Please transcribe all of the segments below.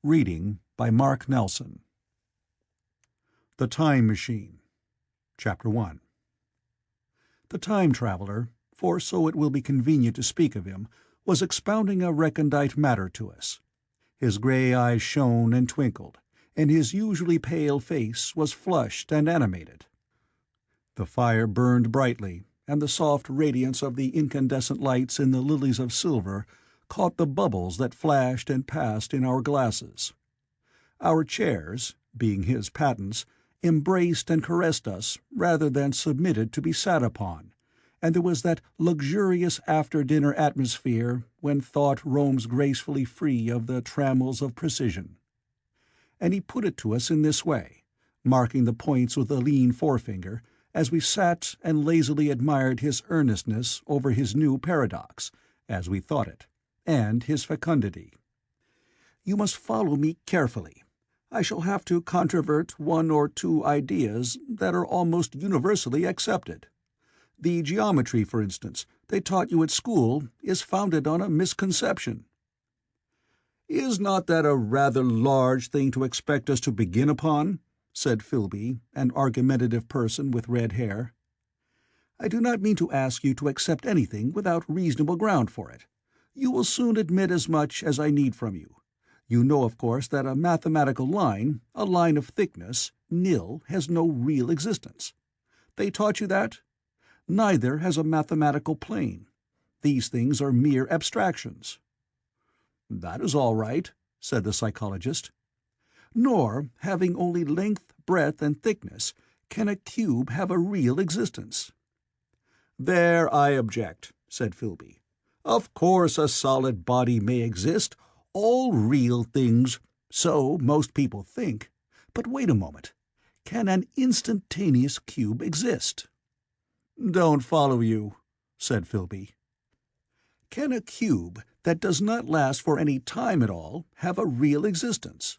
Reading by Mark Nelson. The Time Machine. Chapter 1. The time traveler, for so it will be convenient to speak of him, was expounding a recondite matter to us. His grey eyes shone and twinkled, and his usually pale face was flushed and animated. The fire burned brightly, and the soft radiance of the incandescent lights in the lilies of silver caught the bubbles that flashed and passed in our glasses. Our chairs, being his patents, embraced and caressed us rather than submitted to be sat upon, and there was that luxurious after-dinner atmosphere when thought roams gracefully free of the trammels of precision. And he put it to us in this way, marking the points with a lean forefinger, as we sat and lazily admired his earnestness over his new paradox, as we thought it, and his fecundity. "You must follow me carefully. I shall have to controvert one or two ideas that are almost universally accepted. The geometry, for instance, they taught you at school is founded on a misconception." "Is not that a rather large thing to expect us to begin upon?" said Philby, an argumentative person with red hair. "I do not mean to ask you to accept anything without reasonable ground for it. You will soon admit as much as I need from you. You know, of course, that a mathematical line, a line of thickness, nil, has no real existence. They taught you that? Neither has a mathematical plane. These things are mere abstractions." "That is all right," said the psychologist. "Nor, having only length, breadth, and thickness, can a cube have a real existence." "There I object," said Philby. "Of course a solid body may exist, all real things, so most people think. But wait a moment. Can an instantaneous cube exist?" "Don't follow you," said Philby. "Can a cube that does not last for any time at all have a real existence?"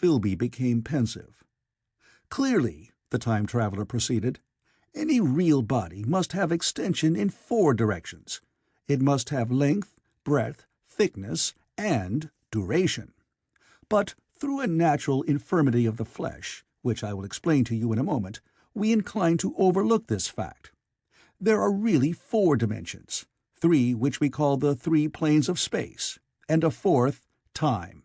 Philby became pensive. "Clearly," the time traveler proceeded, "any real body must have extension in 4 directions. It must have length, breadth, thickness, and duration. But through a natural infirmity of the flesh, which I will explain to you in a moment, we incline to overlook this fact. There are really 4 dimensions, 3 which we call the 3 planes of space, and a 4th, time.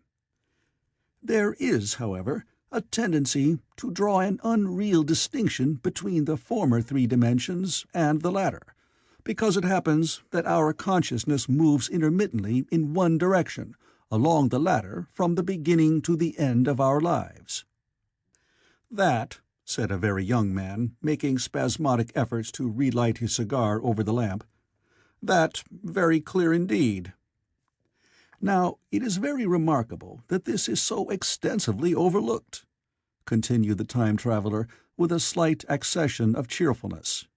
There is, however, a tendency to draw an unreal distinction between the former 3 dimensions and the latter, because it happens that our consciousness moves intermittently in one direction along the latter from the beginning to the end of our lives." "That," said a very young man, making spasmodic efforts to relight his cigar over the lamp, "that very clear indeed." "Now, it is very remarkable that this is so extensively overlooked," continued the time traveler with a slight accession of cheerfulness.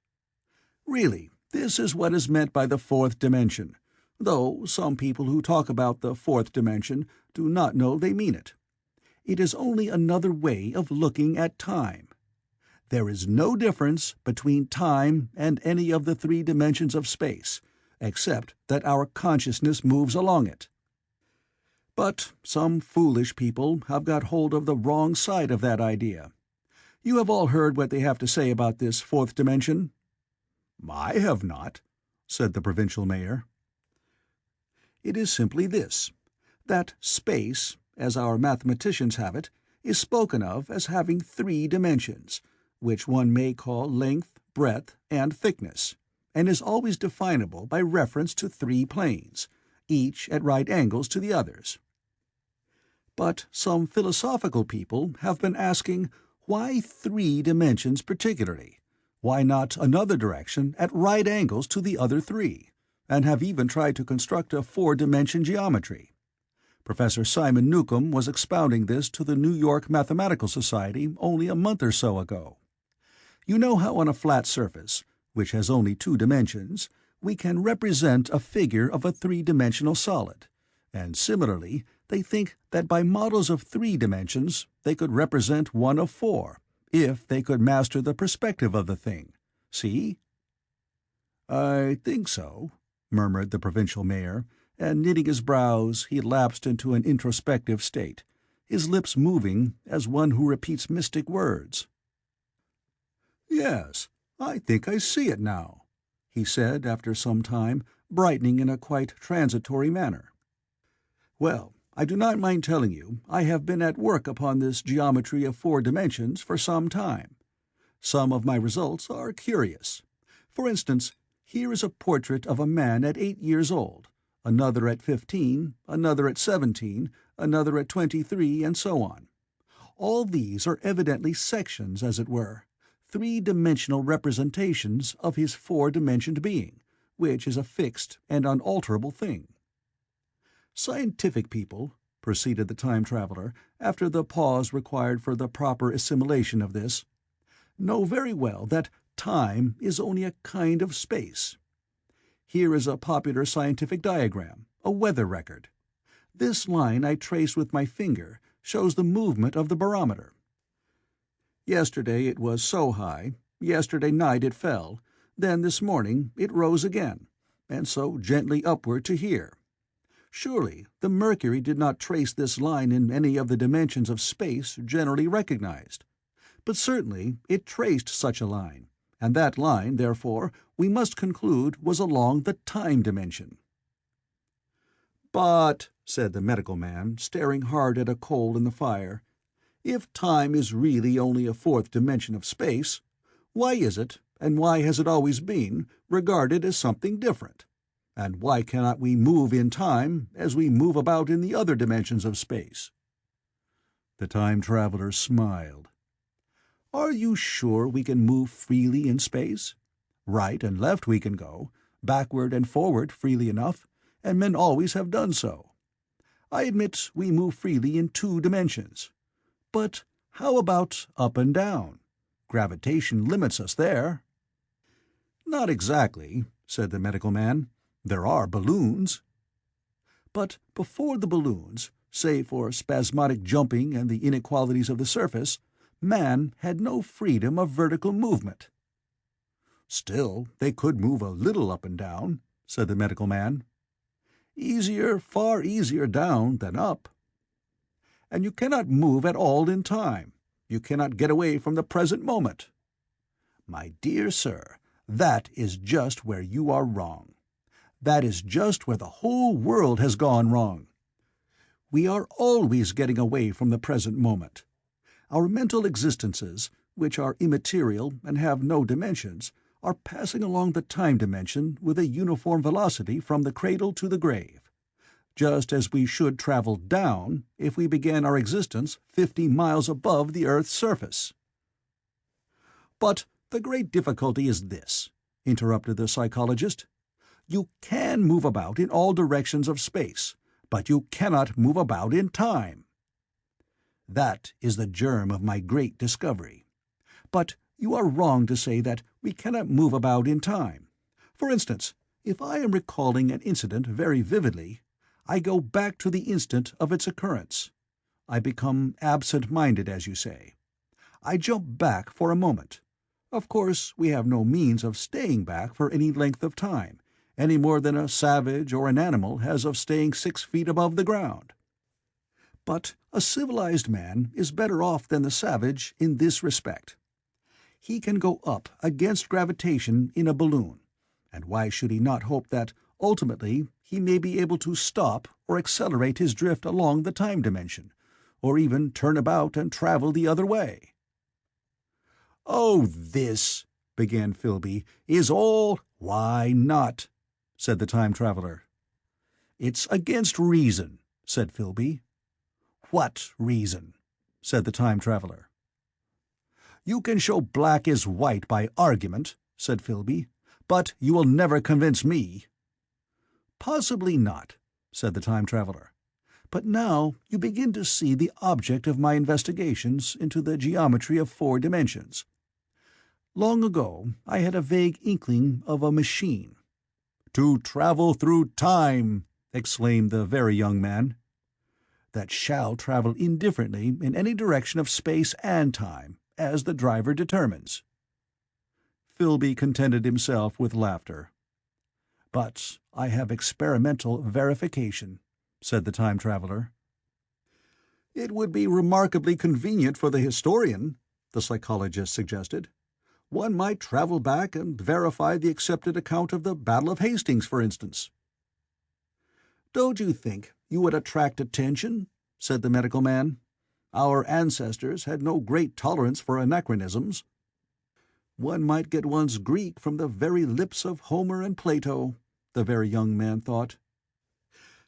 "Really, this is what is meant by the 4th dimension, though some people who talk about the 4th dimension do not know they mean it. It is only another way of looking at time. There is no difference between time and any of the 3 dimensions of space, except that our consciousness moves along it. But some foolish people have got hold of the wrong side of that idea. You have all heard what they have to say about this 4th dimension?" "I have not," said the provincial mayor. "It is simply this, that space, as our mathematicians have it, is spoken of as having 3 dimensions, which one may call length, breadth, and thickness, and is always definable by reference to 3 planes, each at right angles to the others. But some philosophical people have been asking, why 3 dimensions particularly? Why not another direction at right angles to the other 3, and have even tried to construct a 4-dimension geometry. Professor Simon Newcomb was expounding this to the New York Mathematical Society only a month or so ago. You know how on a flat surface, which has only 2 dimensions, we can represent a figure of a 3-dimensional solid, and similarly they think that by models of 3 dimensions they could represent one of 4, if they could master the perspective of the thing. See?" "I think so," murmured the provincial mayor, and knitting his brows he lapsed into an introspective state, his lips moving as one who repeats mystic words. "Yes, I think I see it now," he said after some time, brightening in a quite transitory manner. "Well, I do not mind telling you I have been at work upon this geometry of 4 dimensions for some time. Some of my results are curious. For instance, here is a portrait of a man at 8 years old, another at 15, another at 17, another at 23, and so on. All these are evidently sections, as it were, 3-dimensional representations of his 4-dimensioned being, which is a fixed and unalterable thing. Scientific people," proceeded the Time Traveler, after the pause required for the proper assimilation of this, "know very well that time is only a kind of space. Here is a popular scientific diagram, a weather record. This line I trace with my finger shows the movement of the barometer. Yesterday it was so high, yesterday night it fell, then this morning it rose again, and so gently upward to here. Surely the mercury did not trace this line in any of the dimensions of space generally recognized. But certainly it traced such a line, and that line, therefore, we must conclude was along the time dimension." "But," said the medical man, staring hard at a coal in the fire, "if time is really only a 4th dimension of space, why is it, and why has it always been, regarded as something different? And why cannot we move in time as we move about in the other dimensions of space?" The Time Traveler smiled. "Are you sure we can move freely in space? Right and left we can go, backward and forward freely enough, and men always have done so. I admit we move freely in 2 dimensions. But how about up and down? Gravitation limits us there." "Not exactly," said the medical man. "There are balloons." "But before the balloons, save for spasmodic jumping and the inequalities of the surface, man had no freedom of vertical movement." "Still, they could move a little up and down," said the medical man. "Easier, far easier down than up." "And you cannot move at all in time. You cannot get away from the present moment." "My dear sir, that is just where you are wrong. That is just where the whole world has gone wrong. We are always getting away from the present moment. Our mental existences, which are immaterial and have no dimensions, are passing along the time dimension with a uniform velocity from the cradle to the grave, just as we should travel down if we began our existence 50 miles above the Earth's surface." "But the great difficulty is this," interrupted the psychologist. "You can move about in all directions of space, but you cannot move about in time. That is the germ of my great discovery. But you are wrong to say that we cannot move about in time. For instance, if I am recalling an incident very vividly, I go back to the instant of its occurrence. I become absent-minded, as you say. I jump back for a moment. Of course, we have no means of staying back for any length of time, any more than a savage or an animal has of staying 6 feet above the ground. But a civilized man is better off than the savage in this respect. He can go up against gravitation in a balloon, and why should he not hope that, ultimately, he may be able to stop or accelerate his drift along the time dimension, or even turn about and travel the other way?" "Oh, this," began Philby, "is all—" "Why not?" said the Time Traveler. "It's against reason," said Philby. "What reason?" said the Time Traveler. "You can show black is white by argument," said Philby, "but you will never convince me." "Possibly not," said the Time Traveler. "But now you begin to see the object of my investigations into the geometry of 4 dimensions. Long ago I had a vague inkling of a machine—" "To travel through time!" exclaimed the very young man. "That shall travel indifferently in any direction of space and time, as the driver determines." Philby contented himself with laughter. But I have experimental verification," said the time traveler. "It would be remarkably convenient for the historian," the psychologist suggested. "One might travel back and verify the accepted account of the Battle of Hastings, for instance." "Don't you think you would attract attention?" said the medical man. "Our ancestors had no great tolerance for anachronisms." "One might get one's Greek from the very lips of Homer and Plato," the very young man thought.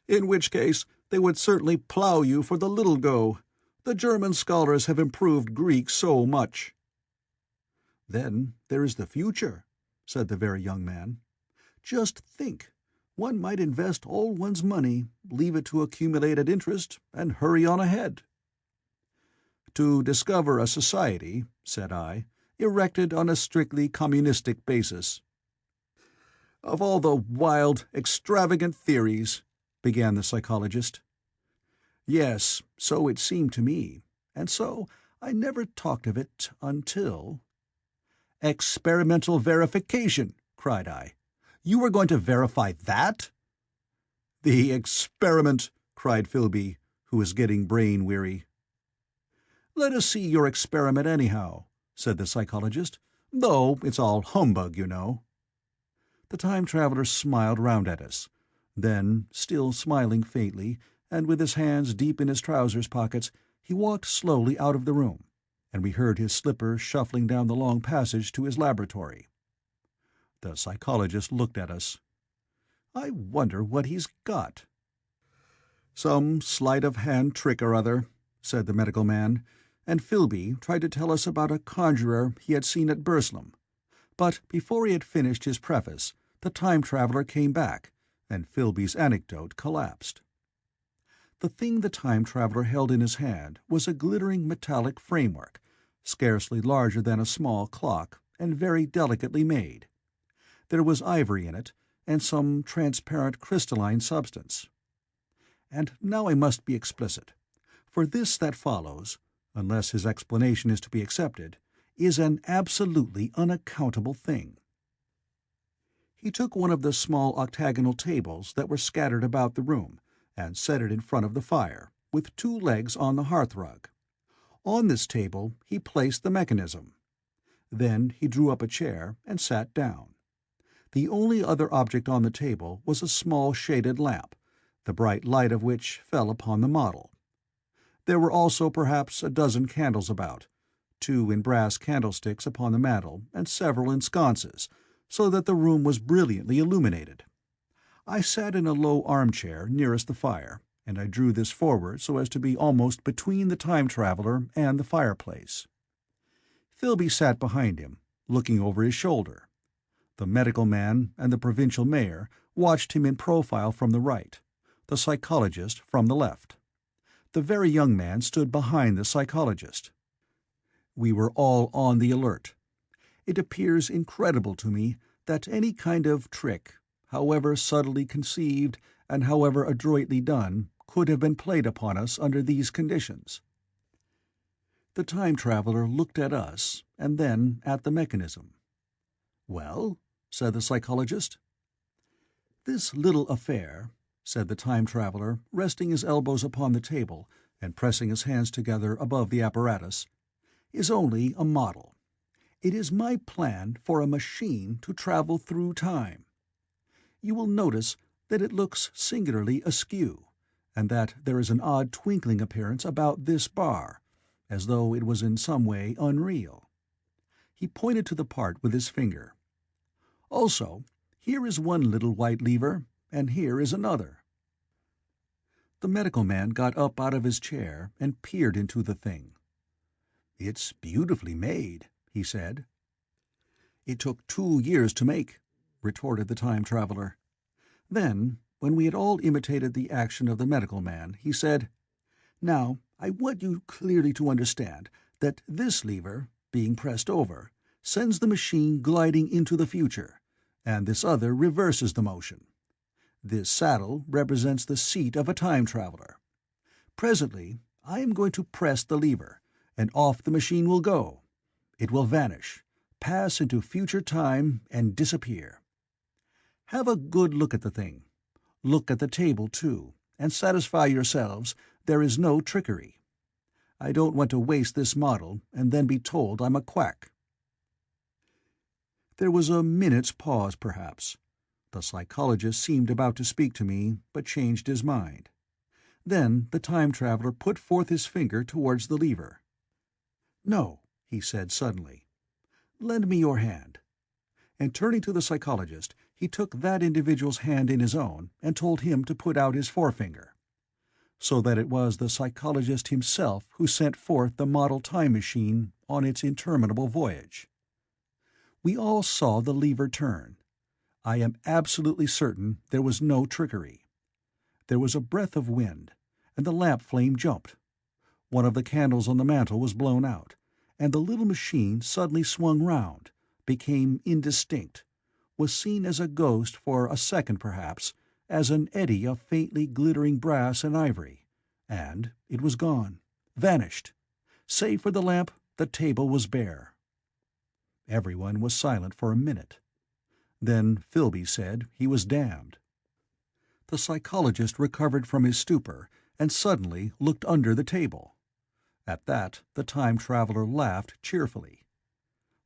"In which case they would certainly plough you for the little go. The German scholars have improved Greek so much." "Then there is the future," said the very young man. "Just think, one might invest all one's money, leave it to accumulate at interest, and hurry on ahead." "To discover a society," said I, "erected on a strictly communistic basis." "Of all the wild, extravagant theories," began the psychologist. "Yes, so it seemed to me, and so I never talked of it until—" "Experimental verification!" cried I. "You were going to verify that?" "The experiment!" cried Philby, who was getting brain-weary. "Let us see your experiment, anyhow," said the psychologist, "though it's all humbug, you know." The time traveler smiled round at us. Then, still smiling faintly, and with his hands deep in his trousers pockets, he walked slowly out of the room, and we heard his slippers shuffling down the long passage to his laboratory. The psychologist looked at us. "I wonder what he's got." "Some sleight-of-hand trick or other," said the medical man, and Philby tried to tell us about a conjurer he had seen at Burslem. But before he had finished his preface, the time traveler came back, and Philby's anecdote collapsed. The thing the time traveler held in his hand was a glittering metallic framework, scarcely larger than a small clock, and very delicately made. There was ivory in it, and some transparent crystalline substance. And now I must be explicit, for this that follows, unless his explanation is to be accepted, is an absolutely unaccountable thing. He took one of the small octagonal tables that were scattered about the room, and set it in front of the fire, with two legs on the hearthrug. On this table he placed the mechanism. Then he drew up a chair and sat down. The only other object on the table was a small shaded lamp, the bright light of which fell upon the model. There were also perhaps a dozen candles about, 2 in brass candlesticks upon the mantel, and several in sconces, so that the room was brilliantly illuminated. I sat in a low armchair nearest the fire, and I drew this forward so as to be almost between the time traveler and the fireplace. Philby sat behind him, looking over his shoulder. The medical man and the provincial mayor watched him in profile from the right, the psychologist from the left. The very young man stood behind the psychologist. We were all on the alert. It appears incredible to me that any kind of trick, however subtly conceived and however adroitly done, could have been played upon us under these conditions. The time traveler looked at us, and then at the mechanism. "Well?" said the psychologist. "This little affair," said the time traveler, resting his elbows upon the table and pressing his hands together above the apparatus, "is only a model. It is my plan for a machine to travel through time. You will notice that it looks singularly askew, and that there is an odd twinkling appearance about this bar, as though it was in some way unreal." He pointed to the part with his finger. "Also, here is one little white lever, and here is another." The medical man got up out of his chair and peered into the thing. "It's beautifully made," he said. "It took 2 years to make," retorted the time traveler. Then, when we had all imitated the action of the medical man, he said, "Now, I want you clearly to understand that this lever, being pressed over, sends the machine gliding into the future, and this other reverses the motion. This saddle represents the seat of a time traveler. Presently, I am going to press the lever, and off the machine will go. It will vanish, pass into future time, and disappear. Have a good look at the thing. Look at the table, too, and satisfy yourselves there is no trickery. I don't want to waste this model and then be told I'm a quack." There was a minute's pause, perhaps. The psychologist seemed about to speak to me, but changed his mind. Then the time-traveler put forth his finger towards the lever. "No," he said suddenly. "Lend me your hand." And turning to the psychologist, he took that individual's hand in his own and told him to put out his forefinger. So that it was the psychologist himself who sent forth the model time machine on its interminable voyage. We all saw the lever turn. I am absolutely certain there was no trickery. There was a breath of wind, and the lamp flame jumped. One of the candles on the mantel was blown out, and the little machine suddenly swung round, became indistinct, was seen as a ghost for a second perhaps, as an eddy of faintly glittering brass and ivory, and it was gone, vanished. Save for the lamp, the table was bare. Everyone was silent for a minute. Then Philby said he was damned. The psychologist recovered from his stupor and suddenly looked under the table. At that the time-traveler laughed cheerfully.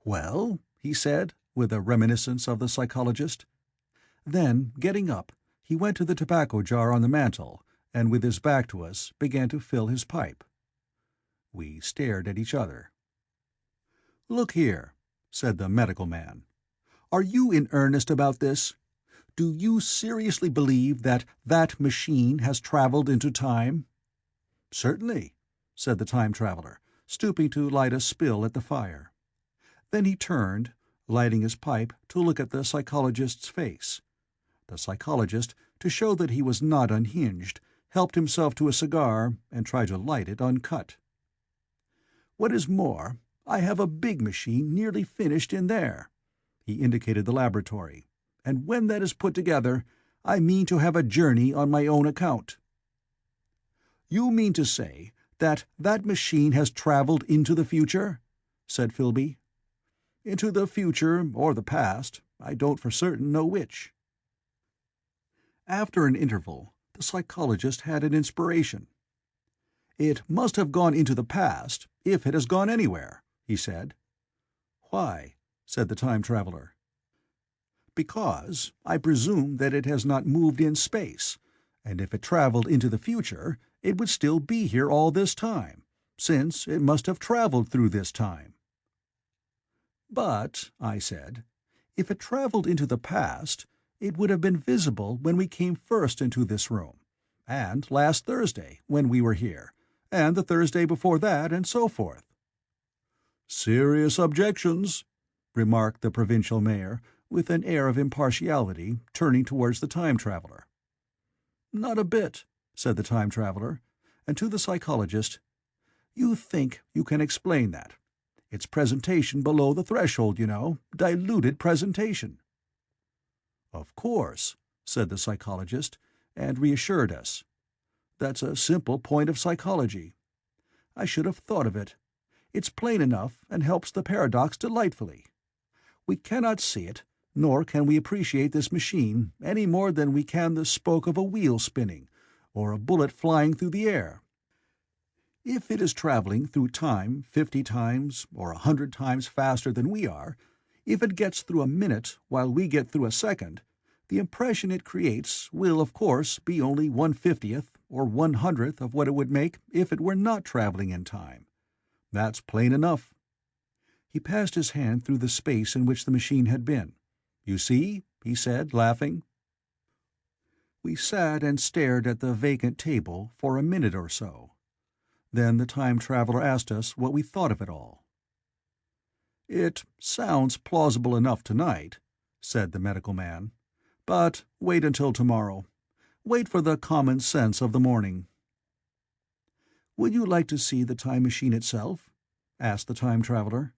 "Well?" he said, with a reminiscence of the psychologist. Then, getting up, he went to the tobacco jar on the mantel, and with his back to us began to fill his pipe. We stared at each other. "Look here," said the medical man. "Are you in earnest about this? Do you seriously believe that that machine has traveled into time?" "Certainly," said the time-traveler, stooping to light a spill at the fire. Then he turned, lighting his pipe, to look at the psychologist's face. The psychologist, to show that he was not unhinged, helped himself to a cigar and tried to light it uncut. "What is more, I have a big machine nearly finished in there." He indicated the laboratory. "And when that is put together, I mean to have a journey on my own account." "You mean to say that that machine has traveled into the future?" said Philby. "Into the future or the past. I don't for certain know which." After an interval, the psychologist had an inspiration. "It must have gone into the past, if it has gone anywhere," he said. "Why?" said the time-traveler. "Because I presume that it has not moved in space, and if it traveled into the future, it would still be here all this time, since it must have traveled through this time." "But," I said, "if it traveled into the past, it would have been visible when we came first into this room, and last Thursday, when we were here, and the Thursday before that, and so forth." "Serious objections," remarked the provincial mayor, with an air of impartiality, turning towards the time-traveler. "Not a bit," said the time-traveler, and to the psychologist, "You think you can explain that. It's presentation below the threshold, you know, diluted presentation." "Of course," said the psychologist, and reassured us. "That's a simple point of psychology. I should have thought of it. It's plain enough and helps the paradox delightfully. We cannot see it, nor can we appreciate this machine any more than we can the spoke of a wheel spinning, or a bullet flying through the air. If it is traveling through time 50 times or 100 times faster than we are, if it gets through a minute while we get through a second, the impression it creates will, of course, be only 1/50th or 1/100th of what it would make if it were not traveling in time. That's plain enough." He passed his hand through the space in which the machine had been. "You see?" he said, laughing. We sat and stared at the vacant table for a minute or so. Then the time-traveler asked us what we thought of it all. "It sounds plausible enough tonight," said the medical man. "But wait until tomorrow. Wait for the common sense of the morning." "Would you like to see the time machine itself?" asked the time-traveler.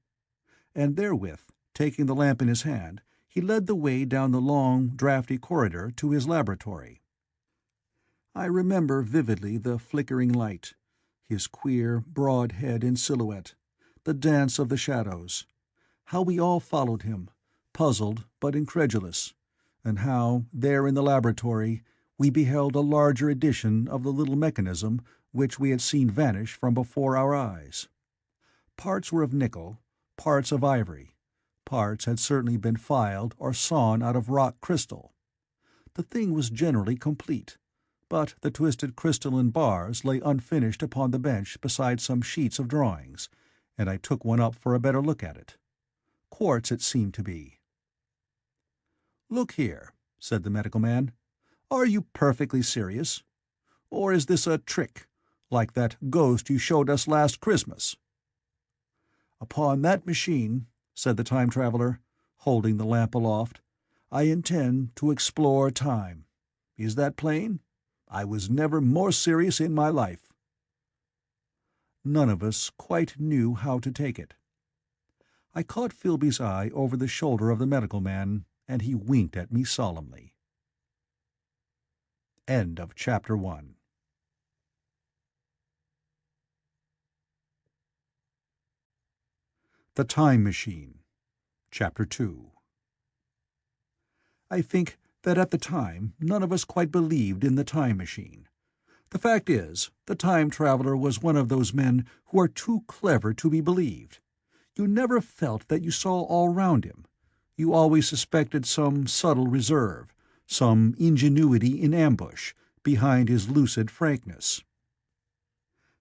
And therewith, taking the lamp in his hand, he led the way down the long, draughty corridor to his laboratory. I remember vividly the flickering light, his queer, broad head in silhouette, the dance of the shadows, how we all followed him, puzzled but incredulous, and how, there in the laboratory, we beheld a larger edition of the little mechanism which we had seen vanish from before our eyes. Parts were of nickel, parts of ivory, parts had certainly been filed or sawn out of rock crystal. The thing was generally complete, but the twisted crystalline bars lay unfinished upon the bench beside some sheets of drawings, and I took one up for a better look at it. Quartz it seemed to be. "Look here," said the medical man. "Are you perfectly serious? Or is this a trick, like that ghost you showed us last Christmas?" "Upon that machine," said the time traveler, holding the lamp aloft, "I intend to explore time. Is that plain? I was never more serious in my life." None of us quite knew how to take it. I caught Philby's eye over the shoulder of the medical man, and he winked at me solemnly. End of Chapter 1. The Time Machine, Chapter 2. I think that at the time none of us quite believed in the time machine. The fact is, the time traveler was one of those men who are too clever to be believed. You never felt that you saw all round him. You always suspected some subtle reserve, some ingenuity in ambush, behind his lucid frankness.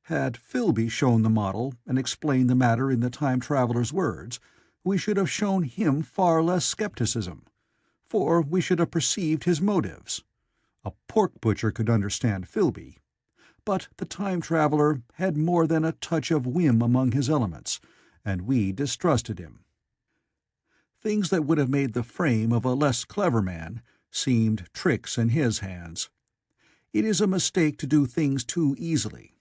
Had Philby shown the model and explained the matter in the time traveler's words, we should have shown him far less skepticism, for we should have perceived his motives. A pork butcher could understand Philby, but the time traveler had more than a touch of whim among his elements, and we distrusted him. Things that would have made the frame of a less clever man seemed tricks in his hands. It is a mistake to do things too easily.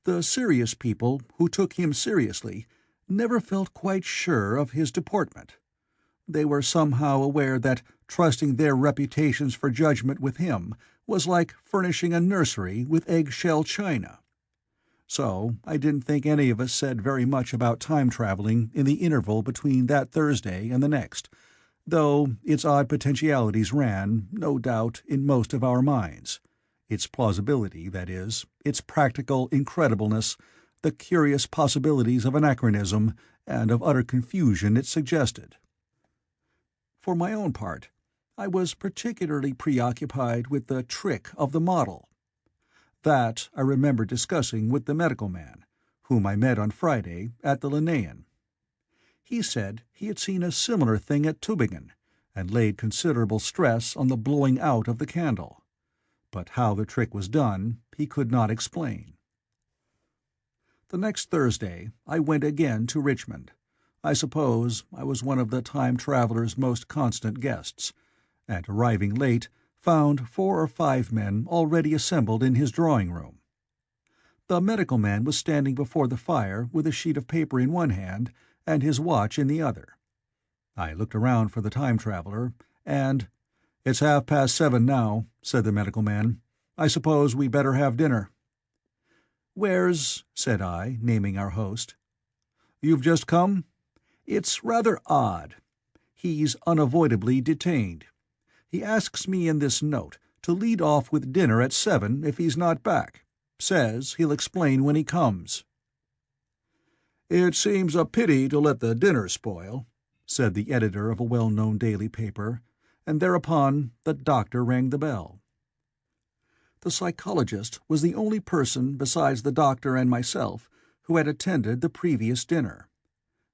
The serious people who took him seriously never felt quite sure of his deportment. They were somehow aware that trusting their reputations for judgment with him was like furnishing a nursery with egg-shell china. So I didn't think any of us said very much about time-traveling in the interval between that Thursday and the next, though its odd potentialities ran, no doubt, in most of our minds. Its plausibility, that is, its practical incredibleness, the curious possibilities of anachronism and of utter confusion it suggested. For my own part, I was particularly preoccupied with the trick of the model. That I remember discussing with the medical man, whom I met on Friday at the Linnaean. He said he had seen a similar thing at Tübingen, and laid considerable stress on the blowing out of the candle. But how the trick was done, he could not explain. The next Thursday I went again to Richmond. I suppose I was one of the time traveler's most constant guests, and arriving late, found 4 or 5 men already assembled in his drawing-room. The medical man was standing before the fire with a sheet of paper in one hand and his watch in the other. I looked around for the time traveler, and "It's 7:30 now," said the medical man. "I suppose we better have dinner." "Where's—" said I, naming our host. "You've just come? It's rather odd. He's unavoidably detained. He asks me in this note to lead off with dinner at 7 if he's not back. Says he'll explain when he comes." "It seems a pity to let the dinner spoil," said the editor of a well-known daily paper, and thereupon the doctor rang the bell. The psychologist was the only person besides the doctor and myself who had attended the previous dinner.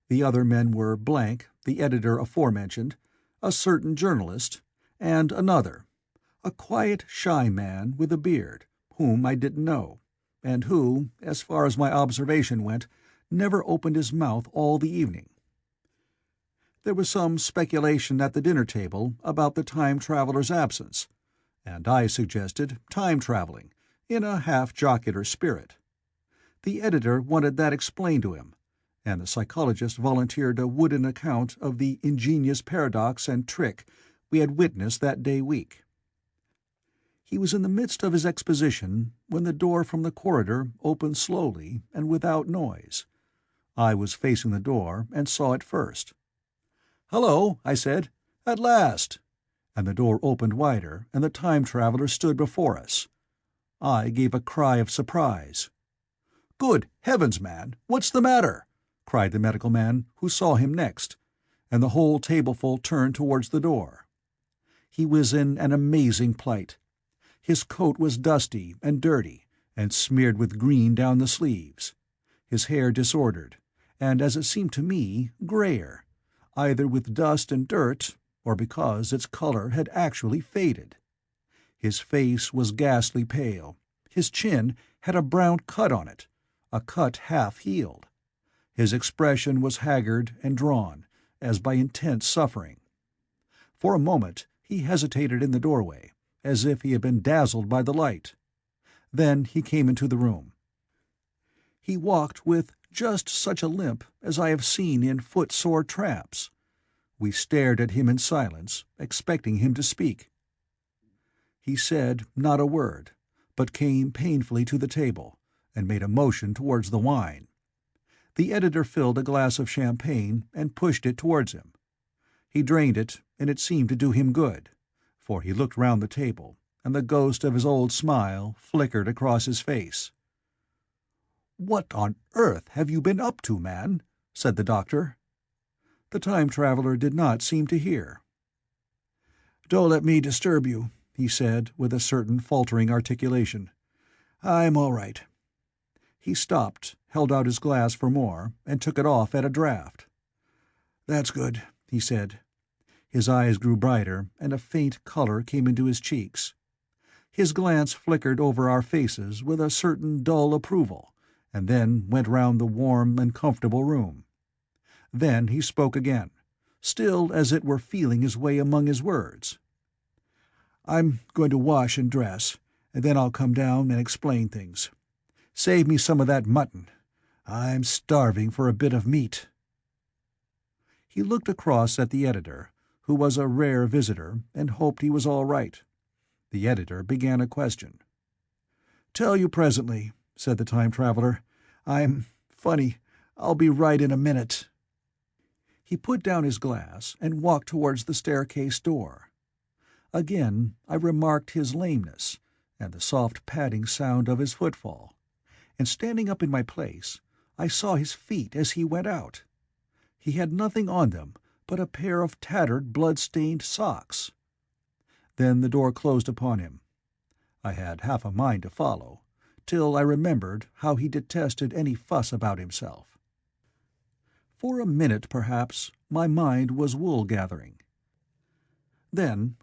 The other men were Blank, the editor aforementioned, a certain journalist, and another, a quiet, shy man with a beard, whom I didn't know, and who, as far as my observation went, never opened his mouth all the evening. There was some speculation at the dinner-table about the time-traveler's absence, and I suggested time-traveling, in a half-jocular spirit. The editor wanted that explained to him, and the psychologist volunteered a wooden account of the ingenious paradox and trick we had witnessed that day week. He was in the midst of his exposition when the door from the corridor opened slowly and without noise. I was facing the door and saw it first. "Hello," I said. "At last! and the door opened wider, and the time traveler stood before us. I gave a cry of surprise. "Good heavens, man, what's the matter?" cried the medical man, who saw him next, and the whole tableful turned towards the door. He was in an amazing plight. His coat was dusty and dirty, and smeared with green down the sleeves, his hair disordered, and, as it seemed to me, greyer, either with dust and dirt, or because its colour had actually faded. His face was ghastly pale. His chin had a brown cut on it, a cut half healed. His expression was haggard and drawn, as by intense suffering. For a moment he hesitated in the doorway, as if he had been dazzled by the light. Then he came into the room. He walked with just such a limp as I have seen in foot-sore tramps. We stared at him in silence, expecting him to speak. He said not a word, but came painfully to the table, and made a motion towards the wine. The editor filled a glass of champagne and pushed it towards him. He drained it, and it seemed to do him good, for he looked round the table, and the ghost of his old smile flickered across his face. "What on earth have you been up to, man?" said the doctor. The time-traveler did not seem to hear. "Don't let me disturb you," he said, with a certain faltering articulation. "I'm all right." He stopped, held out his glass for more, and took it off at a draught. "That's good," he said. His eyes grew brighter, and a faint colour came into his cheeks. His glance flickered over our faces with a certain dull approval, and then went round the warm and comfortable room. Then he spoke again, still as it were feeling his way among his words. "I'm going to wash and dress, and then I'll come down and explain things. Save me some of that mutton. I'm starving for a bit of meat." He looked across at the editor, who was a rare visitor, and hoped he was all right. The editor began a question. "Tell you presently," said the time-traveler. Funny, I'll be right in a minute." He put down his glass and walked towards the staircase door. Again I remarked his lameness, and the soft padding sound of his footfall, and standing up in my place, I saw his feet as he went out. He had nothing on them but a pair of tattered, blood-stained socks. Then the door closed upon him. I had half a mind to follow, till I remembered how he detested any fuss about himself. For a minute, perhaps, my mind was wool-gathering. Then,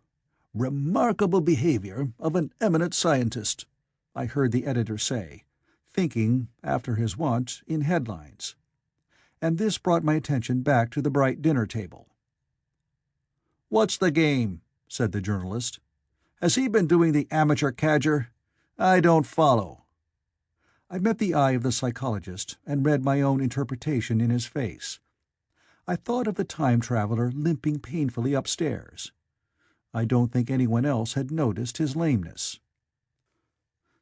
"Remarkable behavior of an eminent scientist," I heard the editor say, thinking, after his wont, in headlines. And this brought my attention back to the bright dinner table. "What's the game?" said the journalist. "Has he been doing the amateur cadger? I don't follow." I met the eye of the psychologist and read my own interpretation in his face. I thought of the time-traveler limping painfully upstairs. I don't think anyone else had noticed his lameness.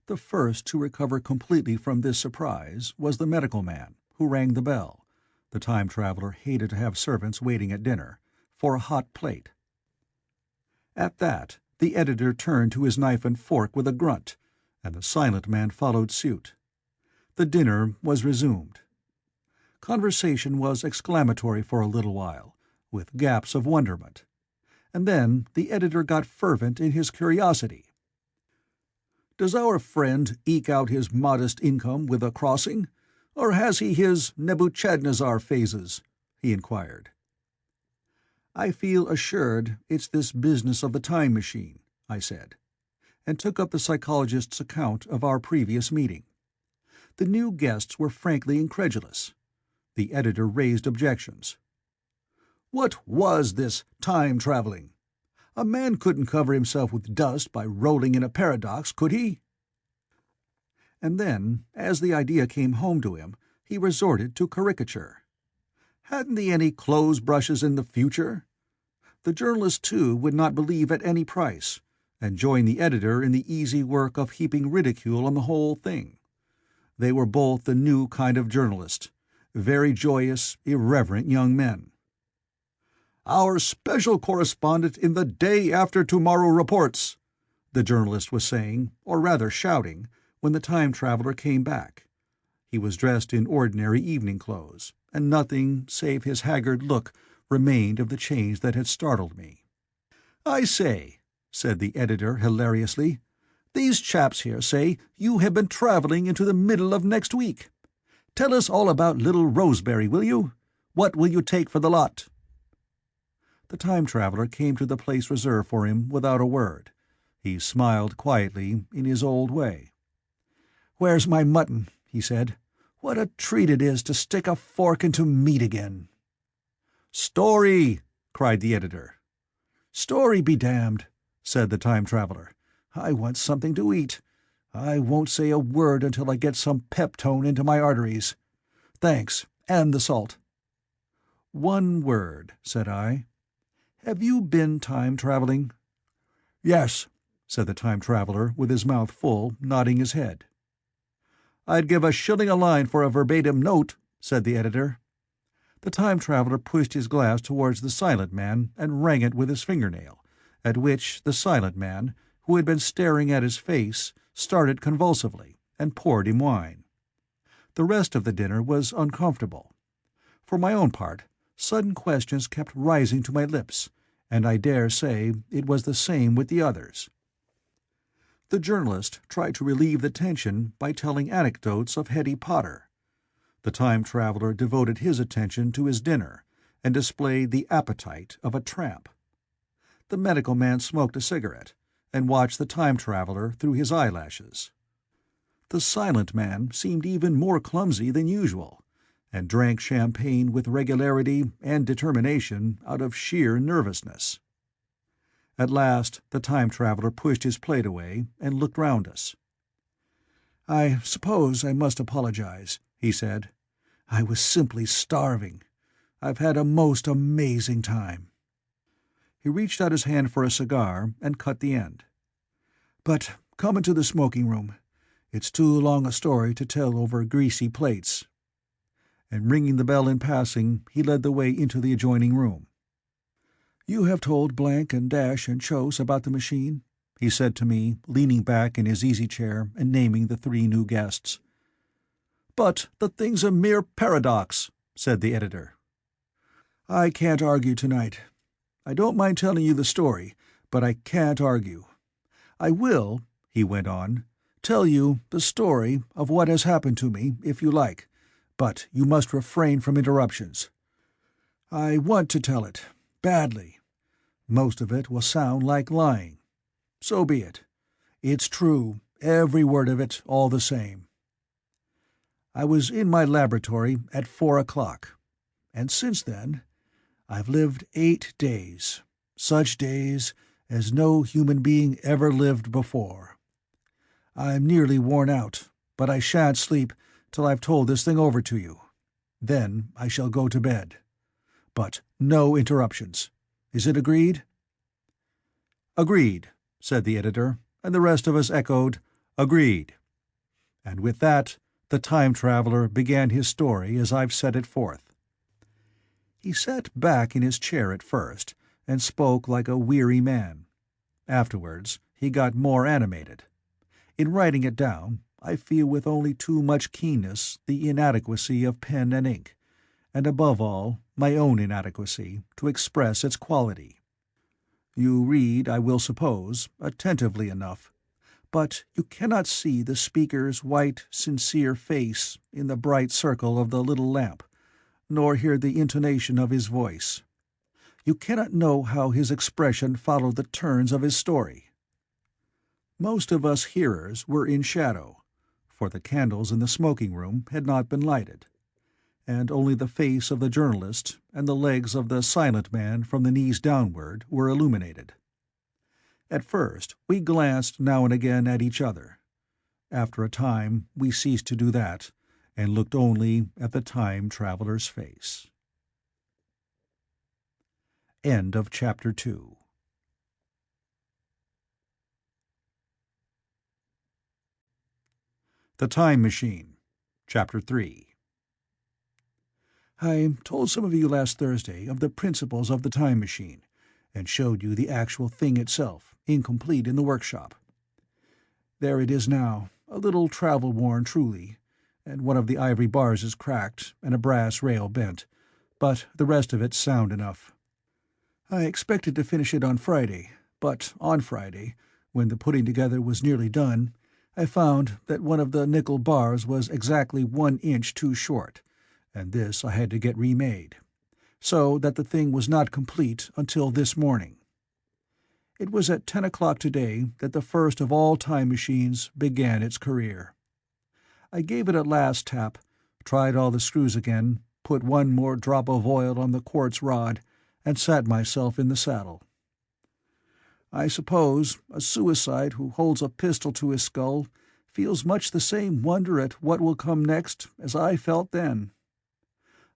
The first to recover completely from this surprise was the medical man, who rang the bell. The time-traveler hated to have servants waiting at dinner, for a hot plate. At that, the editor turned to his knife and fork with a grunt, and the silent man followed suit. The dinner was resumed. Conversation was exclamatory for a little while, with gaps of wonderment. And then the editor got fervent in his curiosity. "Does our friend eke out his modest income with a crossing, or has he his Nebuchadnezzar phases?" he inquired. "I feel assured it's this business of the time machine," I said, and took up the psychologist's account of our previous meeting. The new guests were frankly incredulous. The editor raised objections. "What was this time-traveling? A man couldn't cover himself with dust by rolling in a paradox, could he?" And then, as the idea came home to him, he resorted to caricature. Hadn't he any clothes-brushes in the future? The journalist, too, would not believe at any price, and joined the editor in the easy work of heaping ridicule on the whole thing. They were both the new kind of journalist, very joyous, irreverent young men. "Our special correspondent in the Day After Tomorrow reports," the journalist was saying, or rather shouting, when the time traveler came back. He was dressed in ordinary evening clothes, and nothing save his haggard look remained of the change that had startled me. "I say," said the editor hilariously, "these chaps here say you have been traveling into the middle of next week. Tell us all about little Rosebery, will you? What will you take for the lot?" The time traveler came to the place reserved for him without a word. He smiled quietly in his old way. "Where's my mutton?" he said. "What a treat it is to stick a fork into meat again." "Story!" cried the editor. "Story be damned," said the time traveler. "I want something to eat. I won't say a word until I get some peptone into my arteries. Thanks, and the salt." "One word," said I. "Have you been time-traveling?" "Yes," said the time-traveler, with his mouth full, nodding his head. "I'd give a shilling a line for a verbatim note," said the editor. The time-traveler pushed his glass towards the silent man and rang it with his fingernail, at which the silent man, who had been staring at his face, started convulsively, and poured him wine. The rest of the dinner was uncomfortable. For my own part, sudden questions kept rising to my lips, and I dare say it was the same with the others. The journalist tried to relieve the tension by telling anecdotes of Hetty Potter. The time-traveler devoted his attention to his dinner, and displayed the appetite of a tramp. The medical man smoked a cigarette, and watched the time-traveler through his eyelashes. The silent man seemed even more clumsy than usual, and drank champagne with regularity and determination out of sheer nervousness. At last the time-traveler pushed his plate away and looked round us. "I suppose I must apologize," he said. "I was simply starving. I've had a most amazing time." He reached out his hand for a cigar and cut the end. "But come into the smoking-room. It's too long a story to tell over greasy plates." And ringing the bell in passing, he led the way into the adjoining room. "You have told Blank and Dash and Chose about the machine?" he said to me, leaning back in his easy-chair and naming the 3 new guests. "But the thing's a mere paradox," said the editor. "I can't argue tonight. I don't mind telling you the story, but I can't argue. I will," he went on, "tell you the story of what has happened to me, if you like, but you must refrain from interruptions. I want to tell it, badly. Most of it will sound like lying. So be it. It's true, every word of it, all the same. I was in my laboratory at 4 o'clock, and since then I've lived 8 days, such days as no human being ever lived before. I'm nearly worn out, but I shan't sleep till I've told this thing over to you. Then I shall go to bed. But no interruptions. Is it agreed?" "Agreed," said the editor, and the rest of us echoed, "Agreed." And with that, the time-traveler began his story as I've set it forth. He sat back in his chair at first, and spoke like a weary man. Afterwards he got more animated. In writing it down, I feel with only too much keenness the inadequacy of pen and ink, and above all, my own inadequacy, to express its quality. You read, I will suppose, attentively enough, but you cannot see the speaker's white, sincere face in the bright circle of the little lamp, nor hear the intonation of his voice. You cannot know how his expression followed the turns of his story. Most of us hearers were in shadow, for the candles in the smoking-room had not been lighted, and only the face of the journalist and the legs of the silent man from the knees downward were illuminated. At first we glanced now and again at each other. After a time we ceased to do that, and looked only at the time-traveler's face. End of Chapter 2. The Time Machine, Chapter 3. I told some of you last Thursday of the principles of the time machine, and showed you the actual thing itself, incomplete in the workshop. There it is now, a little travel-worn truly, and one of the ivory bars is cracked and a brass rail bent, but the rest of it's sound enough. I expected to finish it on Friday, but on Friday, when the putting together was nearly done, I found that one of the nickel bars was exactly 1 inch too short, and this I had to get remade, so that the thing was not complete until this morning. It was at 10 o'clock today that the first of all time machines began its career. I gave it a last tap, tried all the screws again, put one more drop of oil on the quartz rod, and sat myself in the saddle. I suppose a suicide who holds a pistol to his skull feels much the same wonder at what will come next as I felt then.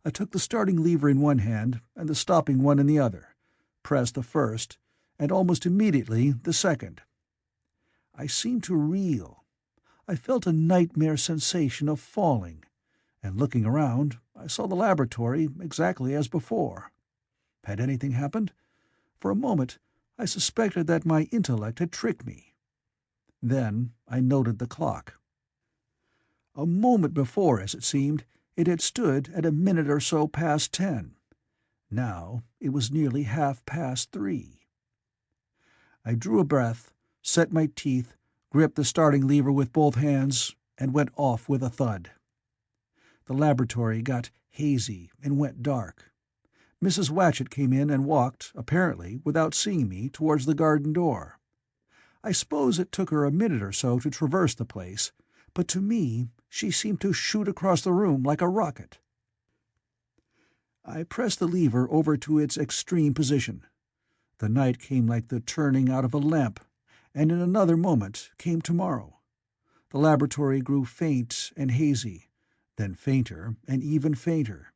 I took the starting lever in one hand and the stopping one in the other, pressed the first, and almost immediately the second. I seemed to reel. I felt a nightmare sensation of falling, and looking around, I saw the laboratory exactly as before. Had anything happened? For a moment, I suspected that my intellect had tricked me. Then I noted the clock. A moment before, as it seemed, it had stood at a minute or so past 10. Now it was nearly 3:30. I drew a breath, set my teeth, gripped the starting lever with both hands, and went off with a thud. The laboratory got hazy and went dark. Mrs. Watchett came in and walked, apparently without seeing me, towards the garden door. I suppose it took her a minute or so to traverse the place, but to me she seemed to shoot across the room like a rocket. I pressed the lever over to its extreme position. The night came like the turning out of a lamp, and in another moment came tomorrow. The laboratory grew faint and hazy, then fainter and even fainter.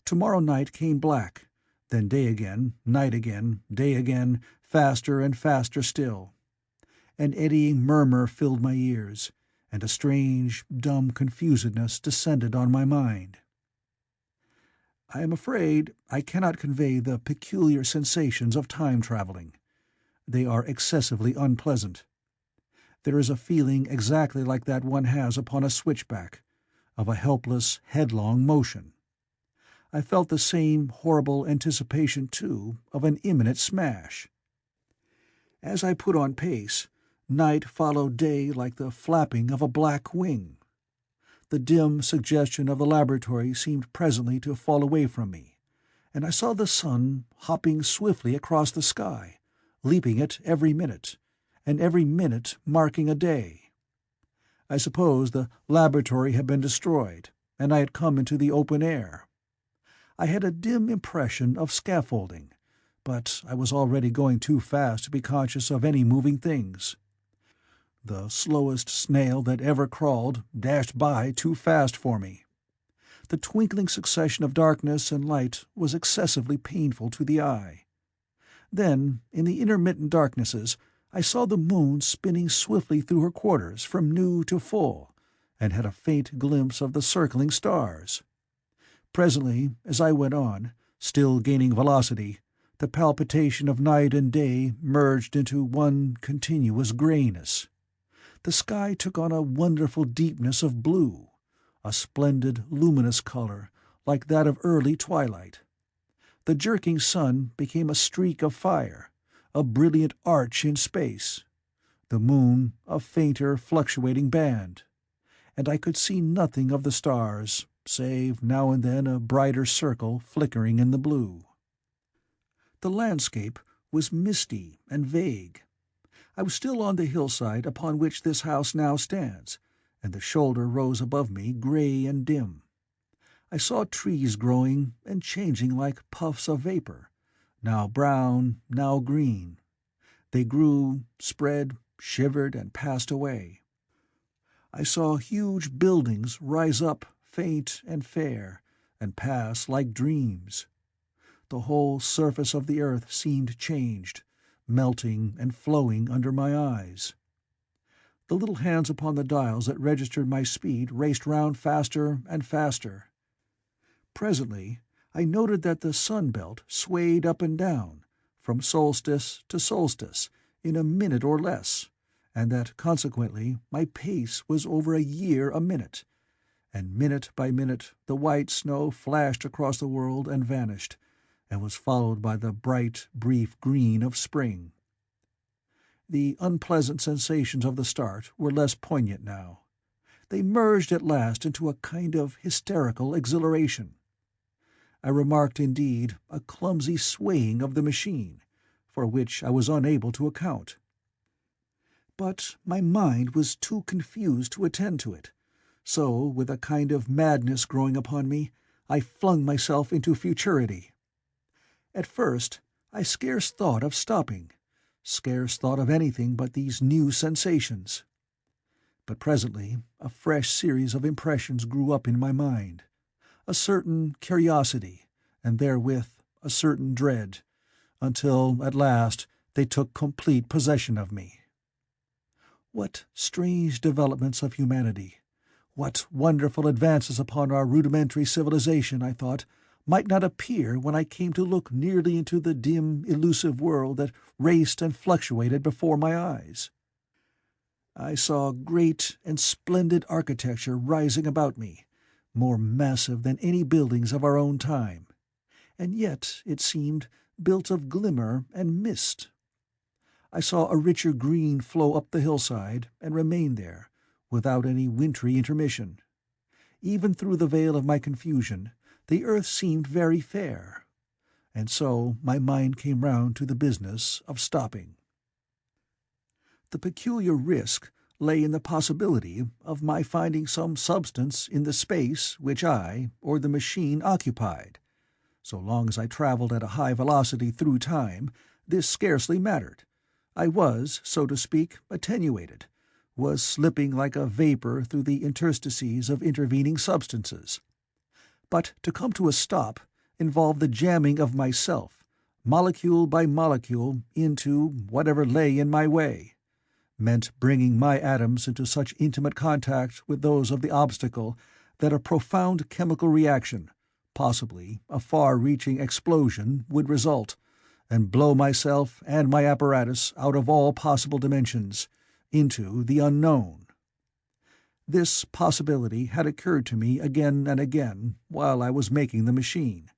Tomorrow night came black, then day again, day again, faster and faster still. An eddying murmur filled my ears, and a strange, dumb confusedness descended on my mind. I am afraid I cannot convey the peculiar sensations of time traveling. They are excessively unpleasant. There is a feeling exactly like that one has upon a switchback, of a helpless, headlong motion. I felt the same horrible anticipation, too, of an imminent smash. As I put on pace, night followed day like the flapping of a black wing. The dim suggestion of the laboratory seemed presently to fall away from me, and I saw the sun hopping swiftly across the sky, leaping it every minute, and every minute marking a day. I suppose the laboratory had been destroyed, and I had come into the open air. I had a dim impression of scaffolding, but I was already going too fast to be conscious of any moving things. The slowest snail that ever crawled dashed by too fast for me. The twinkling succession of darkness and light was excessively painful to the eye. Then, in the intermittent darknesses, I saw the moon spinning swiftly through her quarters from new to full, and had a faint glimpse of the circling stars. Presently, as I went on, still gaining velocity, the palpitation of night and day merged into one continuous grayness. The sky took on a wonderful deepness of blue, a splendid, luminous color, like that of early twilight. The jerking sun became a streak of fire, a brilliant arch in space, the moon a fainter, fluctuating band, and I could see nothing of the stars, save now and then a brighter circle flickering in the blue. The landscape was misty and vague. I was still on the hillside upon which this house now stands, and the shoulder rose above me grey and dim. I saw trees growing and changing like puffs of vapor, now brown, now green. They grew, spread, shivered, and passed away. I saw huge buildings rise up, faint and fair, and pass like dreams. The whole surface of the earth seemed changed, melting and flowing under my eyes. The little hands upon the dials that registered my speed raced round faster and faster. Presently, I noted that the sun belt swayed up and down, from solstice to solstice, in a minute or less, and that consequently my pace was over a year a minute, and minute by minute the white snow flashed across the world and vanished, and was followed by the bright, brief green of spring. The unpleasant sensations of the start were less poignant now. They merged at last into a kind of hysterical exhilaration. I remarked, indeed, a clumsy swaying of the machine, for which I was unable to account. But my mind was too confused to attend to it, so, with a kind of madness growing upon me, I flung myself into futurity. At first I scarce thought of stopping, scarce thought of anything but these new sensations. But presently a fresh series of impressions grew up in my mind, a certain curiosity, and therewith a certain dread, until at last they took complete possession of me. What strange developments of humanity, what wonderful advances upon our rudimentary civilization, I thought, might not appear when I came to look nearly into the dim, elusive world that raced and fluctuated before my eyes. I saw great and splendid architecture rising about me, more massive than any buildings of our own time, and yet, it seemed, built of glimmer and mist. I saw a richer green flow up the hillside and remain there, without any wintry intermission. Even through the veil of my confusion, the earth seemed very fair, and so my mind came round to the business of stopping. The peculiar risk lay in the possibility of my finding some substance in the space which I, or the machine, occupied. So long as I travelled at a high velocity through time, this scarcely mattered. I was, so to speak, attenuated, was slipping like a vapour through the interstices of intervening substances. But to come to a stop involved the jamming of myself, molecule by molecule, into whatever lay in my way, meant bringing my atoms into such intimate contact with those of the obstacle that a profound chemical reaction, possibly a far-reaching explosion, would result, and blow myself and my apparatus out of all possible dimensions, into the unknown. This possibility had occurred to me again and again while I was making the machine,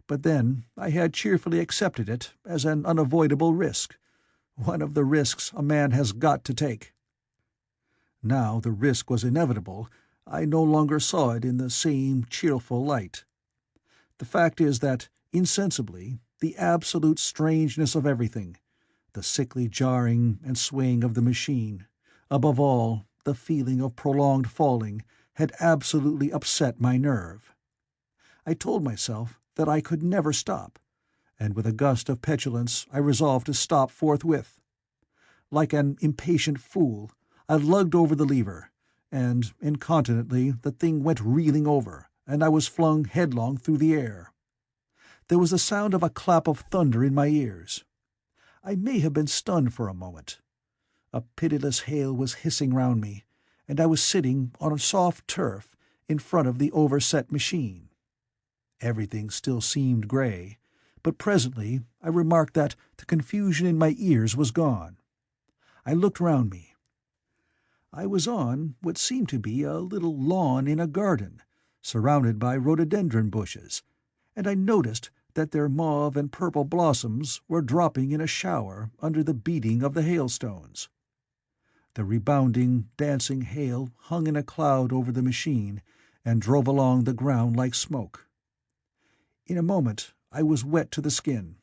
but then I had cheerfully accepted it as an unavoidable risk, one of the risks a man has got to take. Now the risk was inevitable, I no longer saw it in the same cheerful light. The fact is that, insensibly, the absolute strangeness of everything, the sickly jarring and swaying of the machine, above all, the feeling of prolonged falling, had absolutely upset my nerve. I told myself that I could never stop, and with a gust of petulance I resolved to stop forthwith. Like an impatient fool, I lugged over the lever, and incontinently the thing went reeling over, and I was flung headlong through the air. There was the sound of a clap of thunder in my ears. I may have been stunned for a moment. A pitiless hail was hissing round me, and I was sitting on soft turf in front of the overset machine. Everything still seemed grey, but presently I remarked that the confusion in my ears was gone. I looked round me. I was on what seemed to be a little lawn in a garden, surrounded by rhododendron bushes, and I noticed that their mauve and purple blossoms were dropping in a shower under the beating of the hailstones. The rebounding, dancing hail hung in a cloud over the machine and drove along the ground like smoke. In a moment I was wet to the skin.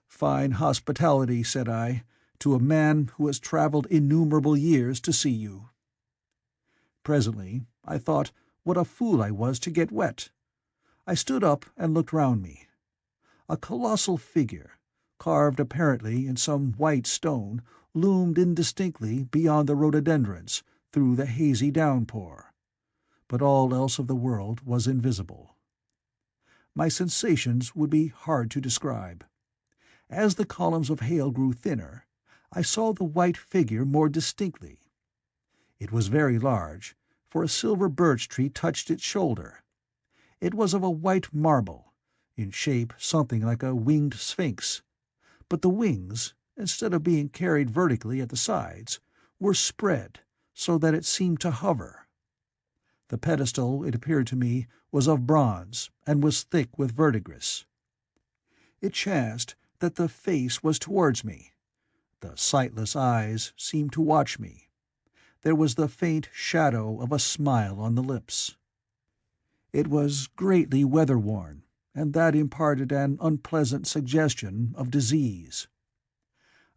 "Fine hospitality," said I, "to a man who has travelled innumerable years to see you." Presently I thought what a fool I was to get wet. I stood up and looked round me. A colossal figure, carved apparently in some white stone, loomed indistinctly beyond the rhododendrons through the hazy downpour, but all else of the world was invisible. My sensations would be hard to describe. As the columns of hail grew thinner, I saw the white figure more distinctly. It was very large, for a silver birch tree touched its shoulder. It was of a white marble, in shape something like a winged sphinx, but the wings, instead of being carried vertically at the sides, were spread so that it seemed to hover. The pedestal, it appeared to me, was of bronze, and was thick with verdigris. It chanced that the face was towards me. The sightless eyes seemed to watch me. There was the faint shadow of a smile on the lips. It was greatly weather-worn, and that imparted an unpleasant suggestion of disease.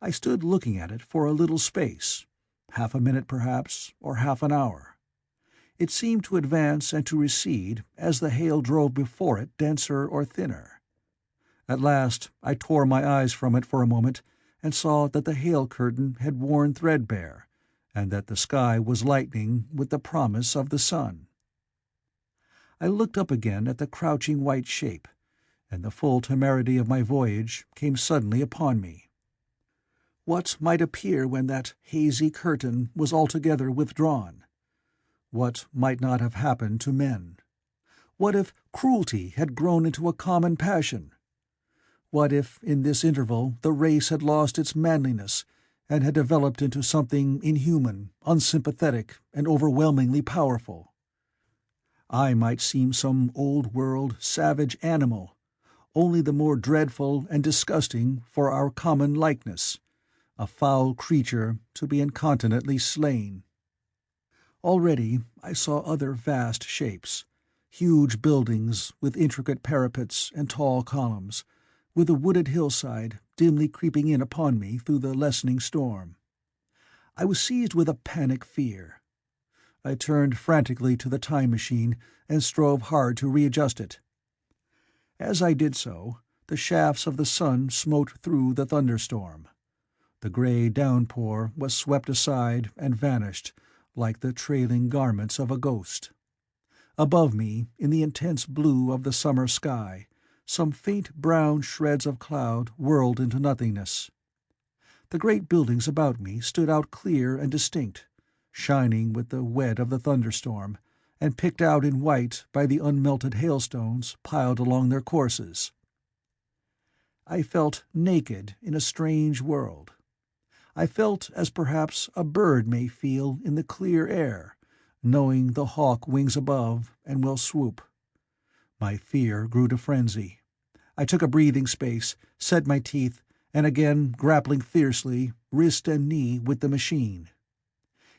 I stood looking at it for a little space, half a minute perhaps, or half an hour. It seemed to advance and to recede as the hail drove before it denser or thinner. At last I tore my eyes from it for a moment, and saw that the hail curtain had worn threadbare, and that the sky was lightening with the promise of the sun. I looked up again at the crouching white shape, and the full temerity of my voyage came suddenly upon me. What might appear when that hazy curtain was altogether withdrawn? What might not have happened to men? What if cruelty had grown into a common passion? What if in this interval the race had lost its manliness, and had developed into something inhuman, unsympathetic, and overwhelmingly powerful? I might seem some old-world, savage animal, only the more dreadful and disgusting for our common likeness, a foul creature to be incontinently slain. Already I saw other vast shapes, huge buildings with intricate parapets and tall columns, with a wooded hillside dimly creeping in upon me through the lessening storm. I was seized with a panic fear. I turned frantically to the time machine and strove hard to readjust it. As I did so, the shafts of the sun smote through the thunderstorm. The grey downpour was swept aside and vanished like the trailing garments of a ghost. Above me, in the intense blue of the summer sky, some faint brown shreds of cloud whirled into nothingness. The great buildings about me stood out clear and distinct, shining with the wet of the thunderstorm, and picked out in white by the unmelted hailstones piled along their courses. I felt naked in a strange world. I felt as perhaps a bird may feel in the clear air, knowing the hawk wings above and will swoop. My fear grew to frenzy. I took a breathing space, set my teeth, and again grappling fiercely, wrist and knee, with the machine.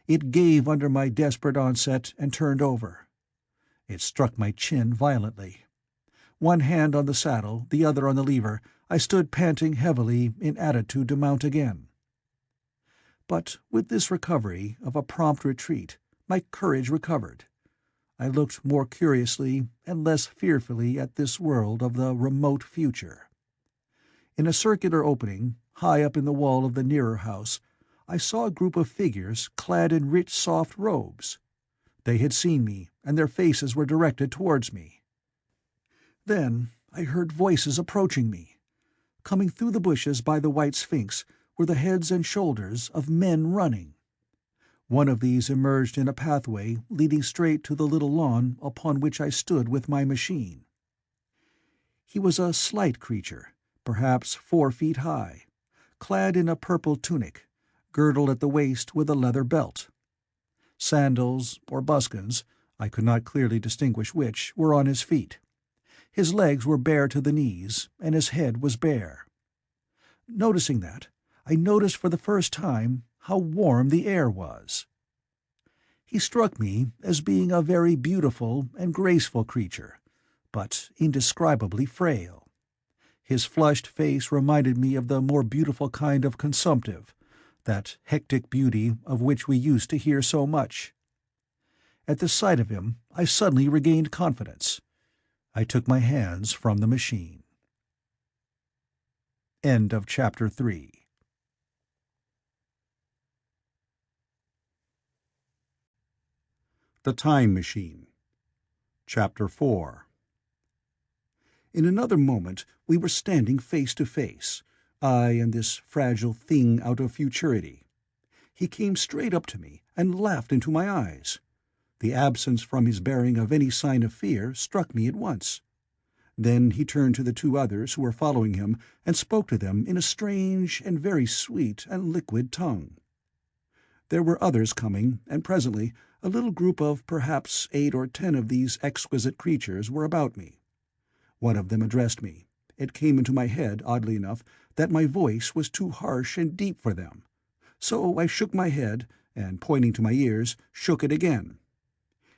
It gave under my desperate onset and turned over. It struck my chin violently. One hand on the saddle, the other on the lever, I stood panting heavily in attitude to mount again. But with this recovery of a prompt retreat, my courage recovered. I looked more curiously and less fearfully at this world of the remote future. In a circular opening, high up in the wall of the nearer house, I saw a group of figures clad in rich soft robes. They had seen me, and their faces were directed towards me. Then I heard voices approaching me. Coming through the bushes by the white sphinx were the heads and shoulders of men running. One of these emerged in a pathway leading straight to the little lawn upon which I stood with my machine. He was a slight creature, perhaps 4 feet high, clad in a purple tunic, girdled at the waist with a leather belt. Sandals, or buskins, I could not clearly distinguish which, were on his feet. His legs were bare to the knees, and his head was bare. Noticing that, I noticed for the first time how warm the air was. He struck me as being a very beautiful and graceful creature, but indescribably frail. His flushed face reminded me of the more beautiful kind of consumptive, that hectic beauty of which we used to hear so much. At the sight of him I suddenly regained confidence. I took my hands from the machine. End of Chapter 3. The Time Machine. Chapter 4. In another moment we were standing face to face, I and this fragile thing out of futurity. He came straight up to me and laughed into my eyes. The absence from his bearing of any sign of fear struck me at once. Then he turned to the two others who were following him and spoke to them in a strange and very sweet and liquid tongue. There were others coming, and presently a little group of perhaps 8 or 10 of these exquisite creatures were about me. One of them addressed me. It came into my head, oddly enough, that my voice was too harsh and deep for them. So I shook my head, and pointing to my ears, shook it again.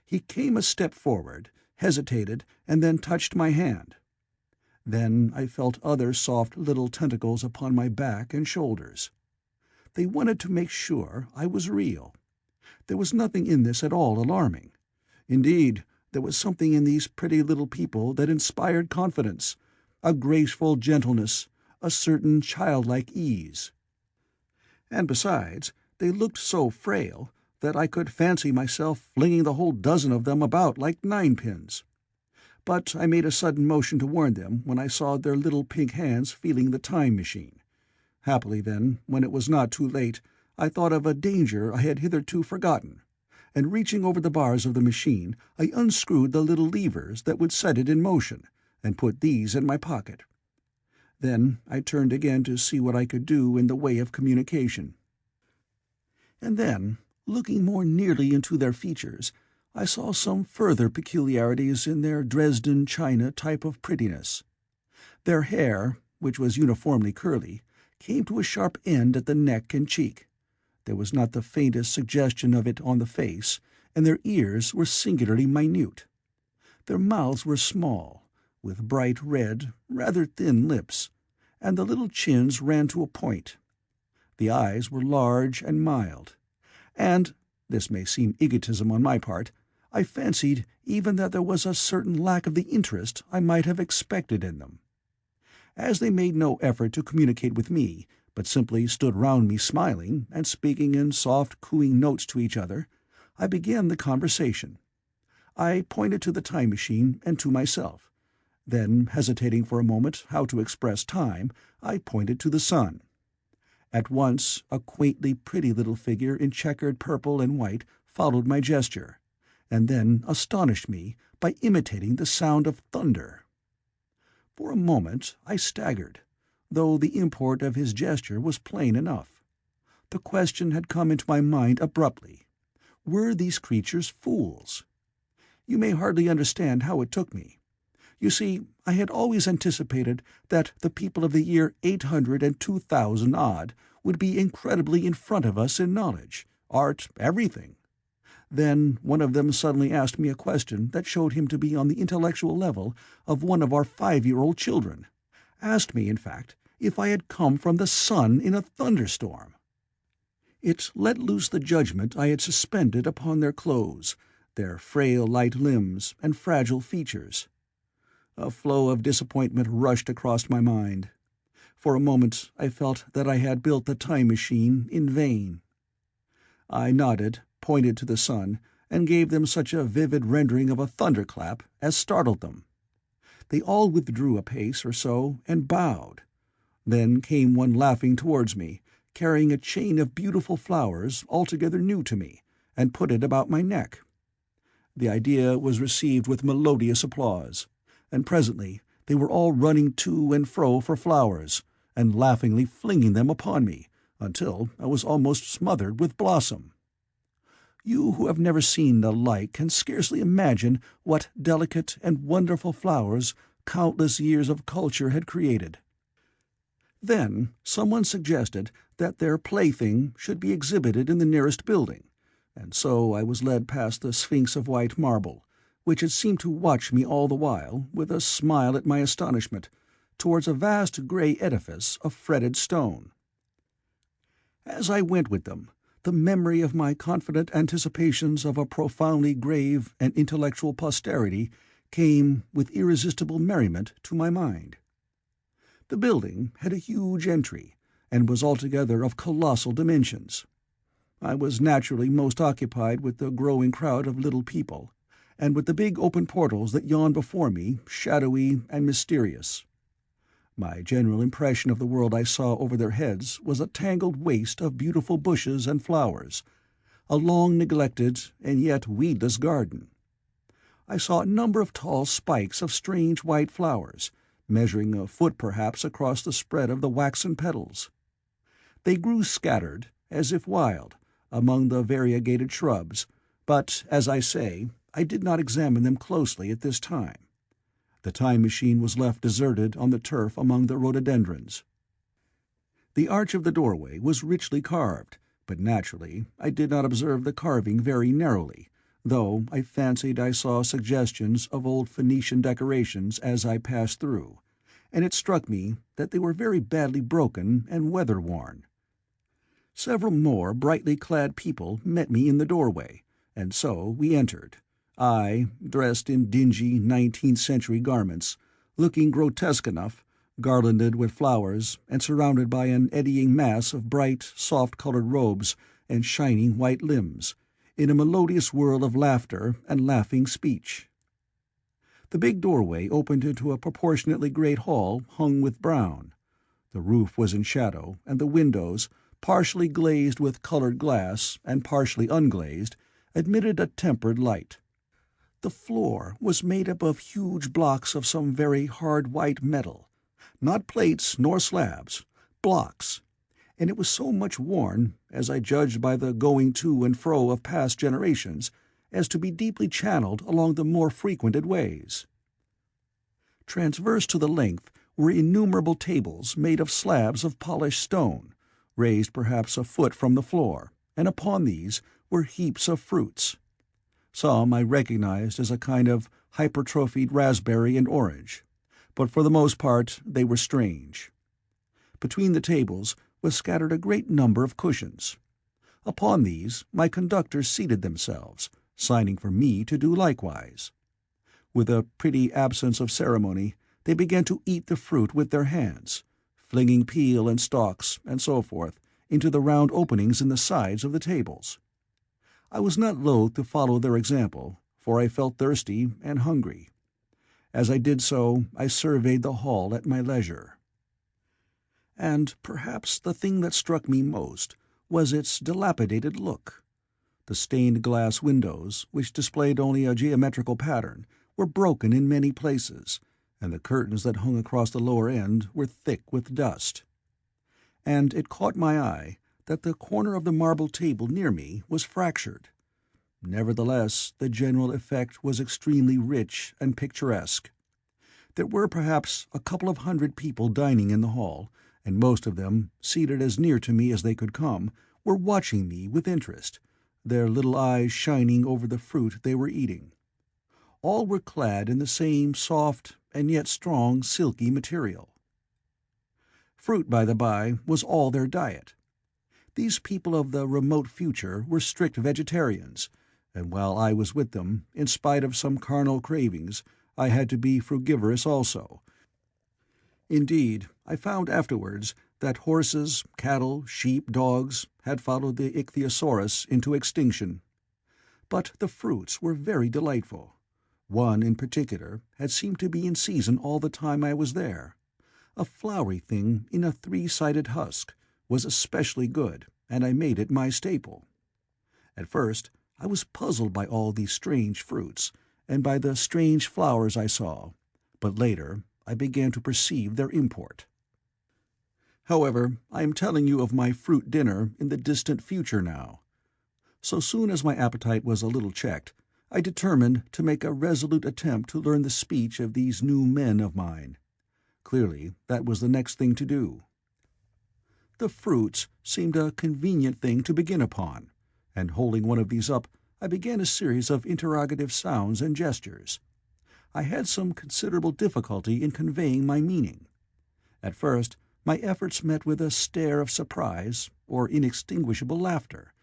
He came a step forward, hesitated, and then touched my hand. Then I felt other soft little tentacles upon my back and shoulders. They wanted to make sure I was real. There was nothing in this at all alarming. Indeed, there was something in these pretty little people that inspired confidence, a graceful gentleness, a certain childlike ease. And besides, they looked so frail that I could fancy myself flinging the whole dozen of them about like ninepins. But I made a sudden motion to warn them when I saw their little pink hands feeling the time machine. Happily, then, when it was not too late, I thought of a danger I had hitherto forgotten, and reaching over the bars of the machine, I unscrewed the little levers that would set it in motion, and put these in my pocket. Then I turned again to see what I could do in the way of communication. And then, looking more nearly into their features, I saw some further peculiarities in their Dresden china type of prettiness. Their hair, which was uniformly curly, came to a sharp end at the neck and cheek. There was not the faintest suggestion of it on the face, and their ears were singularly minute. Their mouths were small, with bright red, rather thin lips, and the little chins ran to a point. The eyes were large and mild, and, this may seem egotism on my part, I fancied even that there was a certain lack of the interest I might have expected in them. As they made no effort to communicate with me, but simply stood round me smiling and speaking in soft cooing notes to each other, I began the conversation. I pointed to the time machine and to myself. Then, hesitating for a moment how to express time, I pointed to the sun. At once a quaintly pretty little figure in checkered purple and white followed my gesture, and then astonished me by imitating the sound of thunder. For a moment I staggered, though the import of his gesture was plain enough. The question had come into my mind abruptly. Were these creatures fools? You may hardly understand how it took me. You see, I had always anticipated that the people of the year 800 and 2000 odd would be incredibly in front of us in knowledge, art, everything. Then one of them suddenly asked me a question that showed him to be on the intellectual level of one of our 5-year-old children. Asked me, in fact, if I had come from the sun in a thunderstorm. It let loose the judgment I had suspended upon their clothes, their frail light limbs and fragile features. A flow of disappointment rushed across my mind. For a moment I felt that I had built the time machine in vain. I nodded, pointed to the sun, and gave them such a vivid rendering of a thunderclap as startled them. They all withdrew a pace or so and bowed. Then came one laughing towards me, carrying a chain of beautiful flowers altogether new to me, and put it about my neck. The idea was received with melodious applause, and presently they were all running to and fro for flowers, and laughingly flinging them upon me, until I was almost smothered with blossom. You who have never seen the like can scarcely imagine what delicate and wonderful flowers countless years of culture had created. Then someone suggested that their plaything should be exhibited in the nearest building, and so I was led past the Sphinx of white marble, which had seemed to watch me all the while, with a smile at my astonishment, towards a vast grey edifice of fretted stone. As I went with them, the memory of my confident anticipations of a profoundly grave and intellectual posterity came with irresistible merriment to my mind. The building had a huge entry, and was altogether of colossal dimensions. I was naturally most occupied with the growing crowd of little people, and with the big open portals that yawned before me, shadowy and mysterious. My general impression of the world I saw over their heads was a tangled waste of beautiful bushes and flowers, a long-neglected and yet weedless garden. I saw a number of tall spikes of strange white flowers, measuring a foot perhaps across the spread of the waxen petals. They grew scattered, as if wild, among the variegated shrubs, but, as I say, I did not examine them closely at this time. The time machine was left deserted on the turf among the rhododendrons. The arch of the doorway was richly carved, but naturally I did not observe the carving very narrowly, though I fancied I saw suggestions of old Phoenician decorations as I passed through, and it struck me that they were very badly broken and weather-worn. Several more brightly clad people met me in the doorway, and so we entered, I dressed in dingy 19th-century garments, looking grotesque enough, garlanded with flowers, and surrounded by an eddying mass of bright, soft-colored robes and shining white limbs, in a melodious whirl of laughter and laughing speech. The big doorway opened into a proportionately great hall hung with brown. The roof was in shadow, and the windows, partially glazed with colored glass and partially unglazed, admitted a tempered light. The floor was made up of huge blocks of some very hard white metal, not plates nor slabs, blocks, and it was so much worn, as I judged by the going to and fro of past generations, as to be deeply channeled along the more frequented ways. Transverse to the length were innumerable tables made of slabs of polished stone, raised perhaps a foot from the floor, and upon these were heaps of fruits. Some I recognized as a kind of hypertrophied raspberry and orange, but for the most part they were strange. Between the tables was scattered a great number of cushions. Upon these my conductors seated themselves, signing for me to do likewise. With a pretty absence of ceremony, they began to eat the fruit with their hands, flinging peel and stalks, and so forth, into the round openings in the sides of the tables. I was not loath to follow their example, for I felt thirsty and hungry. As I did so, I surveyed the hall at my leisure. And perhaps the thing that struck me most was its dilapidated look. The stained glass windows, which displayed only a geometrical pattern, were broken in many places, and the curtains that hung across the lower end were thick with dust. And it caught my eye that the corner of the marble table near me was fractured. Nevertheless, the general effect was extremely rich and picturesque. There were perhaps a couple of hundred people dining in the hall, and most of them, seated as near to me as they could come, were watching me with interest, their little eyes shining over the fruit they were eating. All were clad in the same soft and yet strong silky material. Fruit, by the by, was all their diet. These people of the remote future were strict vegetarians, and while I was with them, in spite of some carnal cravings, I had to be frugivorous also. Indeed, I found afterwards that horses, cattle, sheep, dogs had followed the ichthyosaurus into extinction. But the fruits were very delightful. One, in particular, had seemed to be in season all the time I was there. A flowery thing in a three-sided husk was especially good, and I made it my staple. At first I was puzzled by all these strange fruits, and by the strange flowers I saw, but later I began to perceive their import. However, I am telling you of my fruit dinner in the distant future now. So soon as my appetite was a little checked, I determined to make a resolute attempt to learn the speech of these new men of mine. Clearly, that was the next thing to do. The fruits seemed a convenient thing to begin upon, and holding one of these up, I began a series of interrogative sounds and gestures. I had some considerable difficulty in conveying my meaning. At first, my efforts met with a stare of surprise or inextinguishable laughter,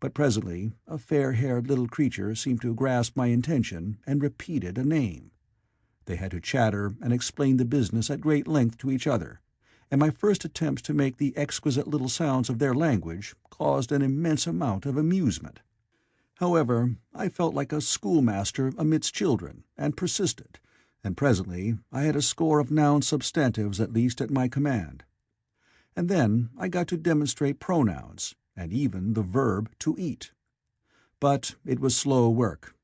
but presently a fair-haired little creature seemed to grasp my intention and repeated a name. They had to chatter and explain the business at great length to each other, and my first attempts to make the exquisite little sounds of their language caused an immense amount of amusement. However, I felt like a schoolmaster amidst children, and persisted, and presently I had a score of noun substantives at least at my command. And then I got to demonstrate pronouns, and even the verb to eat. But it was slow work,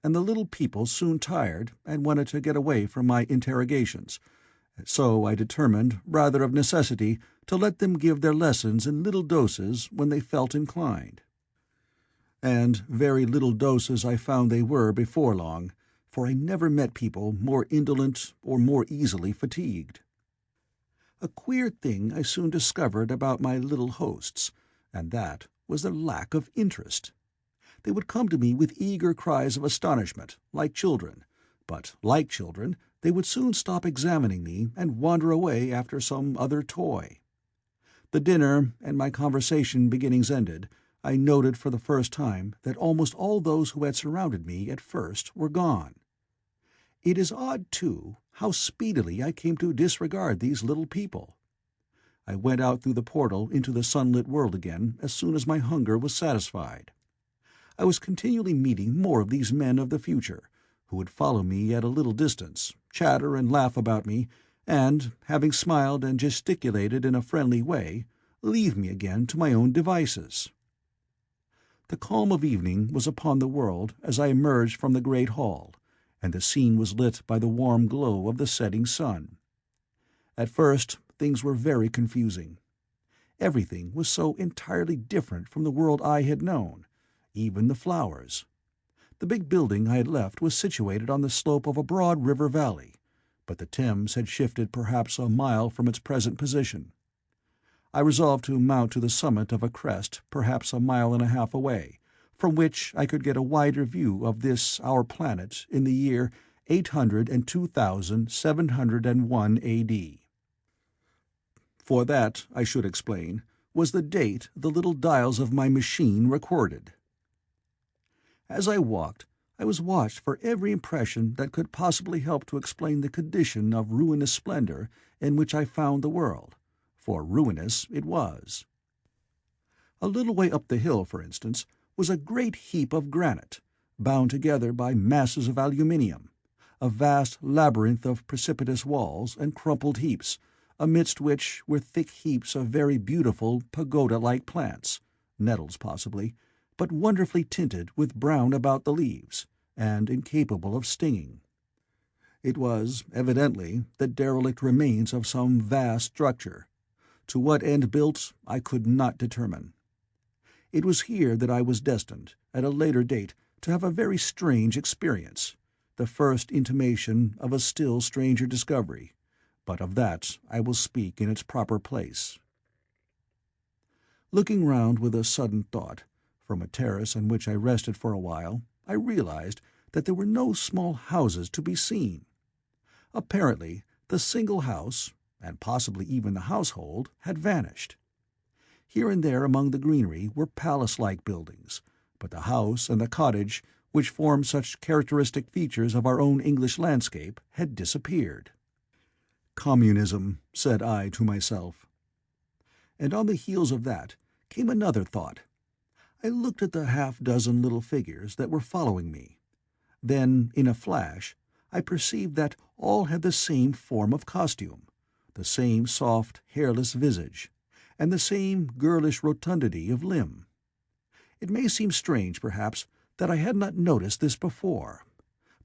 and the little people soon tired and wanted to get away from my interrogations, so I determined, rather of necessity, to let them give their lessons in little doses when they felt inclined. And very little doses I found they were before long, for I never met people more indolent or more easily fatigued. A queer thing I soon discovered about my little hosts, and that was their lack of interest. They would come to me with eager cries of astonishment, like children, but, like children, they would soon stop examining me and wander away after some other toy. The dinner and my conversation beginnings ended, I noted for the first time that almost all those who had surrounded me at first were gone. It is odd, too, how speedily I came to disregard these little people. I went out through the portal into the sunlit world again as soon as my hunger was satisfied. I was continually meeting more of these men of the future, who would follow me at a little distance, chatter and laugh about me, and, having smiled and gesticulated in a friendly way, leave me again to my own devices. The calm of evening was upon the world as I emerged from the great hall, and the scene was lit by the warm glow of the setting sun. At first things were very confusing. Everything was so entirely different from the world I had known, even the flowers. The big building I had left was situated on the slope of a broad river valley, but the Thames had shifted perhaps a mile from its present position. I resolved to mount to the summit of a crest perhaps a mile and a half away, from which I could get a wider view of this our planet in the year 802,701 A.D. For that, I should explain, was the date the little dials of my machine recorded. As I walked, I was watched for every impression that could possibly help to explain the condition of ruinous splendor in which I found the world, for ruinous it was. A little way up the hill, for instance, was a great heap of granite, bound together by masses of aluminium, a vast labyrinth of precipitous walls and crumpled heaps, amidst which were thick heaps of very beautiful pagoda-like plants, nettles possibly, but wonderfully tinted with brown about the leaves, and incapable of stinging. It was, evidently, the derelict remains of some vast structure. To what end built, I could not determine. It was here that I was destined, at a later date, to have a very strange experience, the first intimation of a still stranger discovery, but of that I will speak in its proper place. Looking round with a sudden thought, from a terrace on which I rested for a while, I realized that there were no small houses to be seen. Apparently, the single house, and possibly even the household, had vanished. Here and there among the greenery were palace-like buildings, but the house and the cottage, which form such characteristic features of our own English landscape, had disappeared. Communism, said I to myself. And on the heels of that came another thought. I looked at the half-dozen little figures that were following me. Then, in a flash, I perceived that all had the same form of costume, the same soft, hairless visage, and the same girlish rotundity of limb. It may seem strange, perhaps, that I had not noticed this before,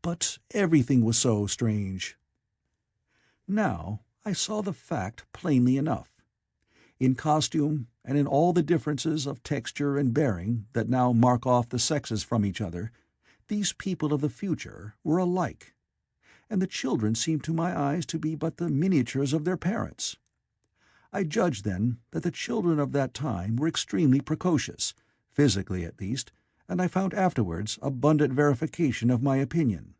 but everything was so strange. Now I saw the fact plainly enough. In costume, and in all the differences of texture and bearing that now mark off the sexes from each other, these people of the future were alike, and the children seemed to my eyes to be but the miniatures of their parents. I judged, then, that the children of that time were extremely precocious, physically at least, and I found afterwards abundant verification of my opinion.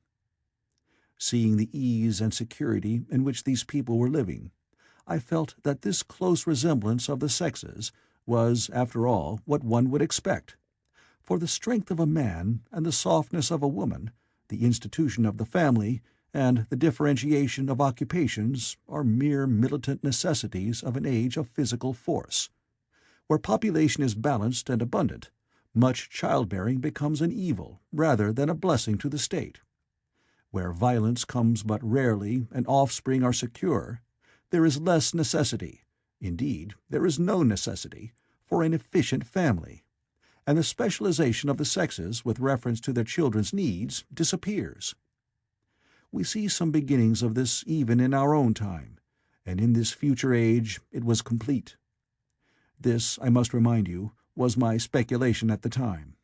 Seeing the ease and security in which these people were living, I felt that this close resemblance of the sexes was, after all, what one would expect, for the strength of a man and the softness of a woman, the institution of the family, and the differentiation of occupations are mere militant necessities of an age of physical force. Where population is balanced and abundant, much childbearing becomes an evil rather than a blessing to the state. Where violence comes but rarely and offspring are secure, there is less necessity, indeed there is no necessity, for an efficient family, and the specialization of the sexes with reference to their children's needs disappears. We see some beginnings of this even in our own time, and in this future age it was complete. This, I must remind you, was my speculation at the time.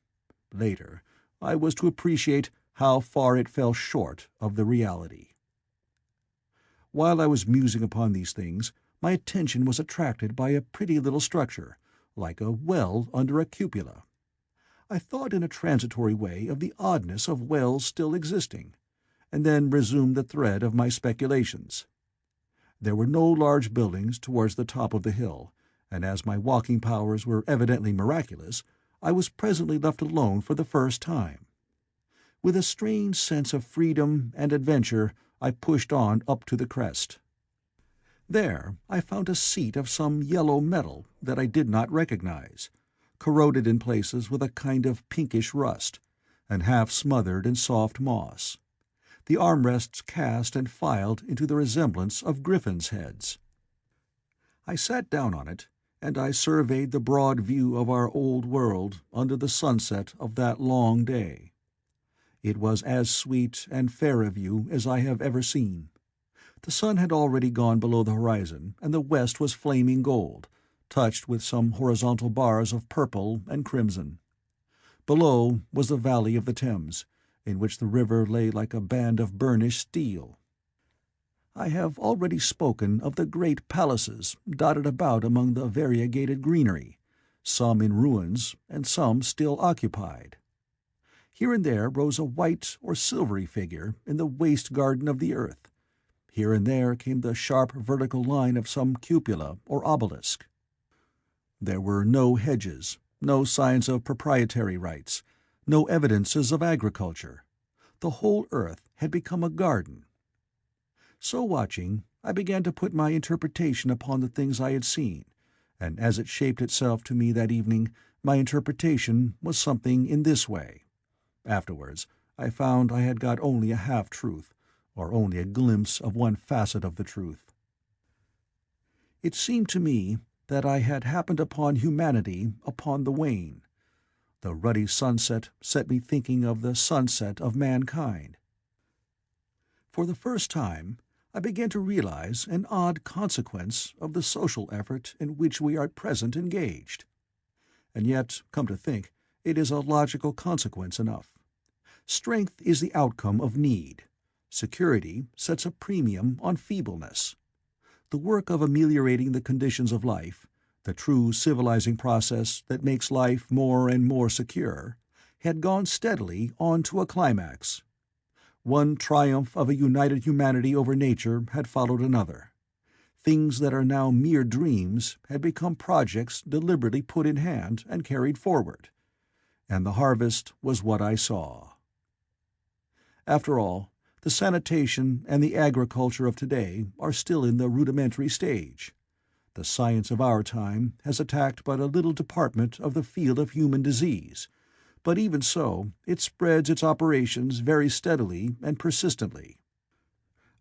Later, I was to appreciate how far it fell short of the reality. While I was musing upon these things, my attention was attracted by a pretty little structure, like a well under a cupola. I thought in a transitory way of the oddness of wells still existing, and then resumed the thread of my speculations. There were no large buildings towards the top of the hill, and as my walking powers were evidently miraculous, I was presently left alone for the first time. With a strange sense of freedom and adventure, I pushed on up to the crest. There I found a seat of some yellow metal that I did not recognize, corroded in places with a kind of pinkish rust, and half smothered in soft moss. The armrests cast and filed into the resemblance of griffins' heads. I sat down on it, and I surveyed the broad view of our old world under the sunset of that long day. It was as sweet and fair a view as I have ever seen. The sun had already gone below the horizon, and the west was flaming gold, touched with some horizontal bars of purple and crimson. Below was the valley of the Thames, in which the river lay like a band of burnished steel. I have already spoken of the great palaces dotted about among the variegated greenery, some in ruins and some still occupied. Here and there rose a white or silvery figure in the waste garden of the earth. Here and there came the sharp vertical line of some cupola or obelisk. There were no hedges, no signs of proprietary rights, no evidences of agriculture. The whole earth had become a garden. So watching, I began to put my interpretation upon the things I had seen, and as it shaped itself to me that evening, my interpretation was something in this way. Afterwards, I found I had got only a half-truth, or only a glimpse of one facet of the truth. It seemed to me that I had happened upon humanity upon the wane. The ruddy sunset set me thinking of the sunset of mankind. For the first time, I began to realize an odd consequence of the social effort in which we are at present engaged. And yet, come to think, it is a logical consequence enough. Strength is the outcome of need. Security sets a premium on feebleness. The work of ameliorating the conditions of life, the true civilizing process that makes life more and more secure, had gone steadily on to a climax. One triumph of a united humanity over nature had followed another. Things that are now mere dreams had become projects deliberately put in hand and carried forward. And the harvest was what I saw. After all, the sanitation and the agriculture of today are still in the rudimentary stage. The science of our time has attacked but a little department of the field of human disease, but even so it spreads its operations very steadily and persistently.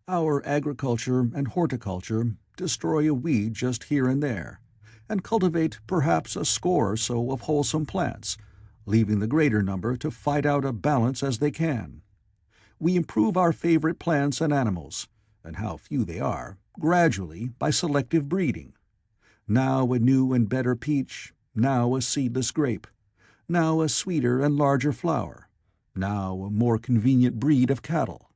Our agriculture and horticulture destroy a weed just here and there, and cultivate perhaps a score or so of wholesome plants, leaving the greater number to fight out a balance as they can. We improve our favorite plants and animals, and how few they are, gradually by selective breeding. Now a new and better peach, now a seedless grape, now a sweeter and larger flower, now a more convenient breed of cattle.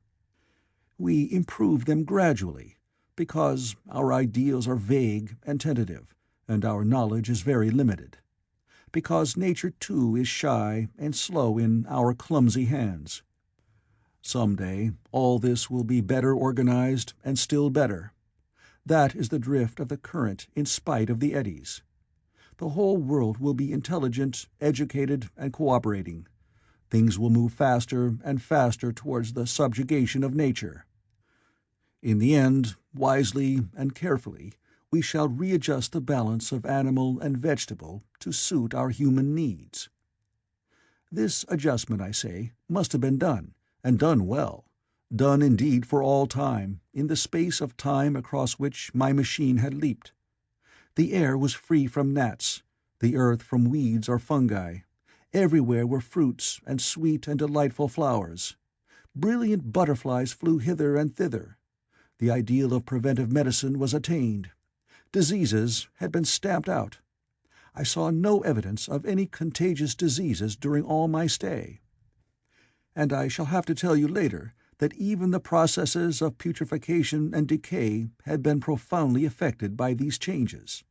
We improve them gradually, because our ideals are vague and tentative, and our knowledge is very limited. Because nature too is shy and slow in our clumsy hands. Some day all this will be better organized and still better. That is the drift of the current in spite of the eddies. The whole world will be intelligent, educated, and cooperating. Things will move faster and faster towards the subjugation of nature. In the end, wisely and carefully, we shall readjust the balance of animal and vegetable to suit our human needs. This adjustment, I say, must have been done, and done well, done indeed for all time, in the space of time across which my machine had leaped. The air was free from gnats, the earth from weeds or fungi, Everywhere were fruits and sweet and delightful flowers. Brilliant butterflies flew hither and thither. The ideal of preventive medicine was attained. Diseases had been stamped out. I saw no evidence of any contagious diseases during all my stay. And I shall have to tell you later that even the processes of putrefaction and decay had been profoundly affected by these changes.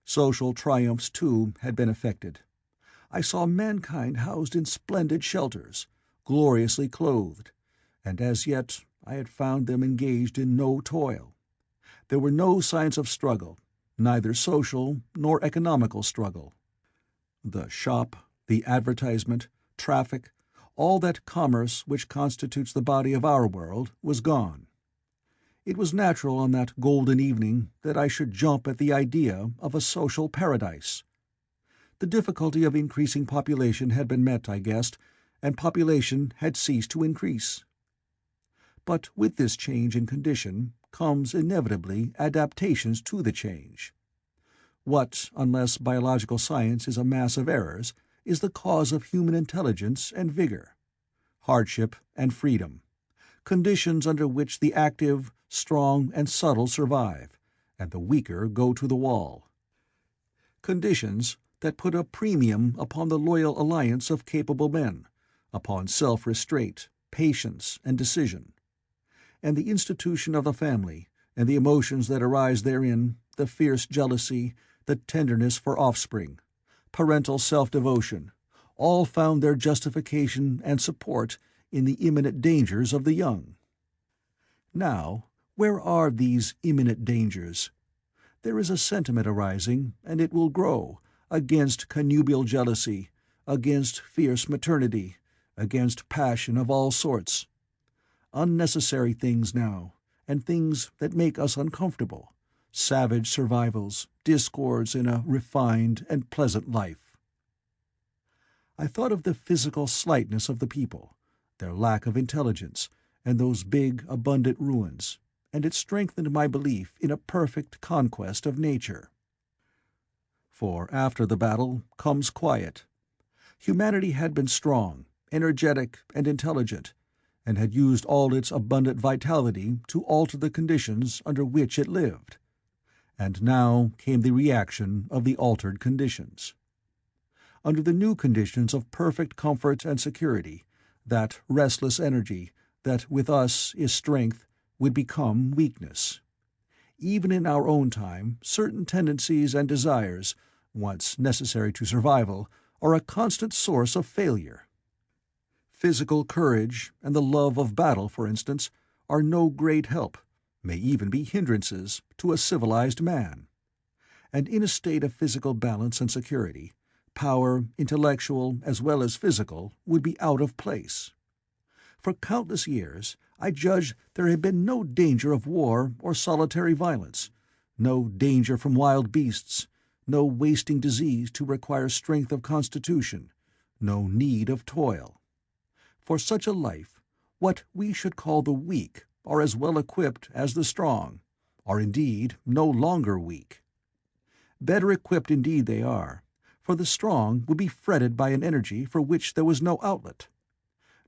Social triumphs, too, had been effected. I saw mankind housed in splendid shelters, gloriously clothed, and as yet I had found them engaged in no toil. There were no signs of struggle, neither social nor economical struggle. The shop, the advertisement, traffic, all that commerce which constitutes the body of our world, was gone. It was natural on that golden evening that I should jump at the idea of a social paradise. The difficulty of increasing population had been met, I guessed, and population had ceased to increase. But with this change in condition comes inevitably adaptations to the change. What, unless biological science is a mass of errors, is the cause of human intelligence and vigor? Hardship and freedom. Conditions under which the active, strong, and subtle survive, and the weaker go to the wall. Conditions that put a premium upon the loyal alliance of capable men, upon self-restraint, patience, and decision. And the institution of the family, and the emotions that arise therein, the fierce jealousy, the tenderness for offspring, parental self-devotion, all found their justification and support in the imminent dangers of the young. Now, where are these imminent dangers? There is a sentiment arising, and it will grow, against connubial jealousy, against fierce maternity, against passion of all sorts. Unnecessary things now, and things that make us uncomfortable, savage survivals, discords in a refined and pleasant life. I thought of the physical slightness of the people, their lack of intelligence, and those big, abundant ruins, and it strengthened my belief in a perfect conquest of nature. For after the battle comes quiet. Humanity had been strong, energetic, and intelligent, and had used all its abundant vitality to alter the conditions under which it lived. And now came the reaction of the altered conditions. Under the new conditions of perfect comfort and security, that restless energy, that with us is strength, would become weakness. Even in our own time, certain tendencies and desires, once necessary to survival, are a constant source of failure. Physical courage and the love of battle, for instance, are no great help, may even be hindrances, to a civilized man. And in a state of physical balance and security, power, intellectual as well as physical, would be out of place. For countless years I judged there had been no danger of war or solitary violence, no danger from wild beasts, no wasting disease to require strength of constitution, no need of toil. For such a life, what we should call the weak are as well equipped as the strong, are indeed no longer weak. Better equipped indeed they are, for the strong would be fretted by an energy for which there was no outlet.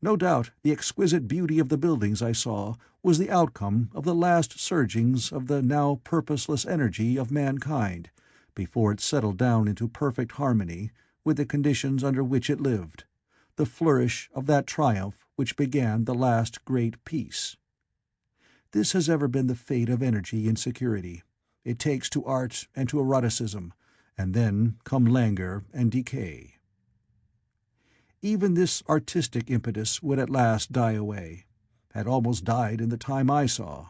No doubt the exquisite beauty of the buildings I saw was the outcome of the last surgings of the now purposeless energy of mankind, before it settled down into perfect harmony with the conditions under which it lived, the flourish of that triumph which began the last great peace. This has ever been the fate of energy in security. It takes to art and to eroticism, and then come languor and decay. Even this artistic impetus would at last die away, had almost died in the time I saw.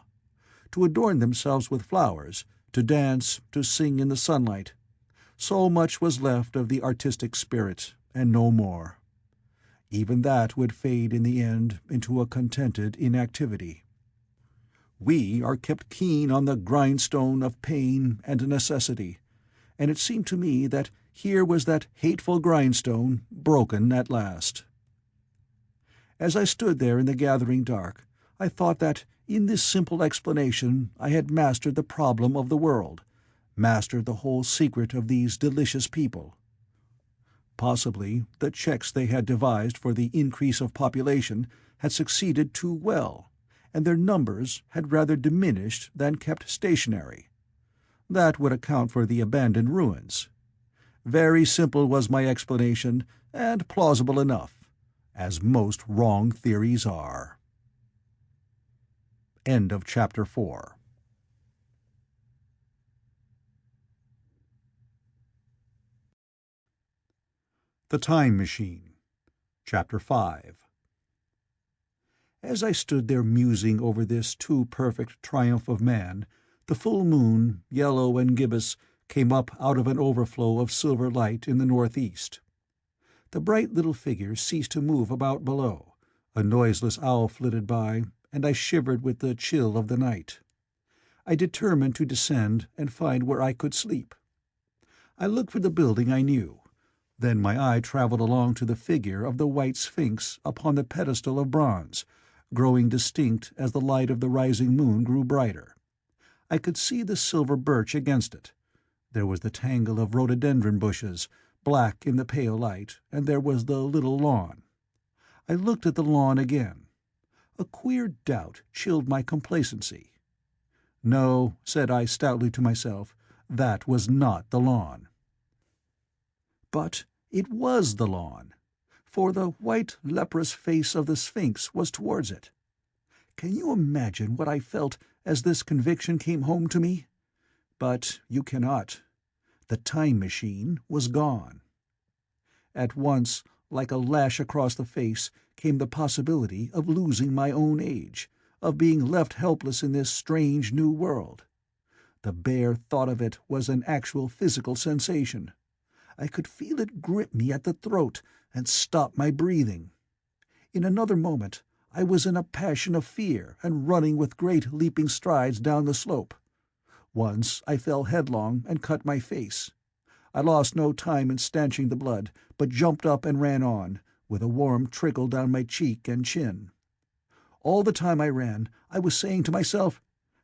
To adorn themselves with flowers, to dance, to sing in the sunlight, so much was left of the artistic spirit, and no more. Even that would fade in the end into a contented inactivity. We are kept keen on the grindstone of pain and necessity, and it seemed to me that here was that hateful grindstone broken at last. As I stood there in the gathering dark, I thought that in this simple explanation I had mastered the problem of the world, mastered the whole secret of these delicious people. Possibly the checks they had devised for the increase of population had succeeded too well, and their numbers had rather diminished than kept stationary. That would account for the abandoned ruins. Very simple was my explanation, and plausible enough, as most wrong theories are. End of Chapter 4. The Time Machine. Chapter 5. As I stood there musing over this too perfect triumph of man, the full moon, yellow and gibbous, came up out of an overflow of silver light in the northeast. The bright little figure ceased to move about below, a noiseless owl flitted by, and I shivered with the chill of the night. I determined to descend and find where I could sleep. I looked for the building I knew. Then my eye traveled along to the figure of the white sphinx upon the pedestal of bronze, growing distinct as the light of the rising moon grew brighter. I could see the silver birch against it. There was the tangle of rhododendron bushes, black in the pale light, and there was the little lawn. I looked at the lawn again. A queer doubt chilled my complacency. No, said I stoutly to myself, that was not the lawn. But it was the lawn, for the white leprous face of the Sphinx was towards it. Can you imagine what I felt as this conviction came home to me? But you cannot. The time machine was gone. At once, like a lash across the face, came the possibility of losing my own age, of being left helpless in this strange new world. The bare thought of it was an actual physical sensation. I could feel it grip me at the throat and stop my breathing. In another moment I was in a passion of fear and running with great leaping strides down the slope. Once I fell headlong and cut my face. I lost no time in stanching the blood, but jumped up and ran on, with a warm trickle down my cheek and chin. All the time I ran, I was saying to myself,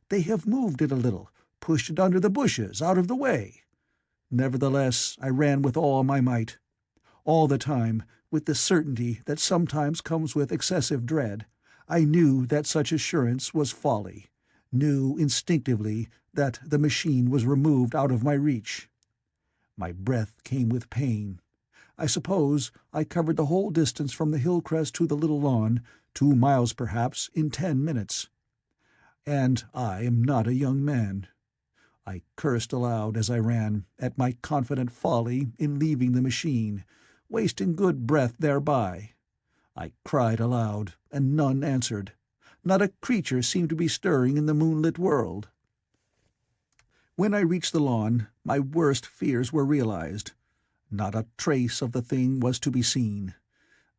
"They have moved it a little, pushed it under the bushes, out of the way." Nevertheless, I ran with all my might. All the time, with the certainty that sometimes comes with excessive dread, I knew that such assurance was folly, knew instinctively that the machine was removed out of my reach. My breath came with pain. I suppose I covered the whole distance from the hill crest to the little lawn, 2 miles perhaps, in 10 minutes. And I am not a young man. I cursed aloud as I ran, at my confident folly in leaving the machine, wasting good breath thereby. I cried aloud, and none answered. Not a creature seemed to be stirring in the moonlit world. When I reached the lawn, my worst fears were realized. Not a trace of the thing was to be seen.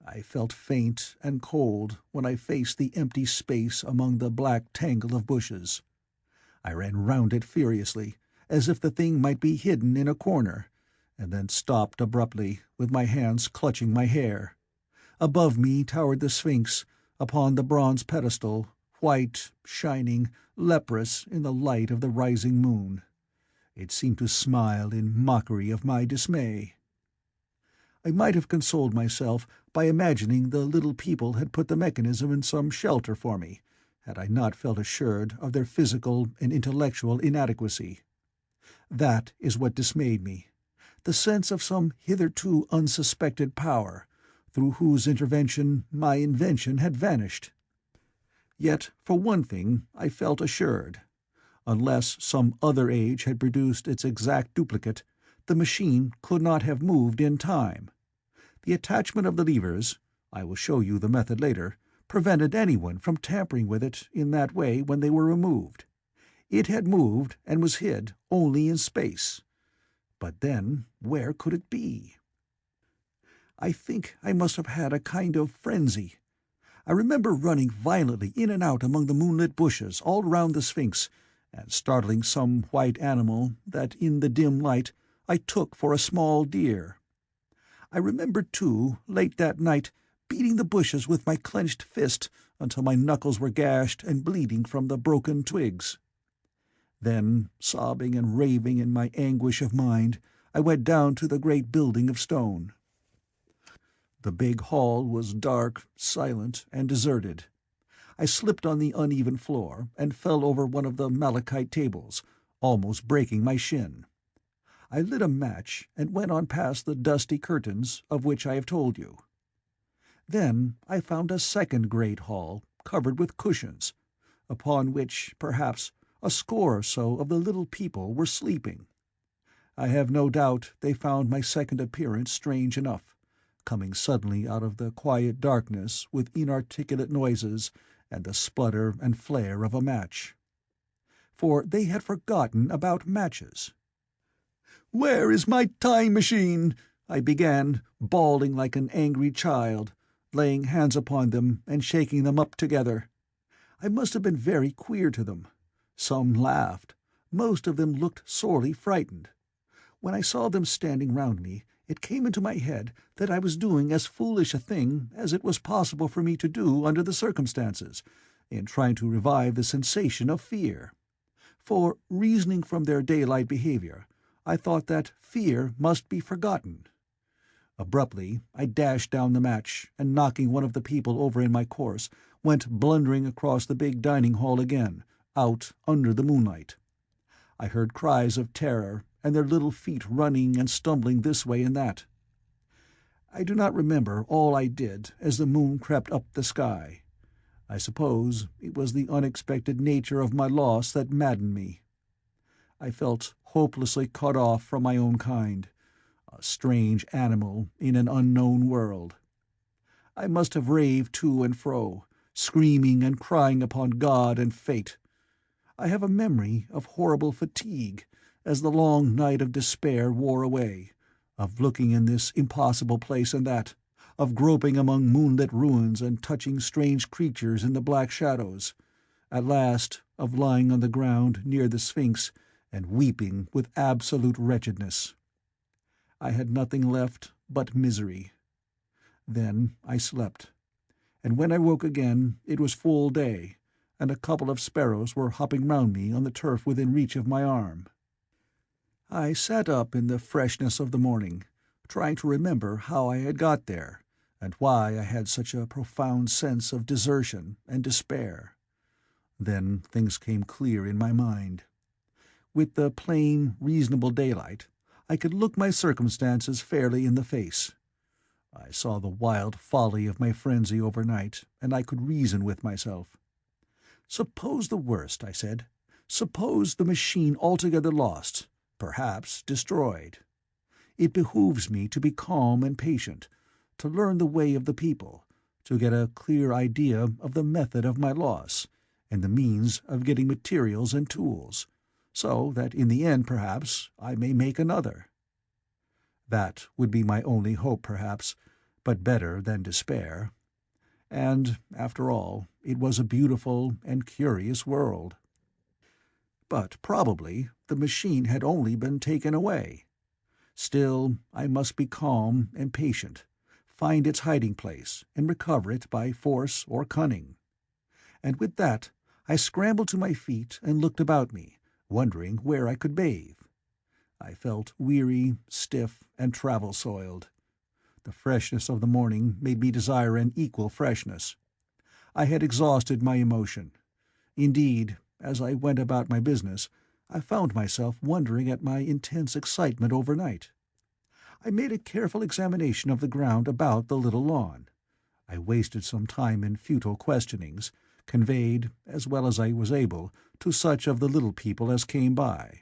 I felt faint and cold when I faced the empty space among the black tangle of bushes. I ran round it furiously, as if the thing might be hidden in a corner, and then stopped abruptly, with my hands clutching my hair. Above me towered the Sphinx, upon the bronze pedestal, white, shining, leprous in the light of the rising moon. It seemed to smile in mockery of my dismay. I might have consoled myself by imagining the little people had put the mechanism in some shelter for me, had I not felt assured of their physical and intellectual inadequacy. That is what dismayed me, the sense of some hitherto unsuspected power, through whose intervention my invention had vanished. Yet, for one thing, I felt assured. Unless some other age had produced its exact duplicate, the machine could not have moved in time. The attachment of the levers, I will show you the method later, prevented anyone from tampering with it in that way when they were removed. It had moved and was hid only in space. But then where could it be? I think I must have had a kind of frenzy. I remember running violently in and out among the moonlit bushes all round the Sphinx, and startling some white animal that in the dim light I took for a small deer. I remember, too, late that night, beating the bushes with my clenched fist until my knuckles were gashed and bleeding from the broken twigs. Then, sobbing and raving in my anguish of mind, I went down to the great building of stone. The big hall was dark, silent, and deserted. I slipped on the uneven floor and fell over one of the malachite tables, almost breaking my shin. I lit a match and went on past the dusty curtains of which I have told you. Then I found a second great hall, covered with cushions, upon which, perhaps, a score or so of the little people were sleeping. I have no doubt they found my second appearance strange enough, coming suddenly out of the quiet darkness with inarticulate noises and the splutter and flare of a match. For they had forgotten about matches. "Where is my time machine?" I began, bawling like an angry child, laying hands upon them and shaking them up together. I must have been very queer to them. Some laughed. Most of them looked sorely frightened. When I saw them standing round me, it came into my head that I was doing as foolish a thing as it was possible for me to do under the circumstances, in trying to revive the sensation of fear. For, reasoning from their daylight behaviour, I thought that fear must be forgotten. Abruptly I dashed down the match, and knocking one of the people over in my course, went blundering across the big dining hall again, out under the moonlight. I heard cries of terror, and their little feet running and stumbling this way and that. I do not remember all I did as the moon crept up the sky. I suppose it was the unexpected nature of my loss that maddened me. I felt hopelessly cut off from my own kind, a strange animal in an unknown world. I must have raved to and fro, screaming and crying upon God and fate. I have a memory of horrible fatigue, as the long night of despair wore away, of looking in this impossible place and that, of groping among moonlit ruins and touching strange creatures in the black shadows, at last of lying on the ground near the Sphinx and weeping with absolute wretchedness. I had nothing left but misery. Then I slept, and when I woke again it was full day, and a couple of sparrows were hopping round me on the turf within reach of my arm. I sat up in the freshness of the morning, trying to remember how I had got there, and why I had such a profound sense of desertion and despair. Then things came clear in my mind. With the plain, reasonable daylight, I could look my circumstances fairly in the face. I saw the wild folly of my frenzy overnight, and I could reason with myself. Suppose the worst, I said. Suppose the machine altogether lost, perhaps destroyed. It behooves me to be calm and patient, to learn the way of the people, to get a clear idea of the method of my loss, and the means of getting materials and tools, so that in the end, perhaps, I may make another. That would be my only hope, perhaps, but better than despair. And, after all, it was a beautiful and curious world. But probably the machine had only been taken away. Still, I must be calm and patient, find its hiding place, and recover it by force or cunning. And with that, I scrambled to my feet and looked about me, wondering where I could bathe. I felt weary, stiff, and travel-soiled. The freshness of the morning made me desire an equal freshness. I had exhausted my emotion. Indeed, as I went about my business, I found myself wondering at my intense excitement overnight. I made a careful examination of the ground about the little lawn. I wasted some time in futile questionings, conveyed, as well as I was able, to such of the little people as came by.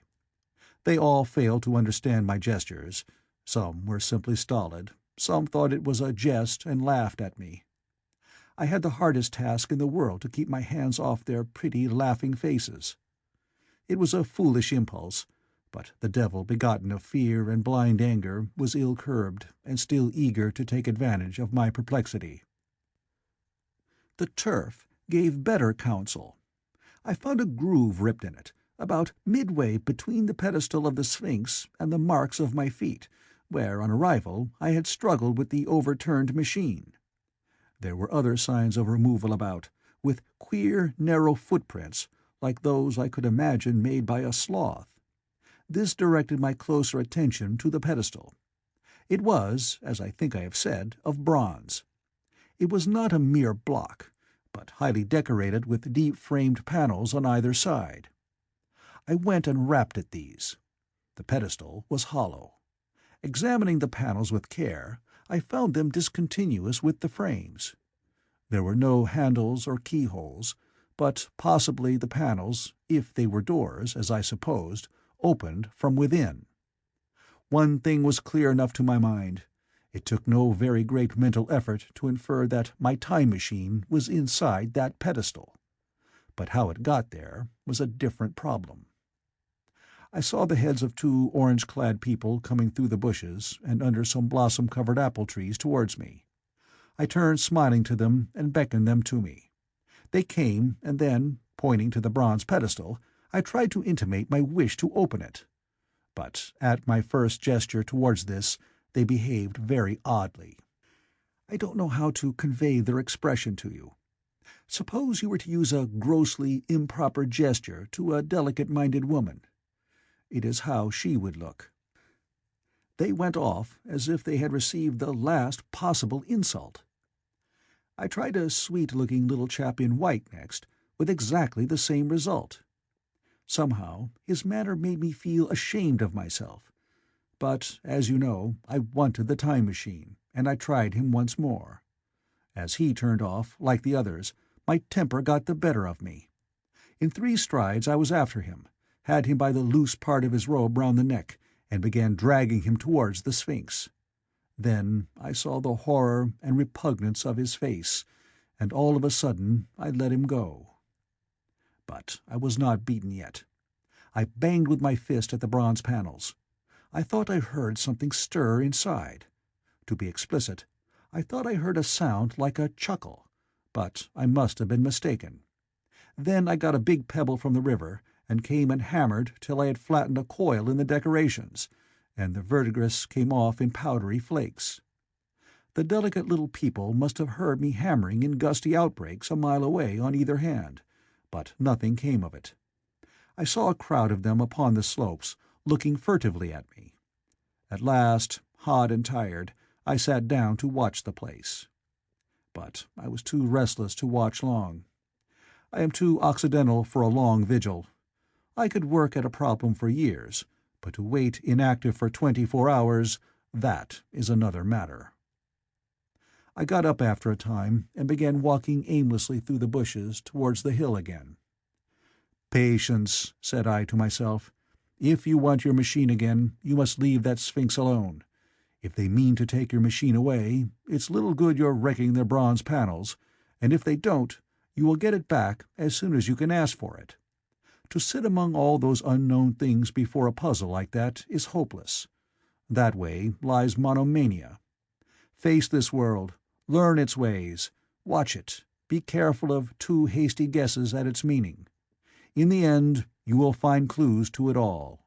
They all failed to understand my gestures. Some were simply stolid, some thought it was a jest and laughed at me. I had the hardest task in the world to keep my hands off their pretty, laughing faces. It was a foolish impulse, but the devil begotten of fear and blind anger was ill-curbed and still eager to take advantage of my perplexity. The turf gave better counsel. I found a groove ripped in it, about midway between the pedestal of the Sphinx and the marks of my feet, where, on arrival, I had struggled with the overturned machine. There were other signs of removal about, with queer, narrow footprints, like those I could imagine made by a sloth. This directed my closer attention to the pedestal. It was, as I think I have said, of bronze. It was not a mere block, but highly decorated with deep-framed panels on either side. I went and rapped at these. The pedestal was hollow. Examining the panels with care, I found them discontinuous with the frames. There were no handles or keyholes, but possibly the panels, if they were doors, as I supposed, opened from within. One thing was clear enough to my mind. It took no very great mental effort to infer that my time machine was inside that pedestal. But how it got there was a different problem. I saw the heads of two orange-clad people coming through the bushes and under some blossom-covered apple trees towards me. I turned smiling to them and beckoned them to me. They came, and then, pointing to the bronze pedestal, I tried to intimate my wish to open it. But at my first gesture towards this, they behaved very oddly. I don't know how to convey their expression to you. Suppose you were to use a grossly improper gesture to a delicate-minded woman. It is how she would look. They went off as if they had received the last possible insult. I tried a sweet-looking little chap in white next, with exactly the same result. Somehow his manner made me feel ashamed of myself. But, as you know, I wanted the time machine, and I tried him once more. As he turned off, like the others, my temper got the better of me. In 3 strides I was after him, had him by the loose part of his robe round the neck, and began dragging him towards the Sphinx. Then I saw the horror and repugnance of his face, and all of a sudden I let him go. But I was not beaten yet. I banged with my fist at the bronze panels. I thought I heard something stir inside. To be explicit, I thought I heard a sound like a chuckle, but I must have been mistaken. Then I got a big pebble from the river, and came and hammered till I had flattened a coil in the decorations, and the verdigris came off in powdery flakes. The delicate little people must have heard me hammering in gusty outbreaks a mile away on either hand, but nothing came of it. I saw a crowd of them upon the slopes, looking furtively at me. At last, hot and tired, I sat down to watch the place. But I was too restless to watch long. I am too occidental for a long vigil. I could work at a problem for years, but to wait inactive for 24 hours, that is another matter. I got up after a time and began walking aimlessly through the bushes towards the hill again. "Patience," said I to myself. "If you want your machine again, you must leave that Sphinx alone. If they mean to take your machine away, it's little good your wrecking their bronze panels, and if they don't, you will get it back as soon as you can ask for it. To sit among all those unknown things before a puzzle like that is hopeless. That way lies monomania. Face this world, learn its ways, watch it, be careful of too hasty guesses at its meaning. In the end, you will find clues to it all."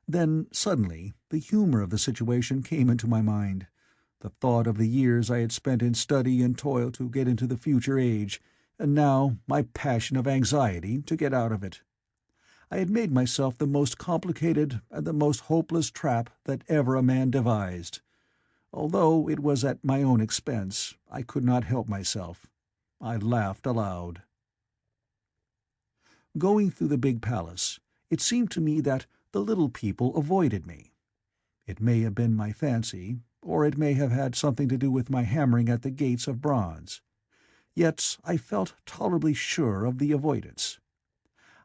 Then, suddenly, the humor of the situation came into my mind. The thought of the years I had spent in study and toil to get into the future age, and now my passion of anxiety to get out of it. I had made myself the most complicated and the most hopeless trap that ever a man devised. Although it was at my own expense, I could not help myself. I laughed aloud. Going through the big palace, it seemed to me that the little people avoided me. It may have been my fancy, or it may have had something to do with my hammering at the gates of bronze. Yet I felt tolerably sure of the avoidance.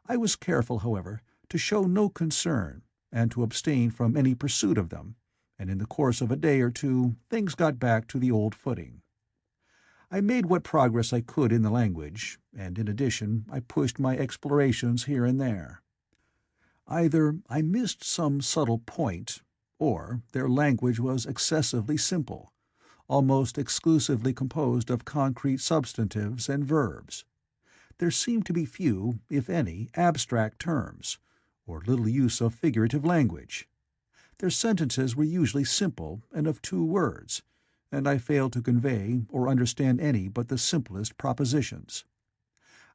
I was careful, however, to show no concern, and to abstain from any pursuit of them, and in the course of a day or two things got back to the old footing. I made what progress I could in the language, and in addition I pushed my explorations here and there. Either I missed some subtle point, or their language was excessively simple, almost exclusively composed of concrete substantives and verbs. There seemed to be few, if any, abstract terms, or little use of figurative language. Their sentences were usually simple and of 2 words, and I failed to convey or understand any but the simplest propositions.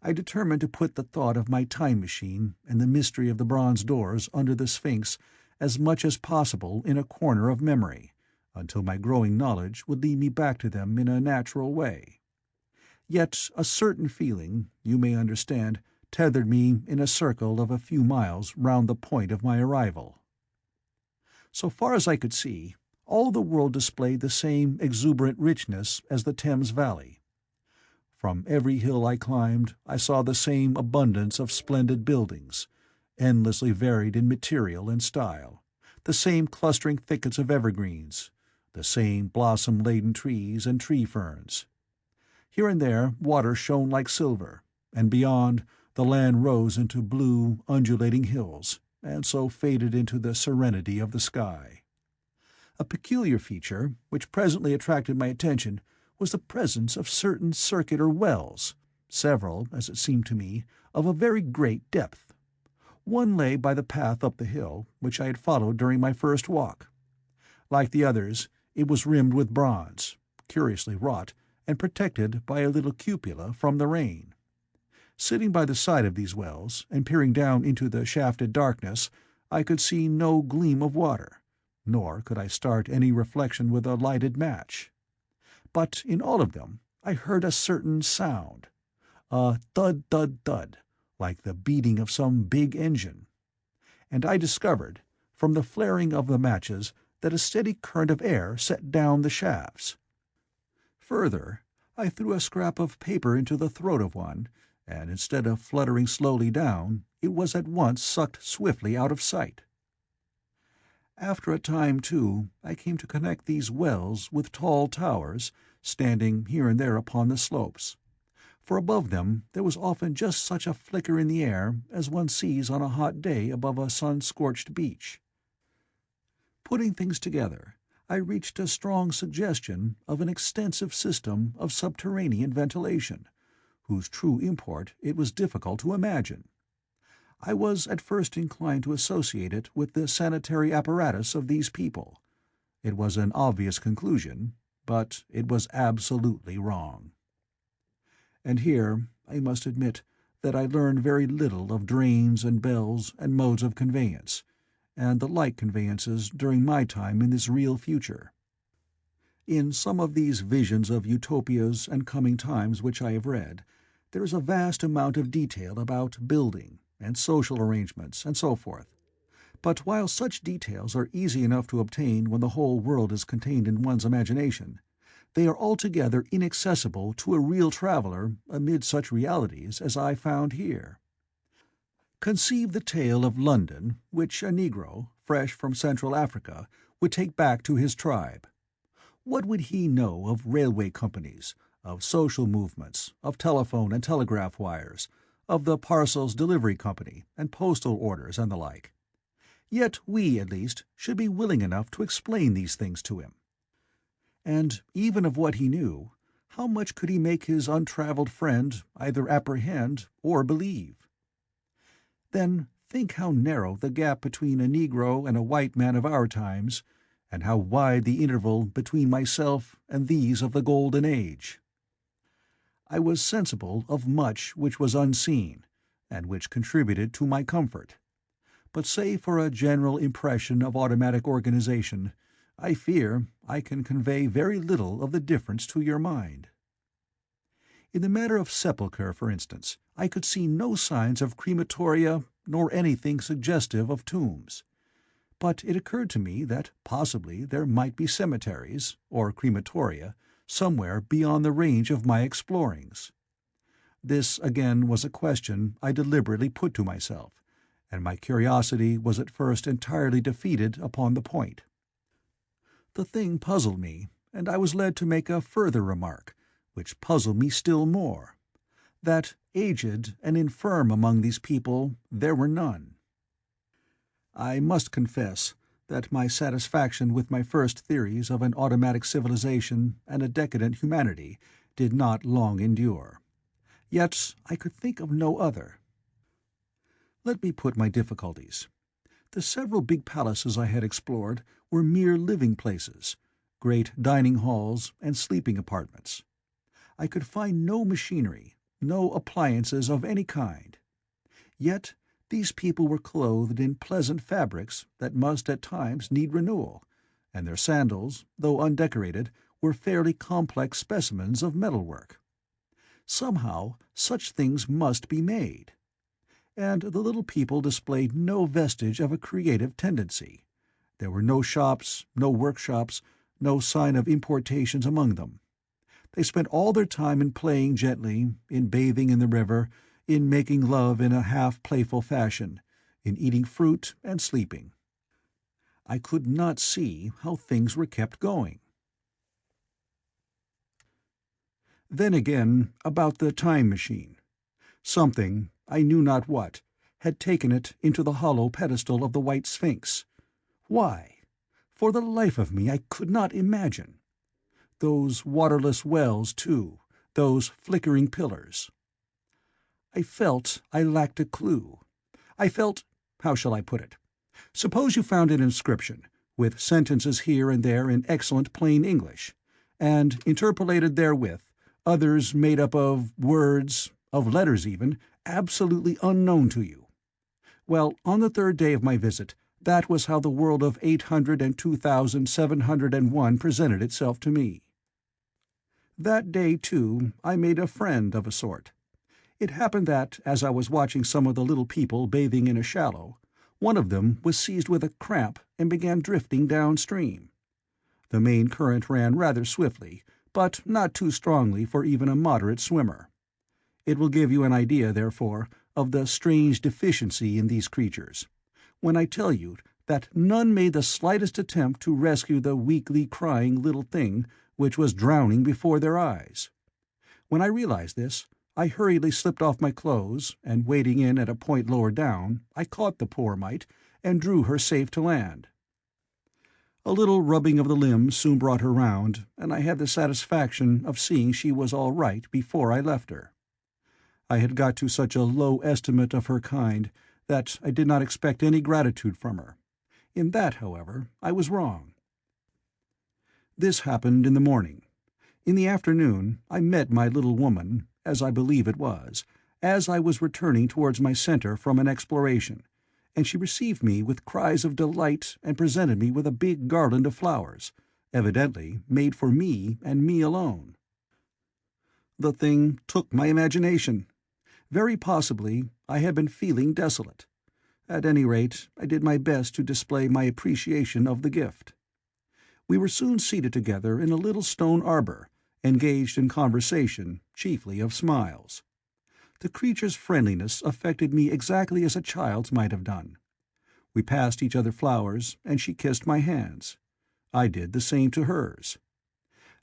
I determined to put the thought of my time machine and the mystery of the bronze doors under the Sphinx as much as possible in a corner of memory, until my growing knowledge would lead me back to them in a natural way. Yet a certain feeling, you may understand, tethered me in a circle of a few miles round the point of my arrival. So far as I could see, all the world displayed the same exuberant richness as the Thames Valley. From every hill I climbed, I saw the same abundance of splendid buildings, endlessly varied in material and style, the same clustering thickets of evergreens, the same blossom-laden trees and tree-ferns. Here and there water shone like silver, and beyond, the land rose into blue, undulating hills, and so faded into the serenity of the sky. A peculiar feature, which presently attracted my attention, was the presence of certain circular wells, several, as it seemed to me, of a very great depth. One lay by the path up the hill, which I had followed during my first walk. Like the others, it was rimmed with bronze, curiously wrought, and protected by a little cupola from the rain. Sitting by the side of these wells, and peering down into the shafted darkness, I could see no gleam of water, nor could I start any reflection with a lighted match. But in all of them I heard a certain sound, a thud-thud-thud, like the beating of some big engine. And I discovered, from the flaring of the matches, that a steady current of air set down the shafts. Further, I threw a scrap of paper into the throat of one, and instead of fluttering slowly down, it was at once sucked swiftly out of sight. After a time, too, I came to connect these wells with tall towers, standing here and there upon the slopes, for above them there was often just such a flicker in the air as one sees on a hot day above a sun-scorched beach. Putting things together, I reached a strong suggestion of an extensive system of subterranean ventilation, whose true import it was difficult to imagine. I was at first inclined to associate it with the sanitary apparatus of these people. It was an obvious conclusion, but it was absolutely wrong. And here, I must admit, that I learned very little of drains and bells and modes of conveyance, and the like conveyances during my time in this real future. In some of these visions of utopias and coming times which I have read, there is a vast amount of detail about building, and social arrangements, and so forth. But while such details are easy enough to obtain when the whole world is contained in one's imagination, they are altogether inaccessible to a real traveller amid such realities as I found here. Conceive the tale of London, which a Negro, fresh from Central Africa, would take back to his tribe. What would he know of railway companies, of social movements, of telephone and telegraph wires, of the parcels delivery company, and postal orders and the like? Yet we, at least, should be willing enough to explain these things to him. And even of what he knew, how much could he make his untravelled friend either apprehend or believe? Then think how narrow the gap between a Negro and a white man of our times, and how wide the interval between myself and these of the Golden Age. I was sensible of much which was unseen, and which contributed to my comfort. But save for a general impression of automatic organization, I fear I can convey very little of the difference to your mind. In the matter of sepulture, for instance, I could see no signs of crematoria nor anything suggestive of tombs. But it occurred to me that possibly there might be cemeteries, or crematoria, somewhere beyond the range of my explorings. This again was a question I deliberately put to myself, and my curiosity was at first entirely defeated upon the point. The thing puzzled me, and I was led to make a further remark, which puzzled me still more, that aged and infirm among these people there were none. I must confess that my satisfaction with my first theories of an automatic civilization and a decadent humanity did not long endure. Yet I could think of no other. Let me put my difficulties. The several big palaces I had explored were mere living places, great dining halls and sleeping apartments. I could find no machinery, no appliances of any kind. Yet These people were clothed in pleasant fabrics that must at times need renewal, and their sandals, though undecorated, were fairly complex specimens of metalwork. Somehow, such things must be made. And the little people displayed no vestige of a creative tendency. There were no shops, no workshops, no sign of importations among them. They spent all their time in playing gently, in bathing in the river, in making love in a half-playful fashion, in eating fruit and sleeping. I could not see how things were kept going. Then again, about the time machine. Something, I knew not what, had taken it into the hollow pedestal of the White Sphinx. Why? For the life of me I could not imagine. Those waterless wells, too, those flickering pillars. I felt I lacked a clue. I felt— how shall I put it? Suppose you found an inscription, with sentences here and there in excellent plain English, and interpolated therewith others made up of words, of letters even, absolutely unknown to you. Well, on the third day of my visit, that was how the world of 802,701 presented itself to me. That day, too, I made a friend of a sort. It happened that, as I was watching some of the little people bathing in a shallow, one of them was seized with a cramp and began drifting downstream. The main current ran rather swiftly, but not too strongly for even a moderate swimmer. It will give you an idea, therefore, of the strange deficiency in these creatures, when I tell you that none made the slightest attempt to rescue the weakly crying little thing which was drowning before their eyes. When I realized this, I hurriedly slipped off my clothes, and wading in at a point lower down, I caught the poor mite and drew her safe to land. A little rubbing of the limbs soon brought her round, and I had the satisfaction of seeing she was all right before I left her. I had got to such a low estimate of her kind that I did not expect any gratitude from her. In that, however, I was wrong. This happened in the morning. In the afternoon I met my little woman, as I believe it was, as I was returning towards my center from an exploration, and she received me with cries of delight and presented me with a big garland of flowers, evidently made for me and me alone. The thing took my imagination. Very possibly I had been feeling desolate. At any rate, I did my best to display my appreciation of the gift. We were soon seated together in a little stone arbor, engaged in conversation, chiefly of smiles. The creature's friendliness affected me exactly as a child's might have done. We passed each other flowers, and she kissed my hands. I did the same to hers.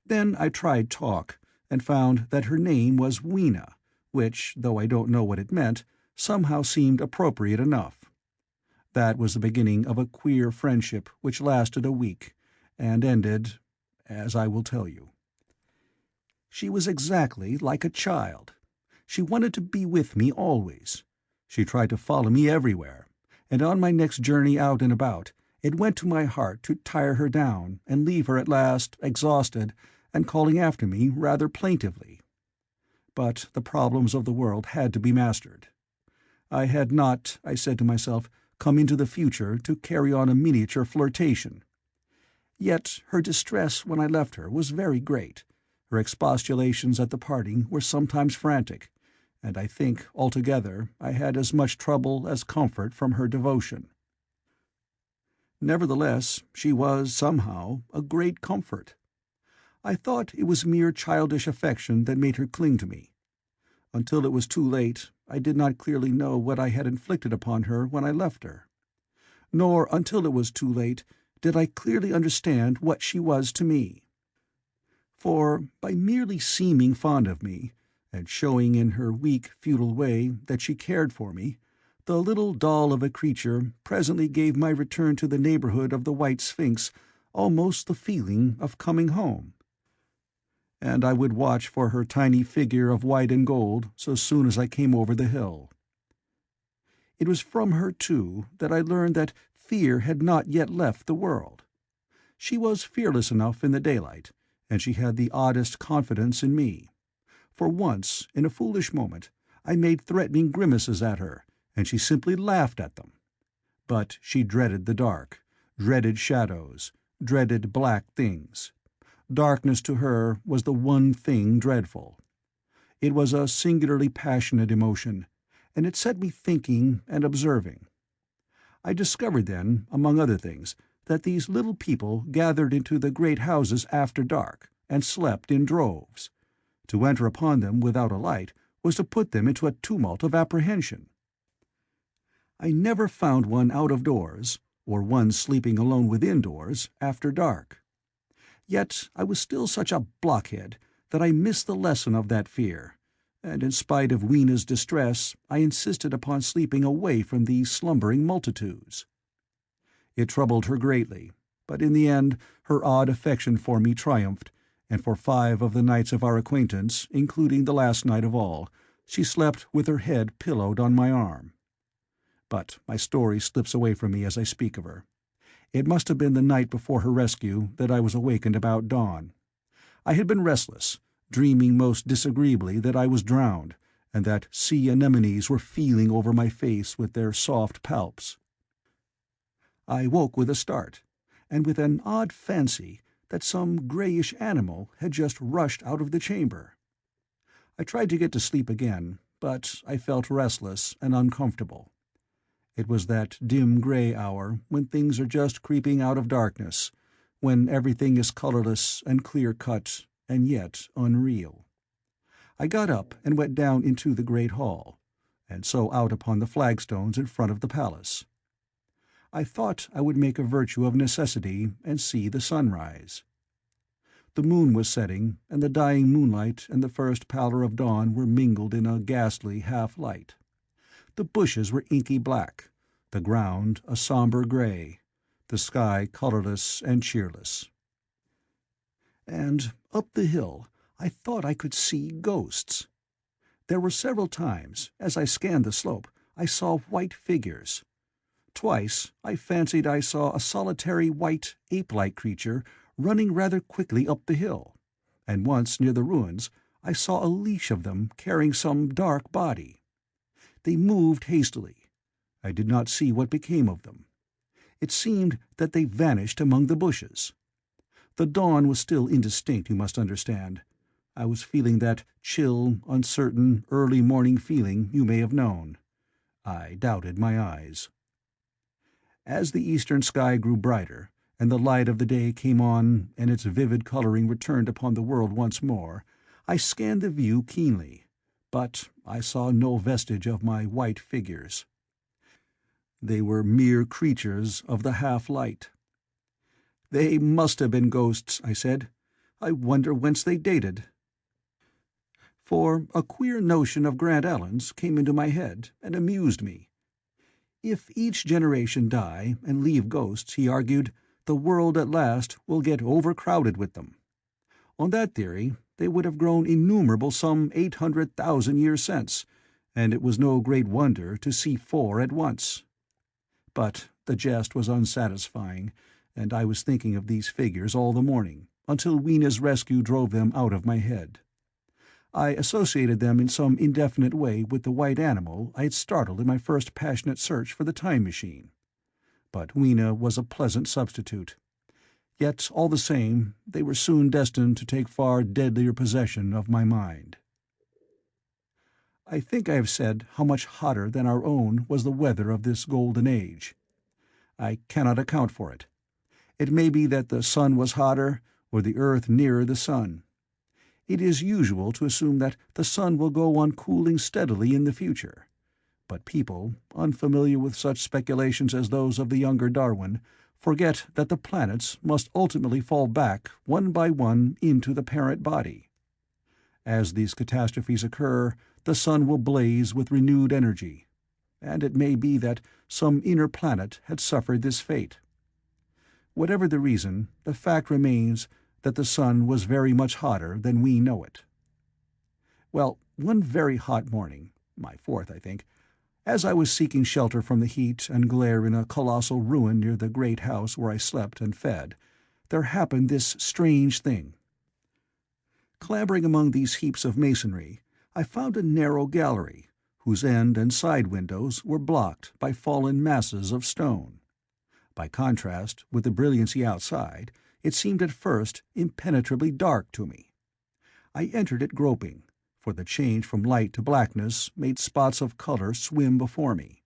Then I tried talk, and found that her name was Weena, which, though I don't know what it meant, somehow seemed appropriate enough. That was the beginning of a queer friendship which lasted a week, and ended, as I will tell you. She was exactly like a child. She wanted to be with me always. She tried to follow me everywhere, and on my next journey out and about, it went to my heart to tire her down and leave her at last, exhausted, and calling after me rather plaintively. But the problems of the world had to be mastered. I had not, I said to myself, come into the future to carry on a miniature flirtation. Yet her distress when I left her was very great. Her expostulations at the parting were sometimes frantic, and I think, altogether, I had as much trouble as comfort from her devotion. Nevertheless, she was, somehow, a great comfort. I thought it was mere childish affection that made her cling to me. Until it was too late, I did not clearly know what I had inflicted upon her when I left her. Nor, until it was too late, did I clearly understand what she was to me. For, by merely seeming fond of me, and showing in her weak, futile way that she cared for me, the little doll of a creature presently gave my return to the neighborhood of the White Sphinx almost the feeling of coming home. And I would watch for her tiny figure of white and gold so soon as I came over the hill. It was from her, too, that I learned that fear had not yet left the world. She was fearless enough in the daylight, and she had the oddest confidence in me. For once, in a foolish moment, I made threatening grimaces at her, and she simply laughed at them. But she dreaded the dark, dreaded shadows, dreaded black things. Darkness to her was the one thing dreadful. It was a singularly passionate emotion, and it set me thinking and observing. I discovered then, among other things, that these little people gathered into the great houses after dark, and slept in droves. To enter upon them without a light was to put them into a tumult of apprehension. I never found one out of doors, or one sleeping alone within doors, after dark. Yet I was still such a blockhead that I missed the lesson of that fear, and in spite of Weena's distress I insisted upon sleeping away from these slumbering multitudes. It troubled her greatly, but in the end her odd affection for me triumphed, and for 5 of the nights of our acquaintance, including the last night of all, she slept with her head pillowed on my arm. But my story slips away from me as I speak of her. It must have been the night before her rescue that I was awakened about dawn. I had been restless, dreaming most disagreeably that I was drowned, and that sea anemones were feeling over my face with their soft palps. I woke with a start, and with an odd fancy that some greyish animal had just rushed out of the chamber. I tried to get to sleep again, but I felt restless and uncomfortable. It was that dim grey hour when things are just creeping out of darkness, when everything is colourless and clear-cut and yet unreal. I got up and went down into the great hall, and so out upon the flagstones in front of the palace. I thought I would make a virtue of necessity and see the sunrise. The moon was setting, and the dying moonlight and the first pallor of dawn were mingled in a ghastly half-light. The bushes were inky black, the ground a sombre grey, the sky colourless and cheerless. And up the hill I thought I could see ghosts. There were several times, as I scanned the slope, I saw white figures. Twice I fancied I saw a solitary white ape-like creature running rather quickly up the hill, and once near the ruins I saw a leash of them carrying some dark body. They moved hastily. I did not see what became of them. It seemed that they vanished among the bushes. The dawn was still indistinct, you must understand. I was feeling that chill, uncertain, early morning feeling you may have known. I doubted my eyes. As the eastern sky grew brighter, and the light of the day came on and its vivid colouring returned upon the world once more, I scanned the view keenly, but I saw no vestige of my white figures. They were mere creatures of the half-light. "They must have been ghosts," I said. "I wonder whence they dated." For a queer notion of Grant Allen's came into my head and amused me. If each generation die and leave ghosts, he argued, the world at last will get overcrowded with them. On that theory, they would have grown innumerable some 800,000 years since, and it was no great wonder to see 4 at once. But the jest was unsatisfying, and I was thinking of these figures all the morning, until Weena's rescue drove them out of my head. I associated them in some indefinite way with the white animal I had startled in my first passionate search for the time machine. But Weena was a pleasant substitute. Yet, all the same, they were soon destined to take far deadlier possession of my mind. I think I have said how much hotter than our own was the weather of this golden age. I cannot account for it. It may be that the sun was hotter, or the earth nearer the sun. It is usual to assume that the sun will go on cooling steadily in the future, but people, unfamiliar with such speculations as those of the younger Darwin, forget that the planets must ultimately fall back one by one into the parent body. As these catastrophes occur, the sun will blaze with renewed energy, and it may be that some inner planet had suffered this fate. Whatever the reason, the fact remains that the sun was very much hotter than we know it. Well, one very hot morning, my 4th, I think, as I was seeking shelter from the heat and glare in a colossal ruin near the great house where I slept and fed, there happened this strange thing. Clambering among these heaps of masonry, I found a narrow gallery, whose end and side windows were blocked by fallen masses of stone. By contrast with the brilliancy outside, it seemed at first impenetrably dark to me. I entered it groping, for the change from light to blackness made spots of color swim before me.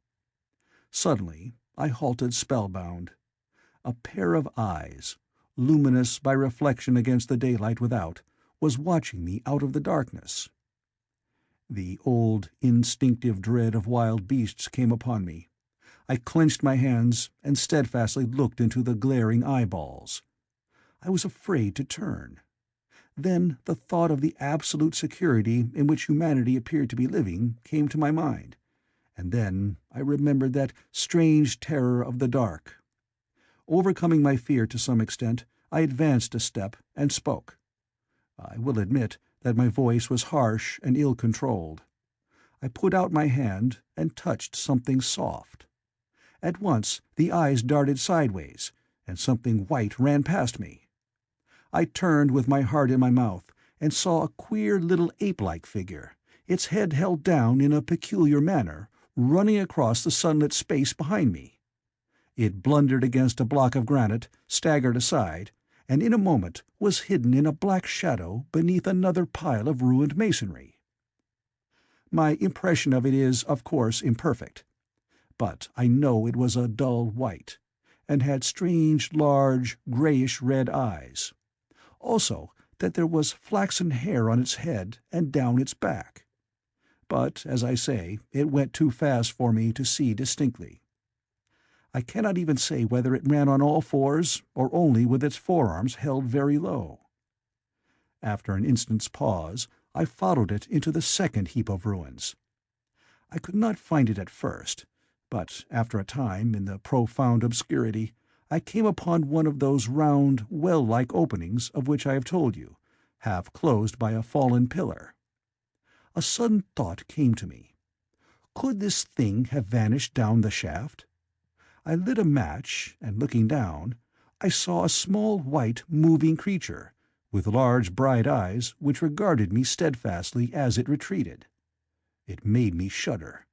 Suddenly I halted spellbound. A pair of eyes, luminous by reflection against the daylight without, was watching me out of the darkness. The old, instinctive dread of wild beasts came upon me. I clenched my hands and steadfastly looked into the glaring eyeballs. I was afraid to turn. Then the thought of the absolute security in which humanity appeared to be living came to my mind, and then I remembered that strange terror of the dark. Overcoming my fear to some extent, I advanced a step and spoke. I will admit that my voice was harsh and ill-controlled. I put out my hand and touched something soft. At once the eyes darted sideways, and something white ran past me. I turned with my heart in my mouth and saw a queer little ape-like figure, its head held down in a peculiar manner, running across the sunlit space behind me. It blundered against a block of granite, staggered aside, and in a moment was hidden in a black shadow beneath another pile of ruined masonry. My impression of it is, of course, imperfect, but I know it was a dull white, and had strange, large, greyish-red eyes. Also, that there was flaxen hair on its head and down its back. But, as I say, it went too fast for me to see distinctly. I cannot even say whether it ran on all fours or only with its forearms held very low. After an instant's pause, I followed it into the second heap of ruins. I could not find it at first, but after a time, in the profound obscurity, I came upon one of those round, well-like openings of which I have told you, half closed by a fallen pillar. A sudden thought came to me. Could this thing have vanished down the shaft? I lit a match, and looking down, I saw a small white moving creature, with large bright eyes which regarded me steadfastly as it retreated. It made me shudder.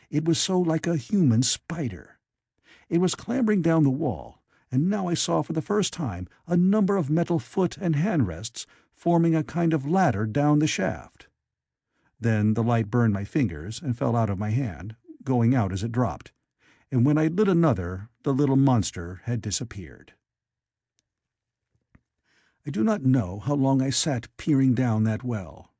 It was so like a human spider. It was clambering down the wall, and now I saw for the first time a number of metal foot and hand rests forming a kind of ladder down the shaft. Then the light burned my fingers and fell out of my hand, going out as it dropped, and when I lit another, the little monster had disappeared. I do not know how long I sat peering down that well.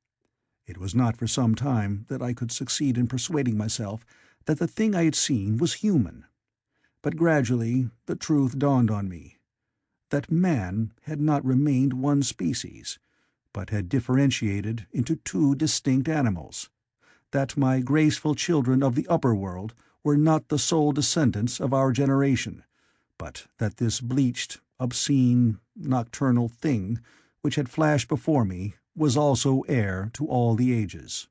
It was not for some time that I could succeed in persuading myself that the thing I had seen was human. But gradually the truth dawned on me, that man had not remained one species, but had differentiated into two distinct animals, that my graceful children of the upper world were not the sole descendants of our generation, but that this bleached, obscene, nocturnal thing which had flashed before me was also heir to all the ages.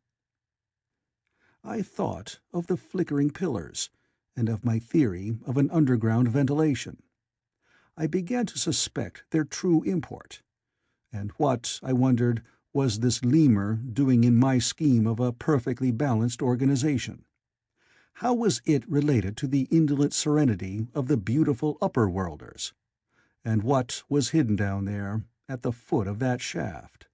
I thought of the flickering pillars, and of my theory of an underground ventilation. I began to suspect their true import. And what, I wondered, was this lemur doing in my scheme of a perfectly balanced organization? How was it related to the indolent serenity of the beautiful upper-worlders? And what was hidden down there, at the foot of that shaft?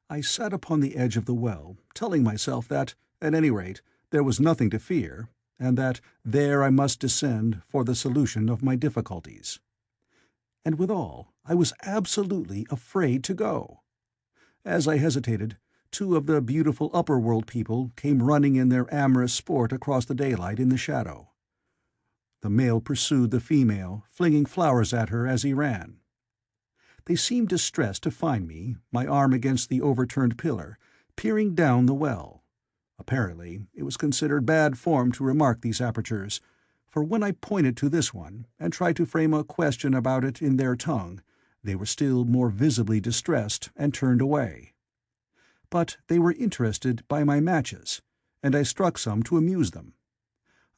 I sat upon the edge of the well, telling myself that, at any rate, there was nothing to fear, and that there I must descend for the solution of my difficulties. And withal, I was absolutely afraid to go. As I hesitated, two of the beautiful upper-world people came running in their amorous sport across the daylight in the shadow. The male pursued the female, flinging flowers at her as he ran. They seemed distressed to find me, my arm against the overturned pillar, peering down the well. Apparently it was considered bad form to remark these apertures, for when I pointed to this one, and tried to frame a question about it in their tongue, they were still more visibly distressed and turned away. But they were interested by my matches, and I struck some to amuse them.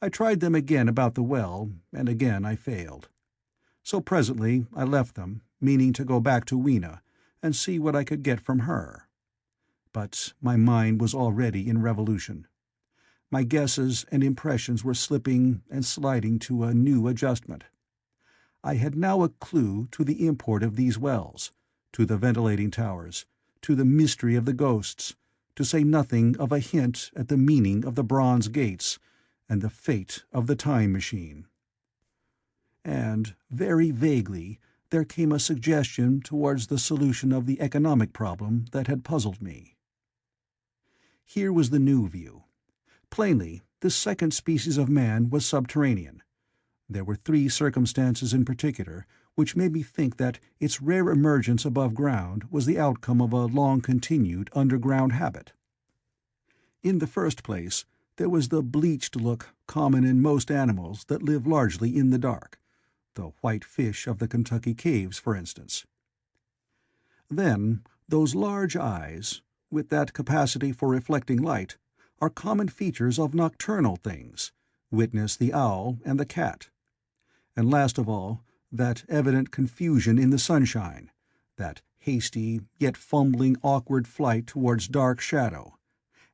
I tried them again about the well, and again I failed. So presently I left them, meaning to go back to Weena, and see what I could get from her. but my mind was already in revolution. My guesses and impressions were slipping and sliding to a new adjustment. I had now a clue to the import of these wells, to the ventilating towers, to the mystery of the ghosts, to say nothing of a hint at the meaning of the bronze gates and the fate of the time machine. And, very vaguely, there came a suggestion towards the solution of the economic problem that had puzzled me. Here was the new view. Plainly, this second species of man was subterranean. There were three circumstances in particular which made me think that its rare emergence above ground was the outcome of a long-continued underground habit. In the first place, there was the bleached look common in most animals that live largely in the dark, the white fish of the Kentucky caves, for instance. Then, those large eyes, with that capacity for reflecting light, are common features of nocturnal things, witness the owl and the cat. And last of all, that evident confusion in the sunshine, that hasty yet fumbling awkward flight towards dark shadow,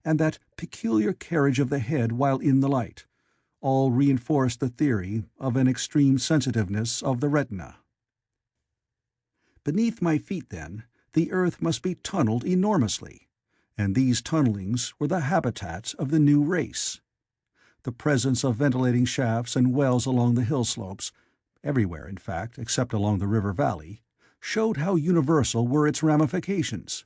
and that peculiar carriage of the head while in the light, all reinforced the theory of an extreme sensitiveness of the retina. Beneath my feet, then, the earth must be tunneled enormously, and these tunnelings were the habitats of the new race. The presence of ventilating shafts and wells along the hill slopes, everywhere in fact except along the river valley, showed how universal were its ramifications.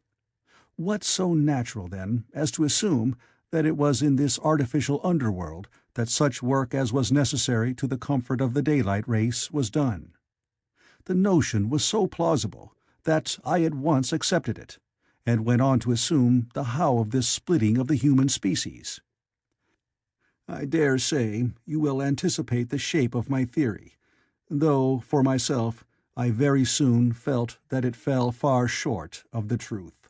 What so natural, then, as to assume that it was in this artificial underworld that such work as was necessary to the comfort of the daylight race was done? The notion was so plausible that I at once accepted it, and went on to assume the how of this splitting of the human species. I dare say you will anticipate the shape of my theory, though, for myself, I very soon felt that it fell far short of the truth.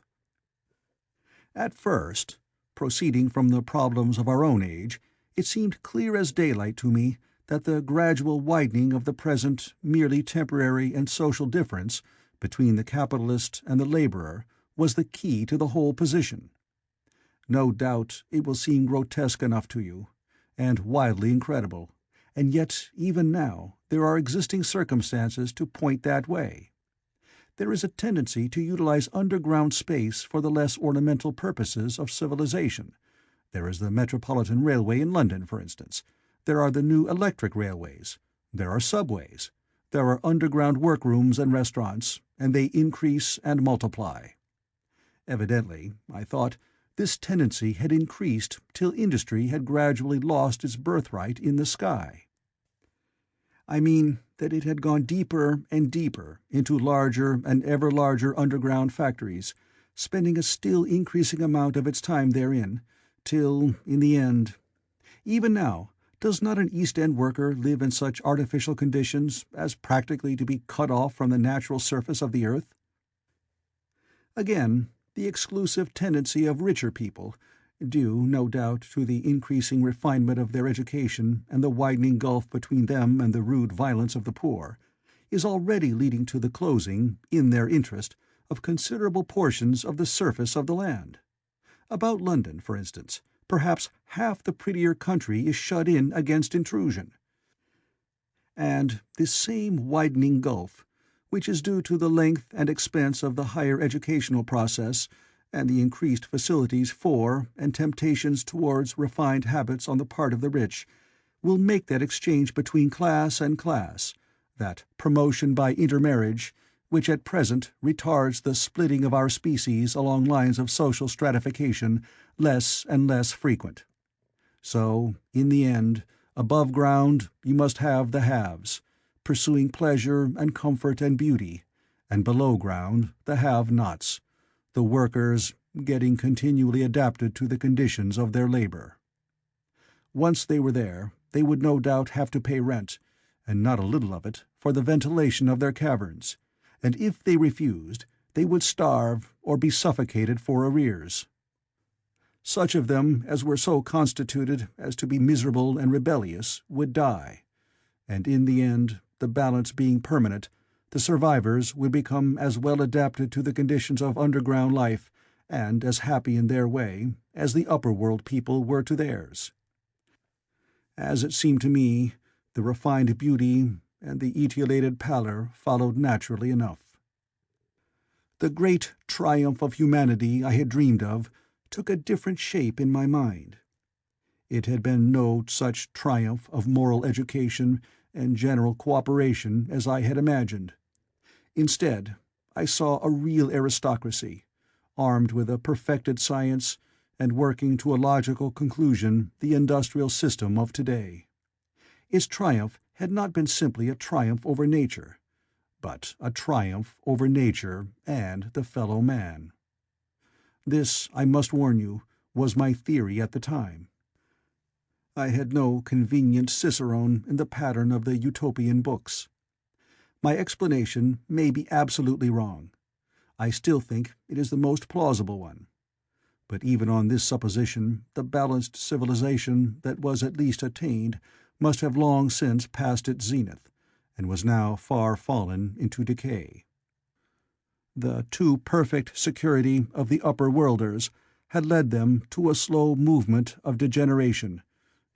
At first, proceeding from the problems of our own age, it seemed clear as daylight to me that the gradual widening of the present merely temporary and social difference between the capitalist and the laborer was the key to the whole position. No doubt it will seem grotesque enough to you, and wildly incredible, and yet even now there are existing circumstances to point that way. There is a tendency to utilize underground space for the less ornamental purposes of civilization. There is the Metropolitan Railway in London, for instance. There are the new electric railways. There are subways. There are underground workrooms and restaurants, and they increase and multiply. Evidently, I thought, this tendency had increased till industry had gradually lost its birthright in the sky. I mean that it had gone deeper and deeper into larger and ever larger underground factories, spending a still increasing amount of its time therein, till, in the end— Even now, does not an East End worker live in such artificial conditions as practically to be cut off from the natural surface of the earth? Again, the exclusive tendency of richer people, due, no doubt, to the increasing refinement of their education and the widening gulf between them and the rude violence of the poor, is already leading to the closing, in their interest, of considerable portions of the surface of the land. About London, for instance, perhaps half the prettier country is shut in against intrusion. And this same widening gulf, which is due to the length and expense of the higher educational process, and the increased facilities for and temptations towards refined habits on the part of the rich, will make that exchange between class and class, that promotion by intermarriage, which at present retards the splitting of our species along lines of social stratification, less and less frequent. So, in the end, above ground you must have the haves, pursuing pleasure and comfort and beauty, and below ground the have-nots, the workers getting continually adapted to the conditions of their labor. Once they were there, they would no doubt have to pay rent, and not a little of it, for the ventilation of their caverns, and if they refused, they would starve or be suffocated for arrears. Such of them as were so constituted as to be miserable and rebellious would die, and in the end, the balance being permanent, the survivors would become as well adapted to the conditions of underground life and as happy in their way as the upper-world people were to theirs. As it seemed to me, the refined beauty and the etiolated pallor followed naturally enough. The great triumph of humanity I had dreamed of took a different shape in my mind. It had been no such triumph of moral education and general cooperation as I had imagined. Instead, I saw a real aristocracy, armed with a perfected science and working to a logical conclusion the industrial system of today. Its triumph had not been simply a triumph over nature, but a triumph over nature and the fellow man. This, I must warn you, was my theory at the time. I had no convenient cicerone in the pattern of the utopian books. My explanation may be absolutely wrong. I still think it is the most plausible one. But even on this supposition, the balanced civilization that was at least attained must have long since passed its zenith, and was now far fallen into decay. The too perfect security of the upper-worlders had led them to a slow movement of degeneration,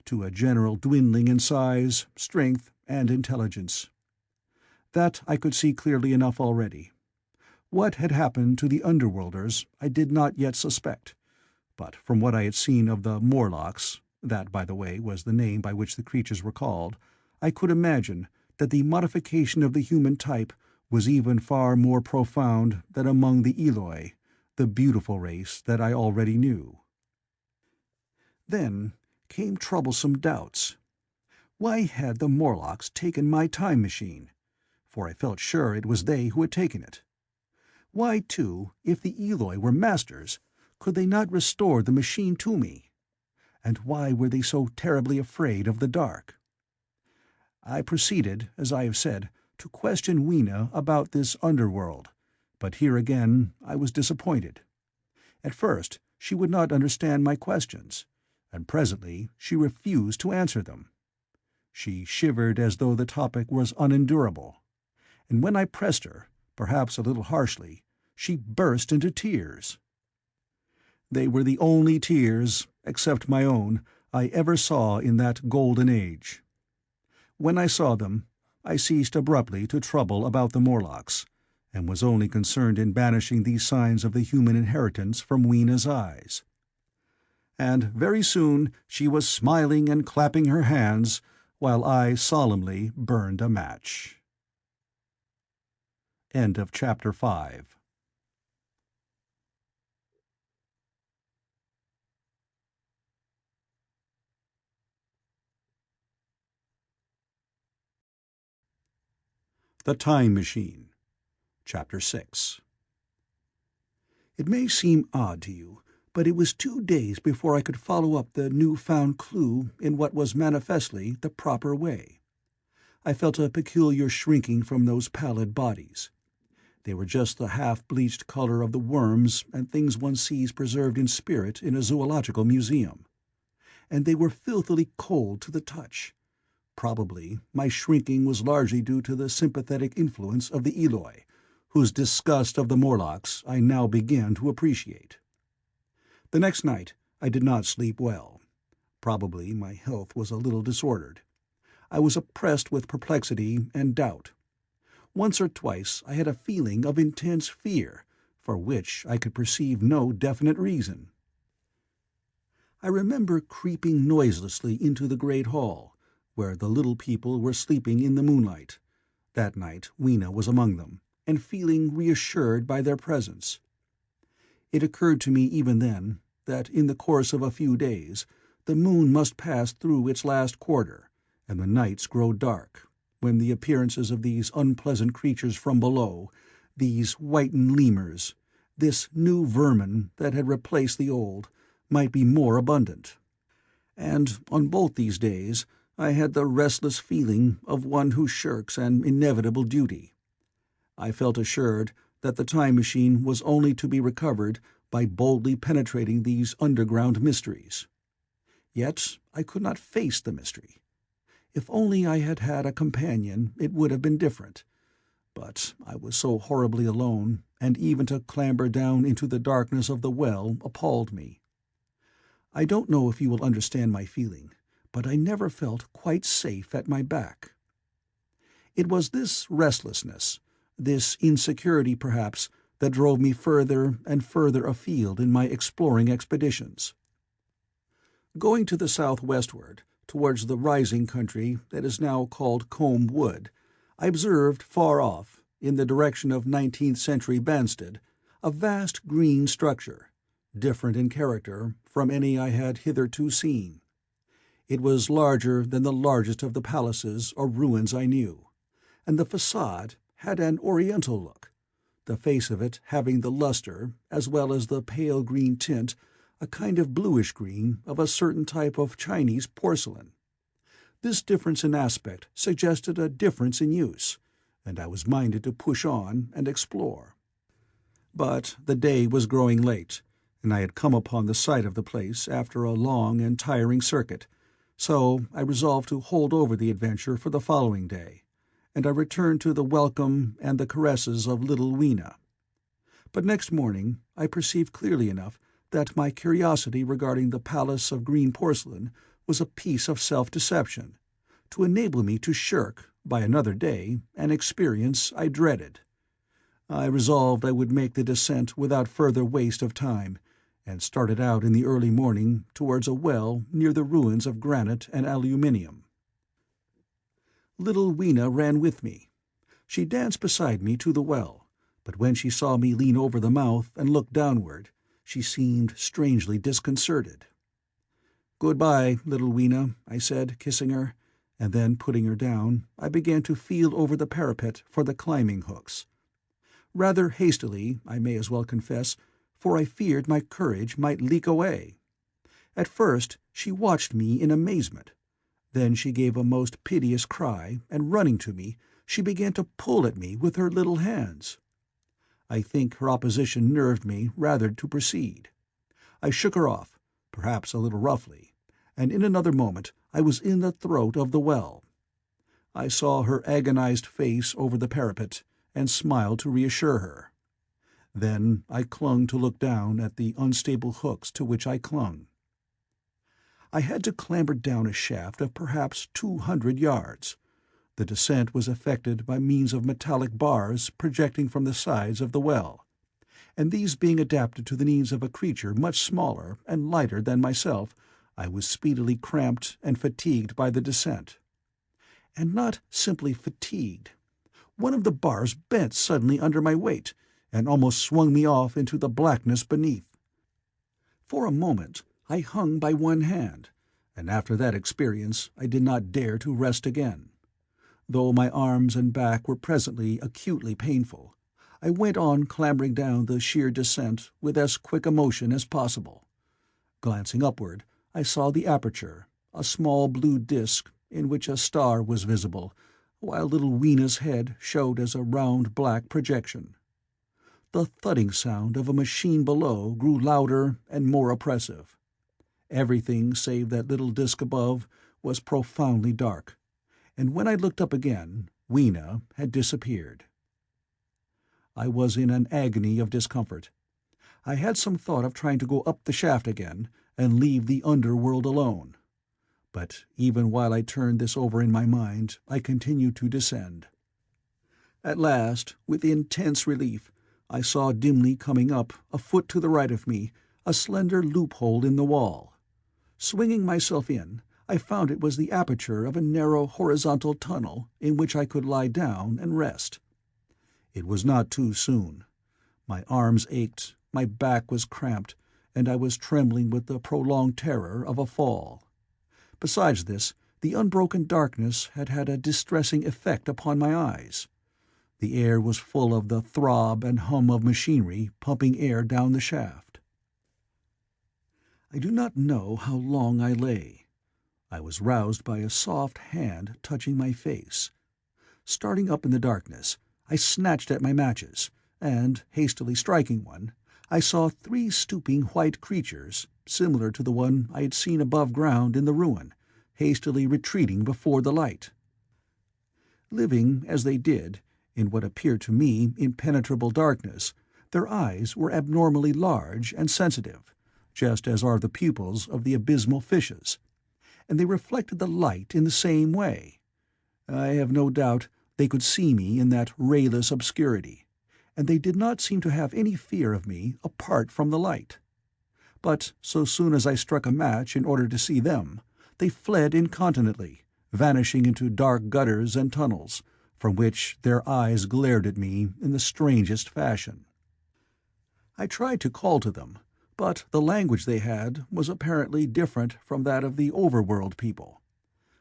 to a general dwindling in size, strength, and intelligence. That I could see clearly enough already. What had happened to the underworlders I did not yet suspect, but from what I had seen of the Morlocks, that, by the way, was the name by which the creatures were called, I could imagine that the modification of the human type was even far more profound than among the Eloi, the beautiful race that I already knew. Then came troublesome doubts. Why had the Morlocks taken my time machine? For I felt sure it was they who had taken it. Why, too, if the Eloi were masters, could they not restore the machine to me? And why were they so terribly afraid of the dark? I proceeded, as I have said, to question Weena about this underworld, but here again I was disappointed. At first she would not understand my questions, and presently she refused to answer them. She shivered as though the topic was unendurable, and when I pressed her, perhaps a little harshly, she burst into tears. They were the only tears, except my own, I ever saw in that golden age. When I saw them, I ceased abruptly to trouble about the Morlocks, and was only concerned in banishing these signs of the human inheritance from Weena's eyes. And very soon she was smiling and clapping her hands, while I solemnly burned a match. End of Chapter 5. The Time Machine, Chapter 6. It may seem odd to you, but it was 2 days before I could follow up the new-found clue in what was manifestly the proper way. I felt a peculiar shrinking from those pallid bodies. They were just the half-bleached color of the worms and things one sees preserved in spirit in a zoological museum. And they were filthily cold to the touch. Probably my shrinking was largely due to the sympathetic influence of the Eloi, whose disgust of the Morlocks I now began to appreciate. The next night I did not sleep well. Probably my health was a little disordered. I was oppressed with perplexity and doubt. Once or twice I had a feeling of intense fear, for which I could perceive no definite reason. I remember creeping noiselessly into the great hall, where the little people were sleeping in the moonlight. That night Weena was among them, and feeling reassured by their presence. It occurred to me even then that in the course of a few days the moon must pass through its last quarter, and the nights grow dark, when the appearances of these unpleasant creatures from below, these whitened lemurs, this new vermin that had replaced the old, might be more abundant. And on both these days I had the restless feeling of one who shirks an inevitable duty. I felt assured that the time machine was only to be recovered by boldly penetrating these underground mysteries. Yet I could not face the mystery. If only I had had a companion, it would have been different. But I was so horribly alone, and even to clamber down into the darkness of the well appalled me. I don't know if you will understand my feeling, but I never felt quite safe at my back. It was this restlessness, this insecurity perhaps, that drove me further and further afield in my exploring expeditions. Going to the southwestward, towards the rising country that is now called Combe Wood, I observed far off, in the direction of 19th-century Banstead, a vast green structure, different in character from any I had hitherto seen. It was larger than the largest of the palaces or ruins I knew, and the facade had an oriental look, the face of it having the luster, as well as the pale green tint, a kind of bluish green of a certain type of Chinese porcelain. This difference in aspect suggested a difference in use, and I was minded to push on and explore. But the day was growing late, and I had come upon the site of the place after a long and tiring circuit, so I resolved to hold over the adventure for the following day, and I returned to the welcome and the caresses of little Weena. But next morning I perceived clearly enough that my curiosity regarding the palace of green porcelain was a piece of self-deception, to enable me to shirk, by another day, an experience I dreaded. I resolved I would make the descent without further waste of time, and started out in the early morning towards a well near the ruins of granite and aluminium. Little Weena ran with me. She danced beside me to the well, but when she saw me lean over the mouth and look downward, she seemed strangely disconcerted. "Good-bye, little Weena," I said, kissing her, and then, putting her down, I began to feel over the parapet for the climbing hooks. Rather hastily, I may as well confess, for I feared my courage might leak away. At first she watched me in amazement. Then she gave a most piteous cry, and running to me, she began to pull at me with her little hands. I think her opposition nerved me rather to proceed. I shook her off, perhaps a little roughly, and in another moment I was in the throat of the well. I saw her agonized face over the parapet, and smiled to reassure her. Then I clung to look down at the unstable hooks to which I clung. I had to clamber down a shaft of perhaps 200 yards. The descent was effected by means of metallic bars projecting from the sides of the well, and these being adapted to the needs of a creature much smaller and lighter than myself, I was speedily cramped and fatigued by the descent. And not simply fatigued. One of the bars bent suddenly under my weight, and almost swung me off into the blackness beneath. For a moment I hung by one hand, and after that experience I did not dare to rest again. Though my arms and back were presently acutely painful, I went on clambering down the sheer descent with as quick a motion as possible. Glancing upward, I saw the aperture, a small blue disk in which a star was visible, while little Weena's head showed as a round black projection. The thudding sound of a machine below grew louder and more oppressive. Everything save that little disk above was profoundly dark, and when I looked up again, Weena had disappeared. I was in an agony of discomfort. I had some thought of trying to go up the shaft again and leave the underworld alone. But even while I turned this over in my mind, I continued to descend. At last, with intense relief, I saw dimly coming up, a foot to the right of me, a slender loophole in the wall. Swinging myself in, I found it was the aperture of a narrow horizontal tunnel in which I could lie down and rest. It was not too soon. My arms ached, my back was cramped, and I was trembling with the prolonged terror of a fall. Besides this, the unbroken darkness had had a distressing effect upon my eyes. The air was full of the throb and hum of machinery pumping air down the shaft. I do not know how long I lay. I was roused by a soft hand touching my face. Starting up in the darkness, I snatched at my matches, and, hastily striking one, I saw 3 stooping white creatures, similar to the one I had seen above ground in the ruin, hastily retreating before the light. Living, as they did, In what appeared to me impenetrable darkness, their eyes were abnormally large and sensitive, just as are the pupils of the abysmal fishes, and they reflected the light in the same way. I have no doubt they could see me in that rayless obscurity, and they did not seem to have any fear of me apart from the light. But so soon as I struck a match in order to see them, they fled incontinently, vanishing into dark gutters and tunnels, from which their eyes glared at me in the strangest fashion. I tried to call to them, but the language they had was apparently different from that of the overworld people,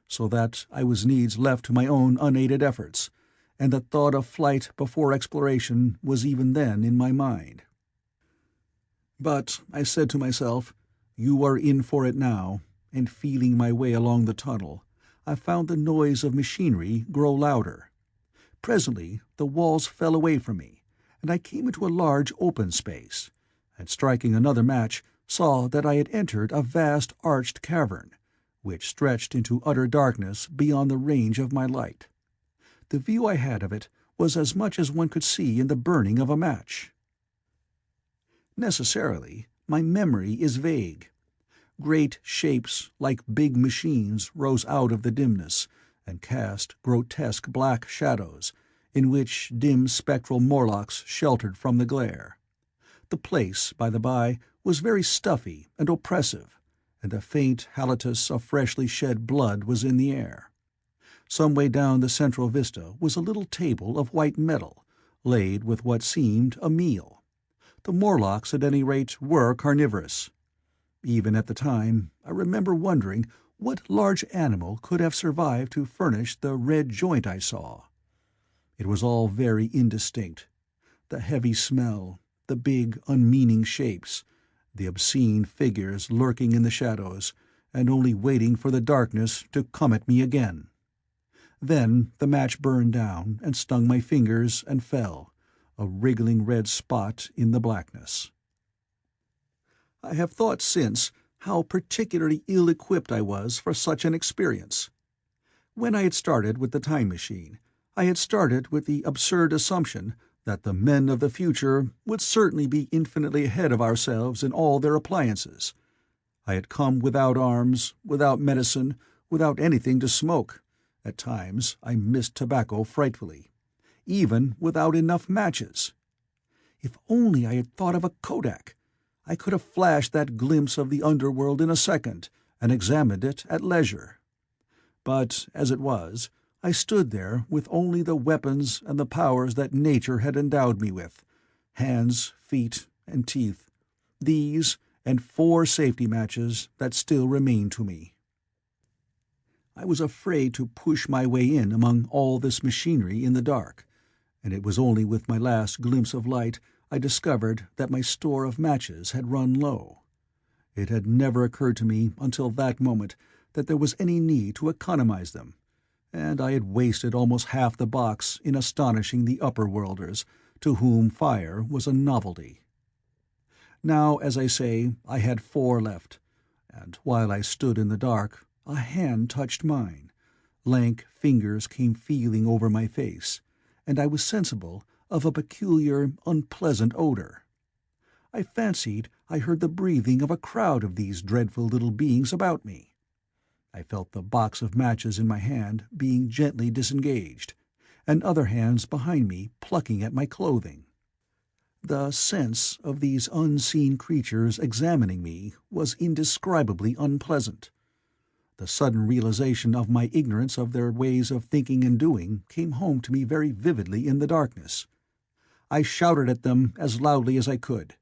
so that I was needs left to my own unaided efforts, and the thought of flight before exploration was even then in my mind. But I said to myself, "You are in for it now," and feeling my way along the tunnel, I found the noise of machinery grow louder. Presently the walls fell away from me, and I came into a large open space, and striking another match, saw that I had entered a vast arched cavern, which stretched into utter darkness beyond the range of my light. The view I had of it was as much as one could see in the burning of a match. Necessarily, my memory is vague. Great shapes like big machines rose out of the dimness, and cast grotesque black shadows, in which dim spectral Morlocks sheltered from the glare. The place, by the by, was very stuffy and oppressive, and a faint halitus of freshly shed blood was in the air. Some way down the central vista was a little table of white metal, laid with what seemed a meal. The Morlocks, at any rate, were carnivorous. Even at the time, I remember wondering what large animal could have survived to furnish the red joint I saw. It was all very indistinct. The heavy smell, the big, unmeaning shapes, the obscene figures lurking in the shadows, and only waiting for the darkness to come at me again. Then the match burned down and stung my fingers and fell, a wriggling red spot in the blackness. I have thought since how particularly ill-equipped I was for such an experience. When I had started with the time machine, I had started with the absurd assumption that the men of the future would certainly be infinitely ahead of ourselves in all their appliances. I had come without arms, without medicine, without anything to smoke. At times I missed tobacco frightfully, even without enough matches. If only I had thought of a kodak, I could have flashed that glimpse of the underworld in a second, and examined it at leisure. But, as it was, I stood there with only the weapons and the powers that nature had endowed me with, hands, feet, and teeth, these, and 4 safety matches that still remained to me. I was afraid to push my way in among all this machinery in the dark, and it was only with my last glimpse of light I discovered that my store of matches had run low. It had never occurred to me until that moment that there was any need to economize them, and I had wasted almost half the box in astonishing the upper-worlders, to whom fire was a novelty. Now, as I say, I had 4 left, and while I stood in the dark, a hand touched mine. Lank fingers came feeling over my face, and I was sensible of a peculiar, unpleasant odor. I fancied I heard the breathing of a crowd of these dreadful little beings about me. I felt the box of matches in my hand being gently disengaged, and other hands behind me plucking at my clothing. The sense of these unseen creatures examining me was indescribably unpleasant. The sudden realization of my ignorance of their ways of thinking and doing came home to me very vividly in the darkness. I shouted at them as loudly as I could.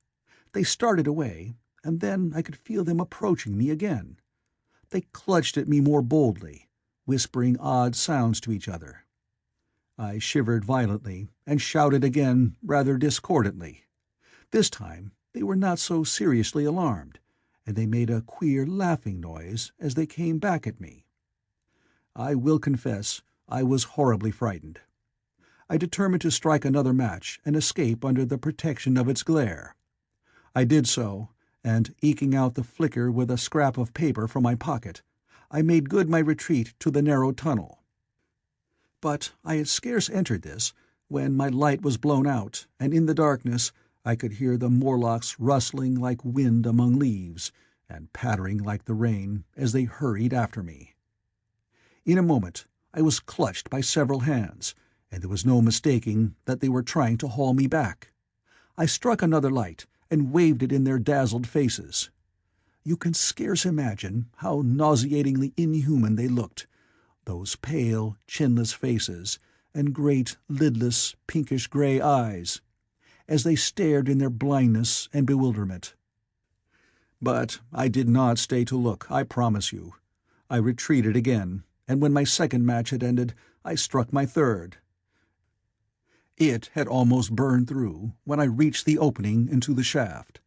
They started away, and then I could feel them approaching me again. They clutched at me more boldly, whispering odd sounds to each other. I shivered violently, and shouted again rather discordantly. This time they were not so seriously alarmed, and they made a queer laughing noise as they came back at me. I will confess I was horribly frightened. I determined to strike another match and escape under the protection of its glare. I did so, and eking out the flicker with a scrap of paper from my pocket, I made good my retreat to the narrow tunnel. But I had scarce entered this when my light was blown out, and in the darkness I could hear the Morlocks rustling like wind among leaves, and pattering like the rain as they hurried after me. In a moment I was clutched by several hands, and there was no mistaking that they were trying to haul me back. I struck another light and waved it in their dazzled faces. You can scarce imagine how nauseatingly inhuman they looked, those pale, chinless faces, and great, lidless, pinkish-gray eyes, as they stared in their blindness and bewilderment. But I did not stay to look, I promise you. I retreated again, and when my second match had ended, I struck my third. It had almost burned through when I reached the opening into the shaft.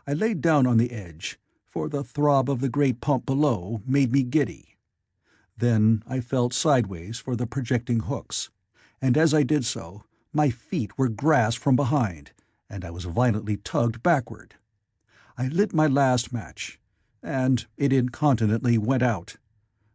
I laid down on the edge, for the throb of the great pump below made me giddy. Then I felt sideways for the projecting hooks, and as I did so, my feet were grasped from behind, and I was violently tugged backward. I lit my last match, and it incontinently went out.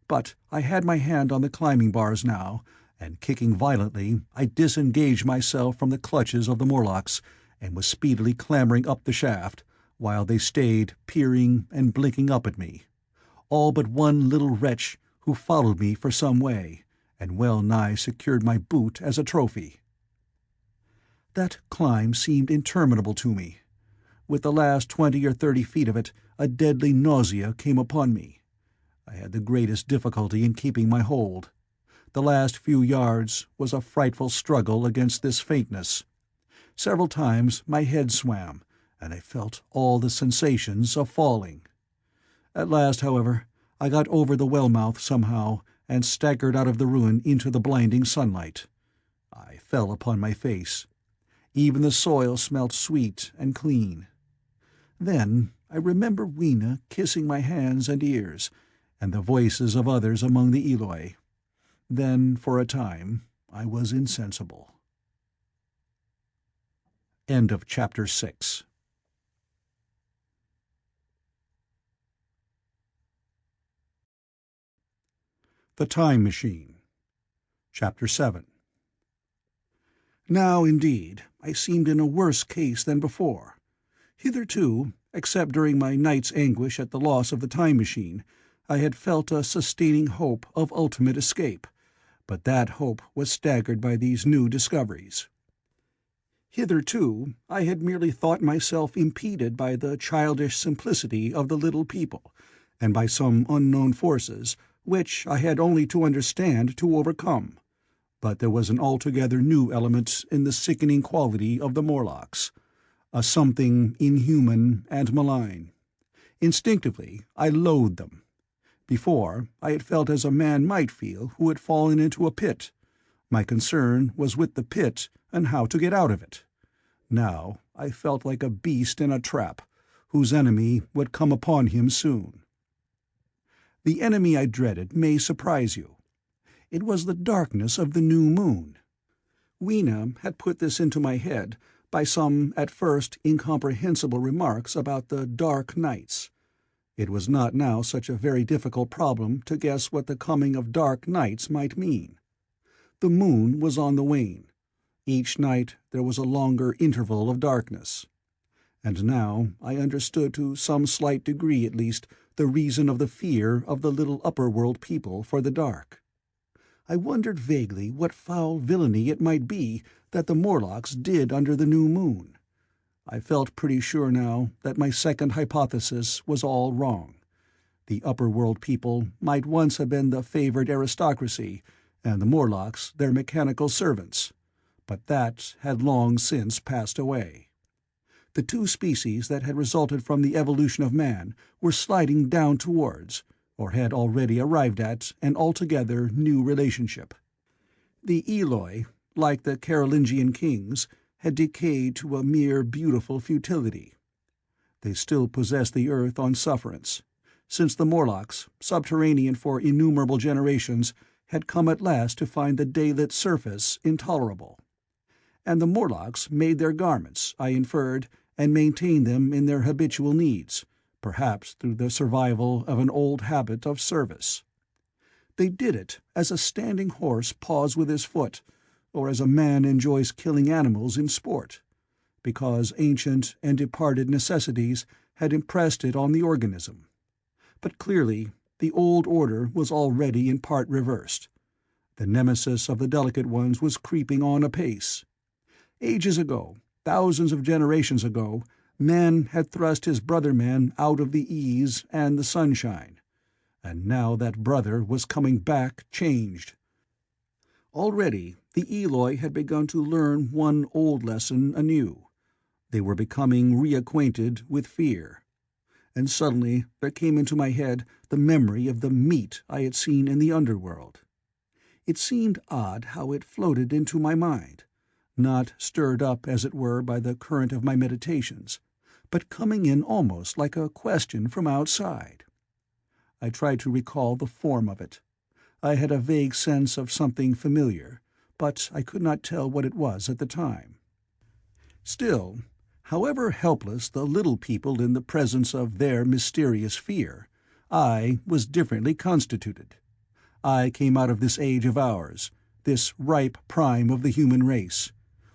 But I had my hand on the climbing bars now, and kicking violently, I disengaged myself from the clutches of the Morlocks, and was speedily clambering up the shaft, while they stayed peering and blinking up at me, all but one little wretch who followed me for some way, and well-nigh secured my boot as a trophy. That climb seemed interminable to me. With the last 20 or 30 feet of it, a deadly nausea came upon me. I had the greatest difficulty in keeping my hold. The last few yards was a frightful struggle against this faintness. Several times my head swam, and I felt all the sensations of falling. At last, however, I got over the well-mouth somehow, and staggered out of the ruin into the blinding sunlight. I fell upon my face. Even the soil smelt sweet and clean. Then I remember Weena kissing my hands and ears, and the voices of others among the Eloi. Then, for a time, I was insensible. End of Chapter 6. The Time Machine. Chapter 7. Now, indeed, I seemed in a worse case than before. Hitherto, except during my night's anguish at the loss of the time machine, I had felt a sustaining hope of ultimate escape, but that hope was staggered by these new discoveries. Hitherto, I had merely thought myself impeded by the childish simplicity of the little people, and by some unknown forces, which I had only to understand to overcome. But there was an altogether new element in the sickening quality of the Morlocks, a something inhuman and malign. Instinctively, I loathed them. Before, I had felt as a man might feel who had fallen into a pit. My concern was with the pit and how to get out of it. Now I felt like a beast in a trap, whose enemy would come upon him soon. The enemy I dreaded may surprise you. It was the darkness of the new moon. Weena had put this into my head by some at first incomprehensible remarks about the dark nights. It was not now such a very difficult problem to guess what the coming of dark nights might mean. The moon was on the wane. Each night there was a longer interval of darkness. And now I understood to some slight degree at least the reason of the fear of the little upper-world people for the dark. I wondered vaguely what foul villainy it might be that the Morlocks did under the new moon. I felt pretty sure now that my second hypothesis was all wrong. The upper-world people might once have been the favored aristocracy, and the Morlocks their mechanical servants, but that had long since passed away. The two species that had resulted from the evolution of man were sliding down towards, or had already arrived at, an altogether new relationship. The Eloi, like the Carolingian kings, had decayed to a mere beautiful futility. They still possessed the earth on sufferance, since the Morlocks, subterranean for innumerable generations, had come at last to find the daylit surface intolerable. And the Morlocks made their garments, I inferred, and maintained them in their habitual needs, perhaps through the survival of an old habit of service. They did it as a standing horse paws with his foot, or as a man enjoys killing animals in sport, because ancient and departed necessities had impressed it on the organism. But clearly, the old order was already in part reversed. The nemesis of the delicate ones was creeping on apace. Ages ago, thousands of generations ago, man had thrust his brother man out of the ease and the sunshine, and now that brother was coming back changed. Already the Eloi had begun to learn one old lesson anew. They were becoming reacquainted with fear. And suddenly there came into my head the memory of the meat I had seen in the underworld. It seemed odd how it floated into my mind, not stirred up, as it were, by the current of my meditations, but coming in almost like a question from outside. I tried to recall the form of it. I had a vague sense of something familiar, but I could not tell what it was at the time. Still, however helpless the little people in the presence of their mysterious fear, I was differently constituted. I came out of this age of ours, this ripe prime of the human race,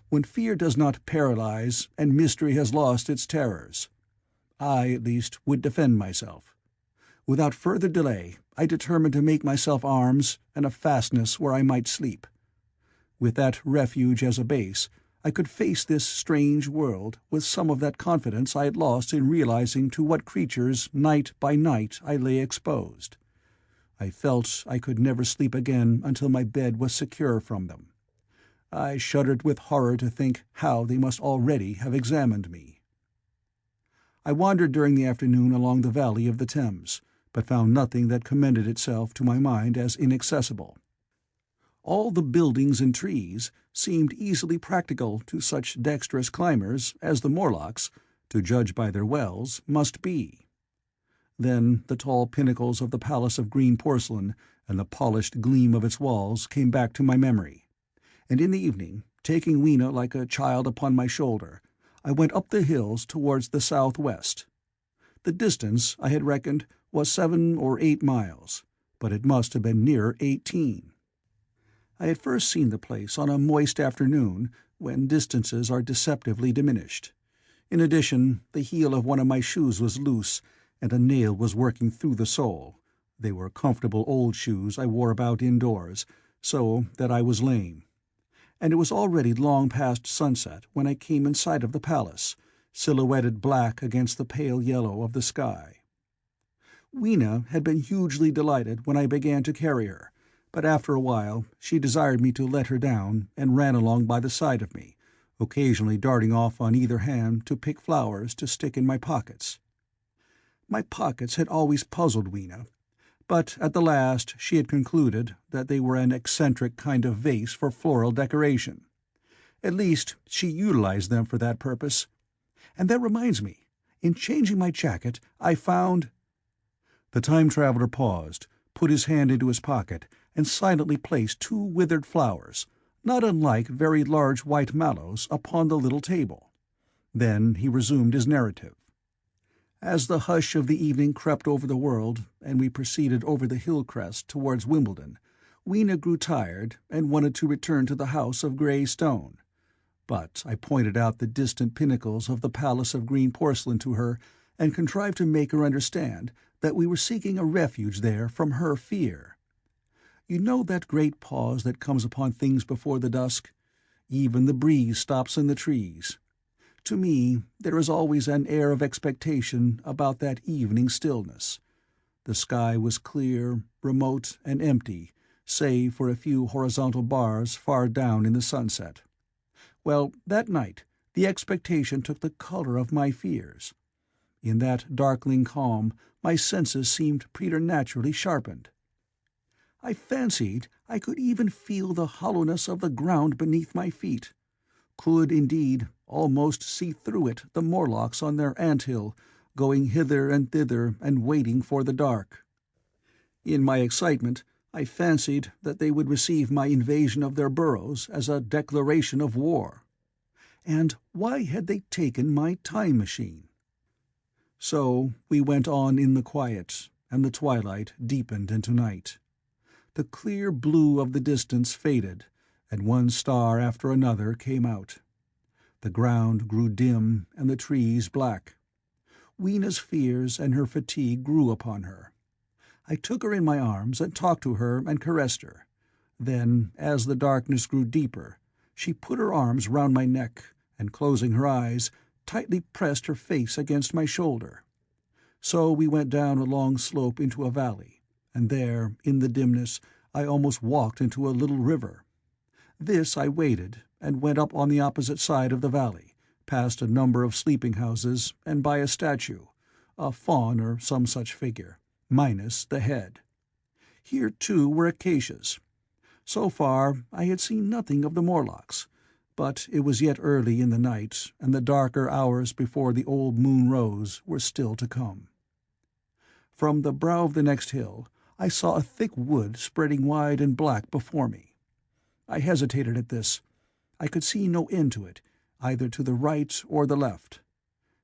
when fear does not paralyze and mystery has lost its terrors. I, at least, would defend myself. Without further delay, I determined to make myself arms and a fastness where I might sleep. With that refuge as a base, I could face this strange world with some of that confidence I had lost in realizing to what creatures night by night I lay exposed. I felt I could never sleep again until my bed was secure from them. I shuddered with horror to think how they must already have examined me. I wandered during the afternoon along the valley of the Thames, but found nothing that commended itself to my mind as inaccessible. All the buildings and trees seemed easily practical to such dexterous climbers as the Morlocks, to judge by their wells, must be. Then the tall pinnacles of the Palace of Green Porcelain and the polished gleam of its walls came back to my memory, and in the evening, taking Weena like a child upon my shoulder, I went up the hills towards the southwest. The distance, I had reckoned, was 7 or 8 miles, but it must have been nearer 18. I had first seen the place on a moist afternoon, when distances are deceptively diminished. In addition, the heel of one of my shoes was loose, and a nail was working through the sole. They were comfortable old shoes I wore about indoors, so that I was lame. And it was already long past sunset when I came in sight of the palace, silhouetted black against the pale yellow of the sky. Weena had been hugely delighted when I began to carry her, but after a while she desired me to let her down and ran along by the side of me, occasionally darting off on either hand to pick flowers to stick in my pockets. My pockets had always puzzled Weena, but at the last she had concluded that they were an eccentric kind of vase for floral decoration. At least she utilized them for that purpose. And that reminds me, in changing my jacket I found— The time-traveler paused, put his hand into his pocket, and silently placed 2 withered flowers, not unlike very large white mallows, upon the little table. Then he resumed his narrative. As the hush of the evening crept over the world, and we proceeded over the hill crest towards Wimbledon, Weena grew tired and wanted to return to the house of grey stone. But I pointed out the distant pinnacles of the Palace of Green Porcelain to her, and contrived to make her understand that we were seeking a refuge there from her fear. You know that great pause that comes upon things before the dusk? Even the breeze stops in the trees. To me, there is always an air of expectation about that evening stillness. The sky was clear, remote, and empty, save for a few horizontal bars far down in the sunset. Well, that night, the expectation took the color of my fears. In that darkling calm, my senses seemed preternaturally sharpened. I fancied I could even feel the hollowness of the ground beneath my feet, could, indeed, almost see through it the Morlocks on their ant-hill, going hither and thither and waiting for the dark. In my excitement, I fancied that they would receive my invasion of their burrows as a declaration of war. And why had they taken my time machine? So we went on in the quiet, and the twilight deepened into night. The clear blue of the distance faded, and one star after another came out. The ground grew dim and the trees black. Weena's fears and her fatigue grew upon her. I took her in my arms and talked to her and caressed her. Then, as the darkness grew deeper, she put her arms round my neck, and closing her eyes, tightly pressed her face against my shoulder. So we went down a long slope into a valley, and there, in the dimness, I almost walked into a little river. This I waded, and went up on the opposite side of the valley, past a number of sleeping houses, and by a statue, a faun or some such figure, minus the head. Here, too, were acacias. So far I had seen nothing of the Morlocks, but it was yet early in the night, and the darker hours before the old moon rose were still to come. From the brow of the next hill I saw a thick wood spreading wide and black before me. I hesitated at this. I could see no end to it, either to the right or the left.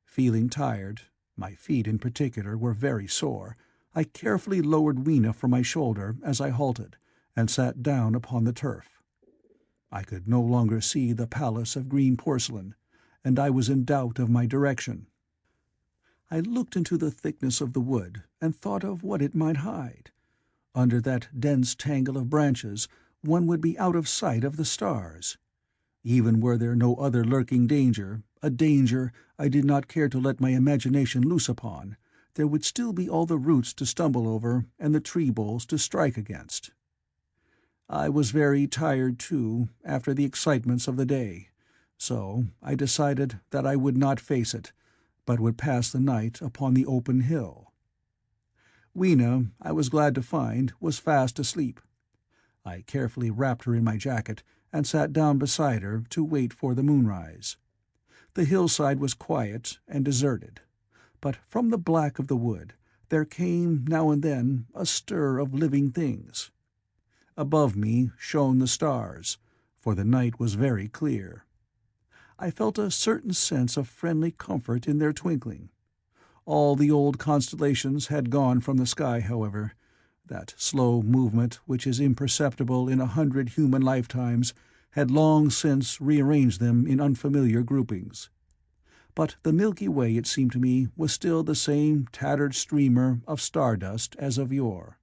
Feeling tired, my feet in particular were very sore, I carefully lowered Weena from my shoulder as I halted, and sat down upon the turf. I could no longer see the palace of green porcelain, and I was in doubt of my direction. I looked into the thickness of the wood and thought of what it might hide. Under that dense tangle of branches one would be out of sight of the stars. Even were there no other lurking danger, a danger I did not care to let my imagination loose upon, there would still be all the roots to stumble over and the tree boles to strike against. I was very tired, too, after the excitements of the day, so I decided that I would not face it, but would pass the night upon the open hill. Weena, I was glad to find, was fast asleep. I carefully wrapped her in my jacket and sat down beside her to wait for the moonrise. The hillside was quiet and deserted, but from the black of the wood there came now and then a stir of living things. Above me shone the stars, for the night was very clear. I felt a certain sense of friendly comfort in their twinkling. All the old constellations had gone from the sky, however. That slow movement which is imperceptible in 100 human lifetimes had long since rearranged them in unfamiliar groupings. But the Milky Way, it seemed to me, was still the same tattered streamer of stardust as of yore.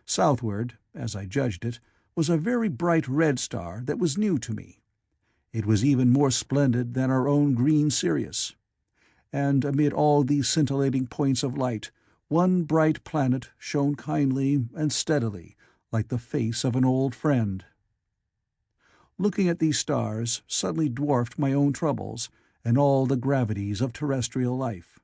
Southward, as I judged it, was a very bright red star that was new to me. It was even more splendid than our own green Sirius. And amid all these scintillating points of light, one bright planet shone kindly and steadily, like the face of an old friend. Looking at these stars suddenly dwarfed my own troubles and all the gravities of terrestrial life.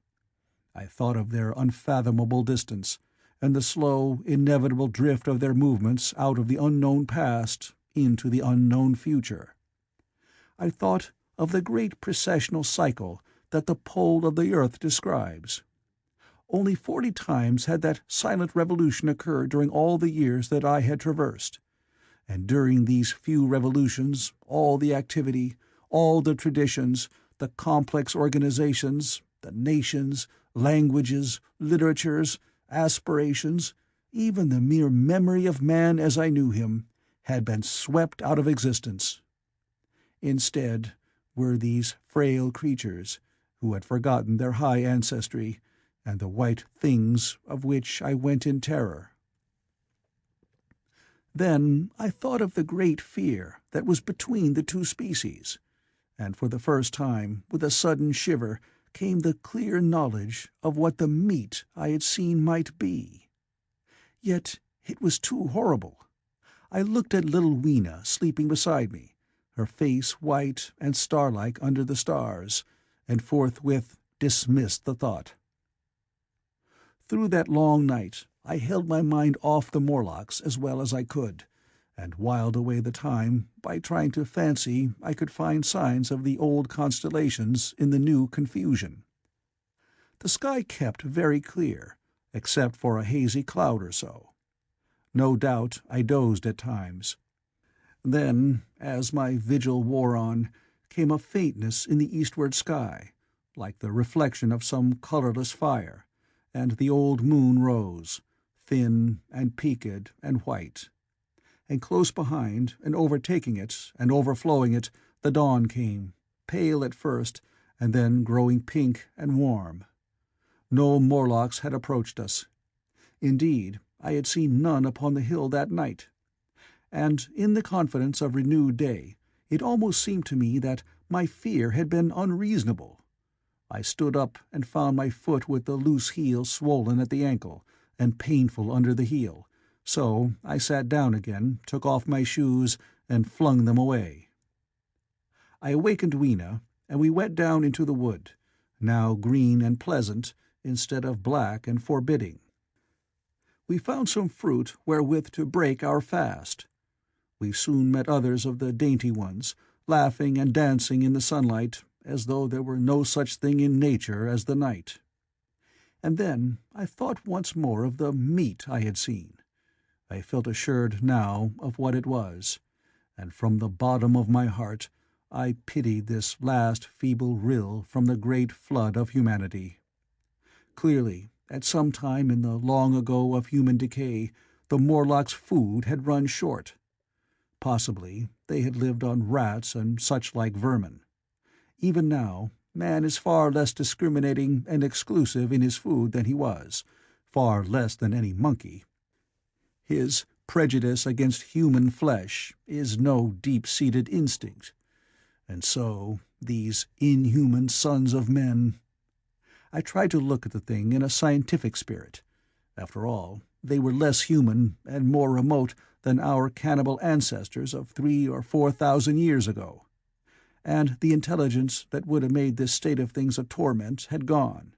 I thought of their unfathomable distance, and the slow, inevitable drift of their movements out of the unknown past into the unknown future. I thought of the great precessional cycle that the pole of the earth describes. Only 40 times had that silent revolution occurred during all the years that I had traversed, and during these few revolutions all the activity, all the traditions, the complex organizations, the nations, languages, literatures, aspirations, even the mere memory of man as I knew him, had been swept out of existence. Instead were these frail creatures, who had forgotten their high ancestry, and the white things of which I went in terror. Then I thought of the great fear that was between the two species, and for the first time, with a sudden shiver, came the clear knowledge of what the meat I had seen might be. Yet it was too horrible. I looked at little Weena sleeping beside me, her face white and star-like under the stars, and forthwith dismissed the thought. Through that long night I held my mind off the Morlocks as well as I could, and whiled away the time by trying to fancy I could find signs of the old constellations in the new confusion. The sky kept very clear, except for a hazy cloud or so. No doubt I dozed at times. Then, as my vigil wore on, came a faintness in the eastward sky, like the reflection of some colourless fire, and the old moon rose, thin and peaked and white. and close behind, and overtaking it, and overflowing it, the dawn came, pale at first, and then growing pink and warm. No Morlocks had approached us. Indeed, I had seen none upon the hill that night. And in the confidence of renewed day, it almost seemed to me that my fear had been unreasonable. I stood up and found my foot with the loose heel swollen at the ankle, and painful under the heel, so I sat down again, took off my shoes, and flung them away. I awakened Weena, and we went down into the wood, now green and pleasant, instead of black and forbidding. We found some fruit wherewith to break our fast. We soon met others of the dainty ones, laughing and dancing in the sunlight, as though there were no such thing in nature as the night. And then I thought once more of the meat I had seen. I felt assured now of what it was, and from the bottom of my heart I pitied this last feeble rill from the great flood of humanity. Clearly, at some time in the long ago of human decay, the Morlocks' food had run short. Possibly they had lived on rats and such-like vermin. Even now, man is far less discriminating and exclusive in his food than he was, far less than any monkey. His prejudice against human flesh is no deep-seated instinct. And so, these inhuman sons of men— I tried to look at the thing in a scientific spirit. After all, they were less human and more remote than our cannibal ancestors of 3,000 or 4,000 years ago. And the intelligence that would have made this state of things a torment had gone.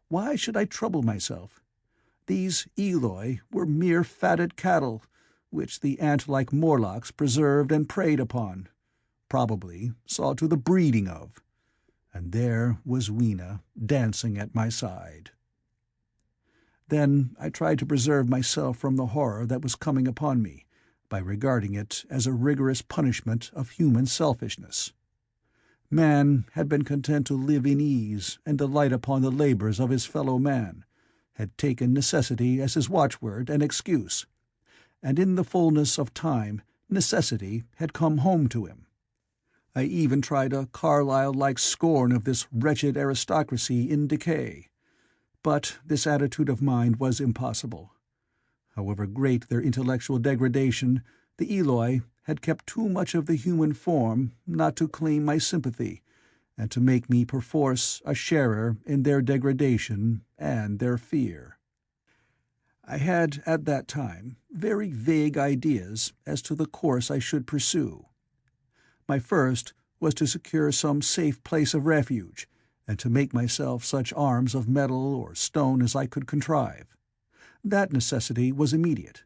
Why should I trouble myself? These Eloi were mere fatted cattle, which the ant-like Morlocks preserved and preyed upon, probably saw to the breeding of. And there was Weena dancing at my side. Then I tried to preserve myself from the horror that was coming upon me, by regarding it as a rigorous punishment of human selfishness. Man had been content to live in ease and delight upon the labors of his fellow man, had taken necessity as his watchword and excuse, and in the fullness of time necessity had come home to him. I even tried a Carlyle-like scorn of this wretched aristocracy in decay, but this attitude of mind was impossible. However great their intellectual degradation, the Eloi had kept too much of the human form not to claim my sympathy, and to make me perforce a sharer in their degradation and their fear. I had at that time very vague ideas as to the course I should pursue. My first was to secure some safe place of refuge, and to make myself such arms of metal or stone as I could contrive. That necessity was immediate.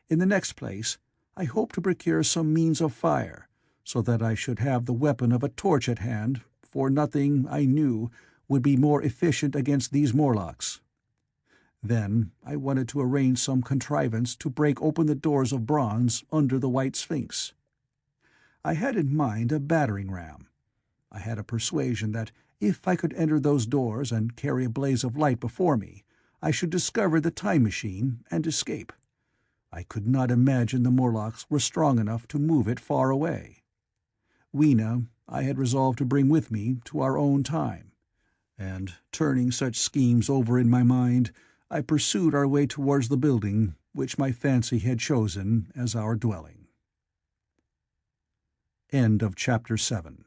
In the next place, I hoped to procure some means of fire, so that I should have the weapon of a torch at hand, for nothing, I knew, would be more efficient against these Morlocks. Then I wanted to arrange some contrivance to break open the doors of bronze under the White Sphinx. I had in mind a battering ram. I had a persuasion that if I could enter those doors and carry a blaze of light before me, I should discover the time machine and escape. I could not imagine the Morlocks were strong enough to move it far away. Weena I had resolved to bring with me to our own time, and, turning such schemes over in my mind, I pursued our way towards the building which my fancy had chosen as our dwelling. End of Chapter 7.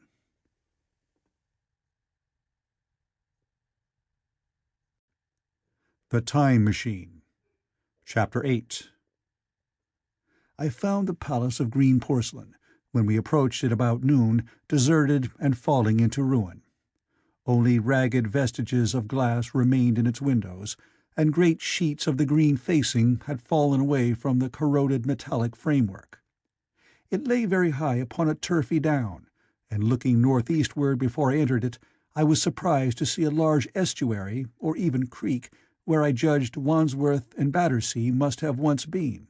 The Time Machine. Chapter 8. I found the palace of green porcelain, when we approached it about noon, deserted and falling into ruin. Only ragged vestiges of glass remained in its windows, and great sheets of the green facing had fallen away from the corroded metallic framework. It lay very high upon a turfy down, and looking northeastward before I entered it, I was surprised to see a large estuary, or even creek, where I judged Wandsworth and Battersea must have once been.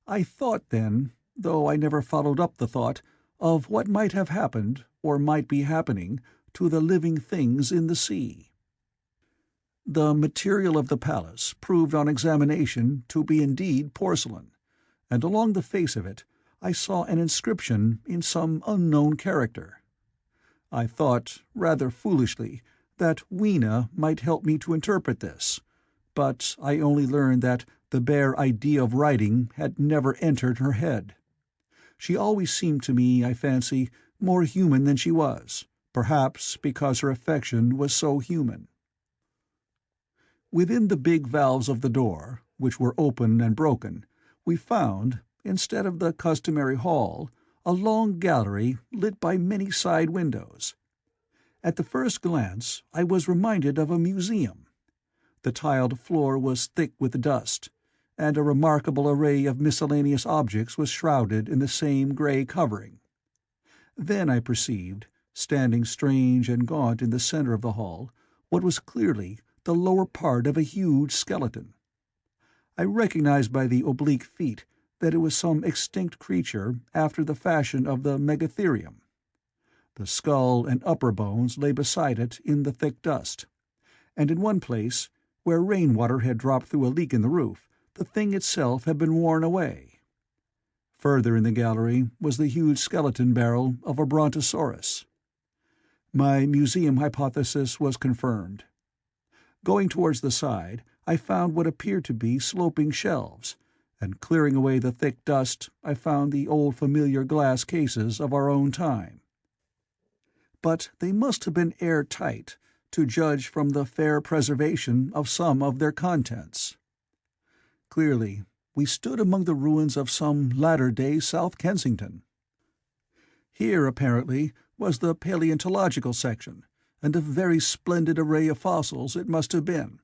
I thought then, though I never followed up the thought, of what might have happened, or might be happening, to the living things in the sea. The material of the palace proved on examination to be indeed porcelain, and along the face of it I saw an inscription in some unknown character. I thought, rather foolishly, that Weena might help me to interpret this, but I only learned that the bare idea of writing had never entered her head. She always seemed to me, I fancy, more human than she was, perhaps because her affection was so human. Within the big valves of the door, which were open and broken, we found, instead of the customary hall, a long gallery lit by many side windows. At the first glance I was reminded of a museum. The tiled floor was thick with dust, and a remarkable array of miscellaneous objects was shrouded in the same grey covering. Then I perceived, standing strange and gaunt in the centre of the hall, what was clearly the lower part of a huge skeleton. I recognized by the oblique feet that it was some extinct creature after the fashion of the megatherium. The skull and upper bones lay beside it in the thick dust, and in one place, where rainwater had dropped through a leak in the roof, the thing itself had been worn away. Further in the gallery was the huge skeleton barrel of a brontosaurus. My museum hypothesis was confirmed. Going towards the side, I found what appeared to be sloping shelves, and clearing away the thick dust, I found the old familiar glass cases of our own time. But they must have been air-tight, to judge from the fair preservation of some of their contents. Clearly, we stood among the ruins of some latter-day South Kensington. Here, apparently, was the paleontological section, and a very splendid array of fossils it must have been,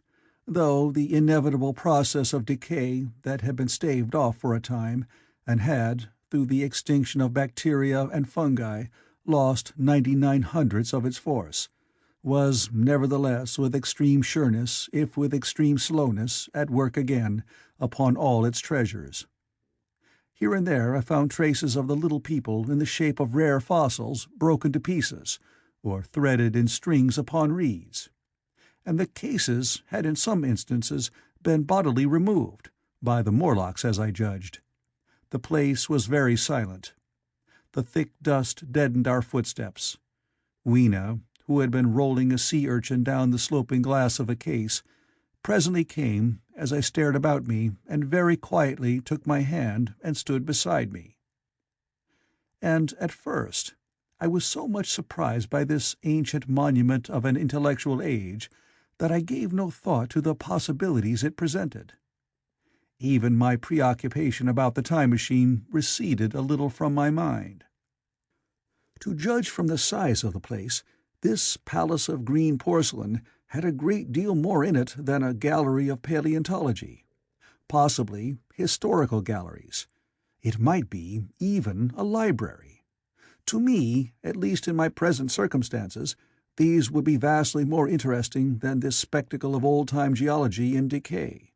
though the inevitable process of decay that had been staved off for a time, and had, through the extinction of bacteria and fungi, lost 99/100ths of its force, was nevertheless with extreme sureness, if with extreme slowness, at work again upon all its treasures. Here and there I found traces of the little people in the shape of rare fossils broken to pieces, or threaded in strings upon reeds. And the cases had in some instances been bodily removed, by the Morlocks as I judged. The place was very silent. The thick dust deadened our footsteps. Weena, who had been rolling a sea urchin down the sloping glass of a case, presently came as I stared about me and very quietly took my hand and stood beside me. And at first I was so much surprised by this ancient monument of an intellectual age that I gave no thought to the possibilities it presented. Even my preoccupation about the time machine receded a little from my mind. To judge from the size of the place, this palace of green porcelain had a great deal more in it than a gallery of paleontology, possibly historical galleries. It might be even a library. To me, at least in my present circumstances, these would be vastly more interesting than this spectacle of old-time geology in decay.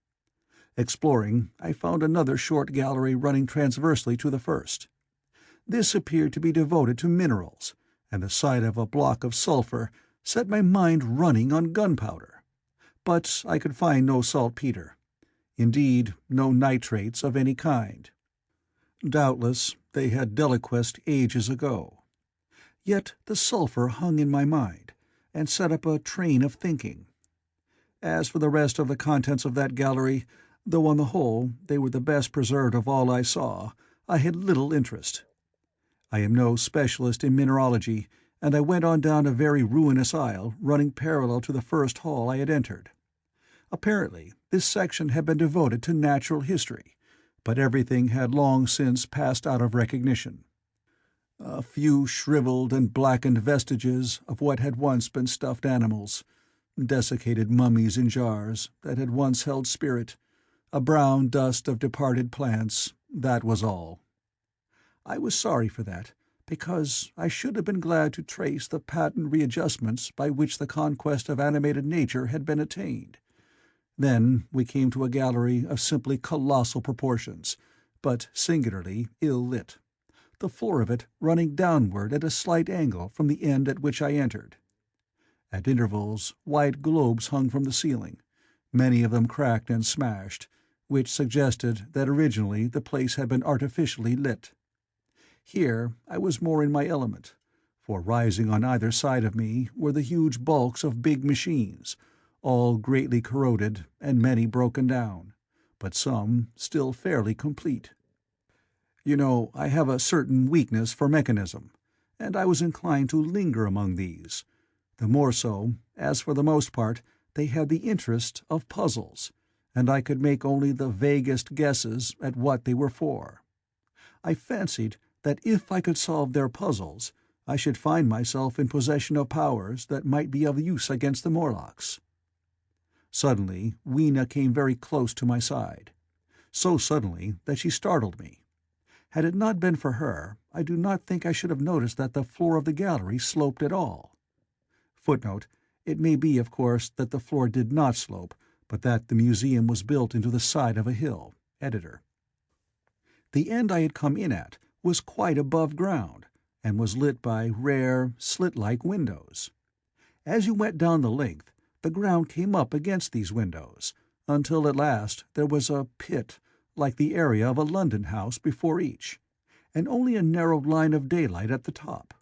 Exploring, I found another short gallery running transversely to the first. This appeared to be devoted to minerals, and the sight of a block of sulphur set my mind running on gunpowder. But I could find no saltpeter. Indeed, no nitrates of any kind. Doubtless they had deliquesced ages ago. Yet the sulphur hung in my mind, and set up a train of thinking. As for the rest of the contents of that gallery, though on the whole they were the best preserved of all I saw, I had little interest. I am no specialist in mineralogy, and I went on down a very ruinous aisle running parallel to the first hall I had entered. Apparently this section had been devoted to natural history, but everything had long since passed out of recognition. A few shriveled and blackened vestiges of what had once been stuffed animals, desiccated mummies in jars that had once held spirit, a brown dust of departed plants, that was all. I was sorry for that, because I should have been glad to trace the patent readjustments by which the conquest of animated nature had been attained. Then we came to a gallery of simply colossal proportions, but singularly ill-lit, the floor of it running downward at a slight angle from the end at which I entered. At intervals white globes hung from the ceiling, many of them cracked and smashed, which suggested that originally the place had been artificially lit. Here I was more in my element, for rising on either side of me were the huge bulks of big machines, all greatly corroded and many broken down, but some still fairly complete. You know, I have a certain weakness for mechanism, and I was inclined to linger among these, the more so as for the most part they had the interest of puzzles, and I could make only the vaguest guesses at what they were for. I fancied that if I could solve their puzzles, I should find myself in possession of powers that might be of use against the Morlocks. Suddenly Weena came very close to my side, so suddenly that she startled me. Had it not been for her, I do not think I should have noticed that the floor of the gallery sloped at all. Footnote: it may be, of course, that the floor did not slope, but that the museum was built into the side of a hill. Editor. The end I had come in at was quite above ground, and was lit by rare, slit-like windows. As you went down the length, the ground came up against these windows, until at last there was a pit, like the area of a London house, before each, and only a narrow line of daylight at the top.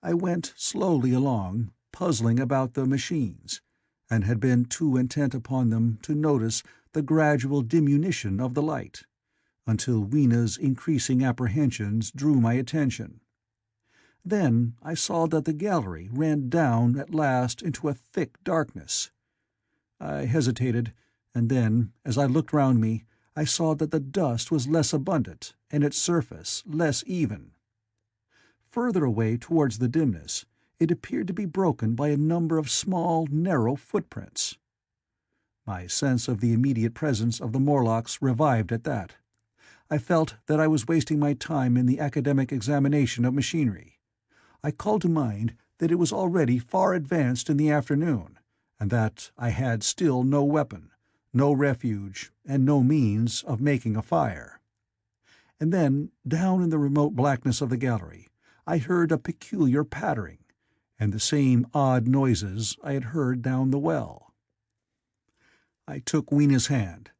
I went slowly along, puzzling about the machines, and had been too intent upon them to notice the gradual diminution of the light, until Weena's increasing apprehensions drew my attention. Then I saw that the gallery ran down at last into a thick darkness. I hesitated, and then, as I looked round me, I saw that the dust was less abundant and its surface less even. Further away towards the dimness, it appeared to be broken by a number of small, narrow footprints. My sense of the immediate presence of the Morlocks revived at that. I felt that I was wasting my time in the academic examination of machinery. I called to mind that it was already far advanced in the afternoon, and that I had still no weapon, no refuge, and no means of making a fire. And then, down in the remote blackness of the gallery, I heard a peculiar pattering, and the same odd noises I had heard down the well. I took Weena's hand.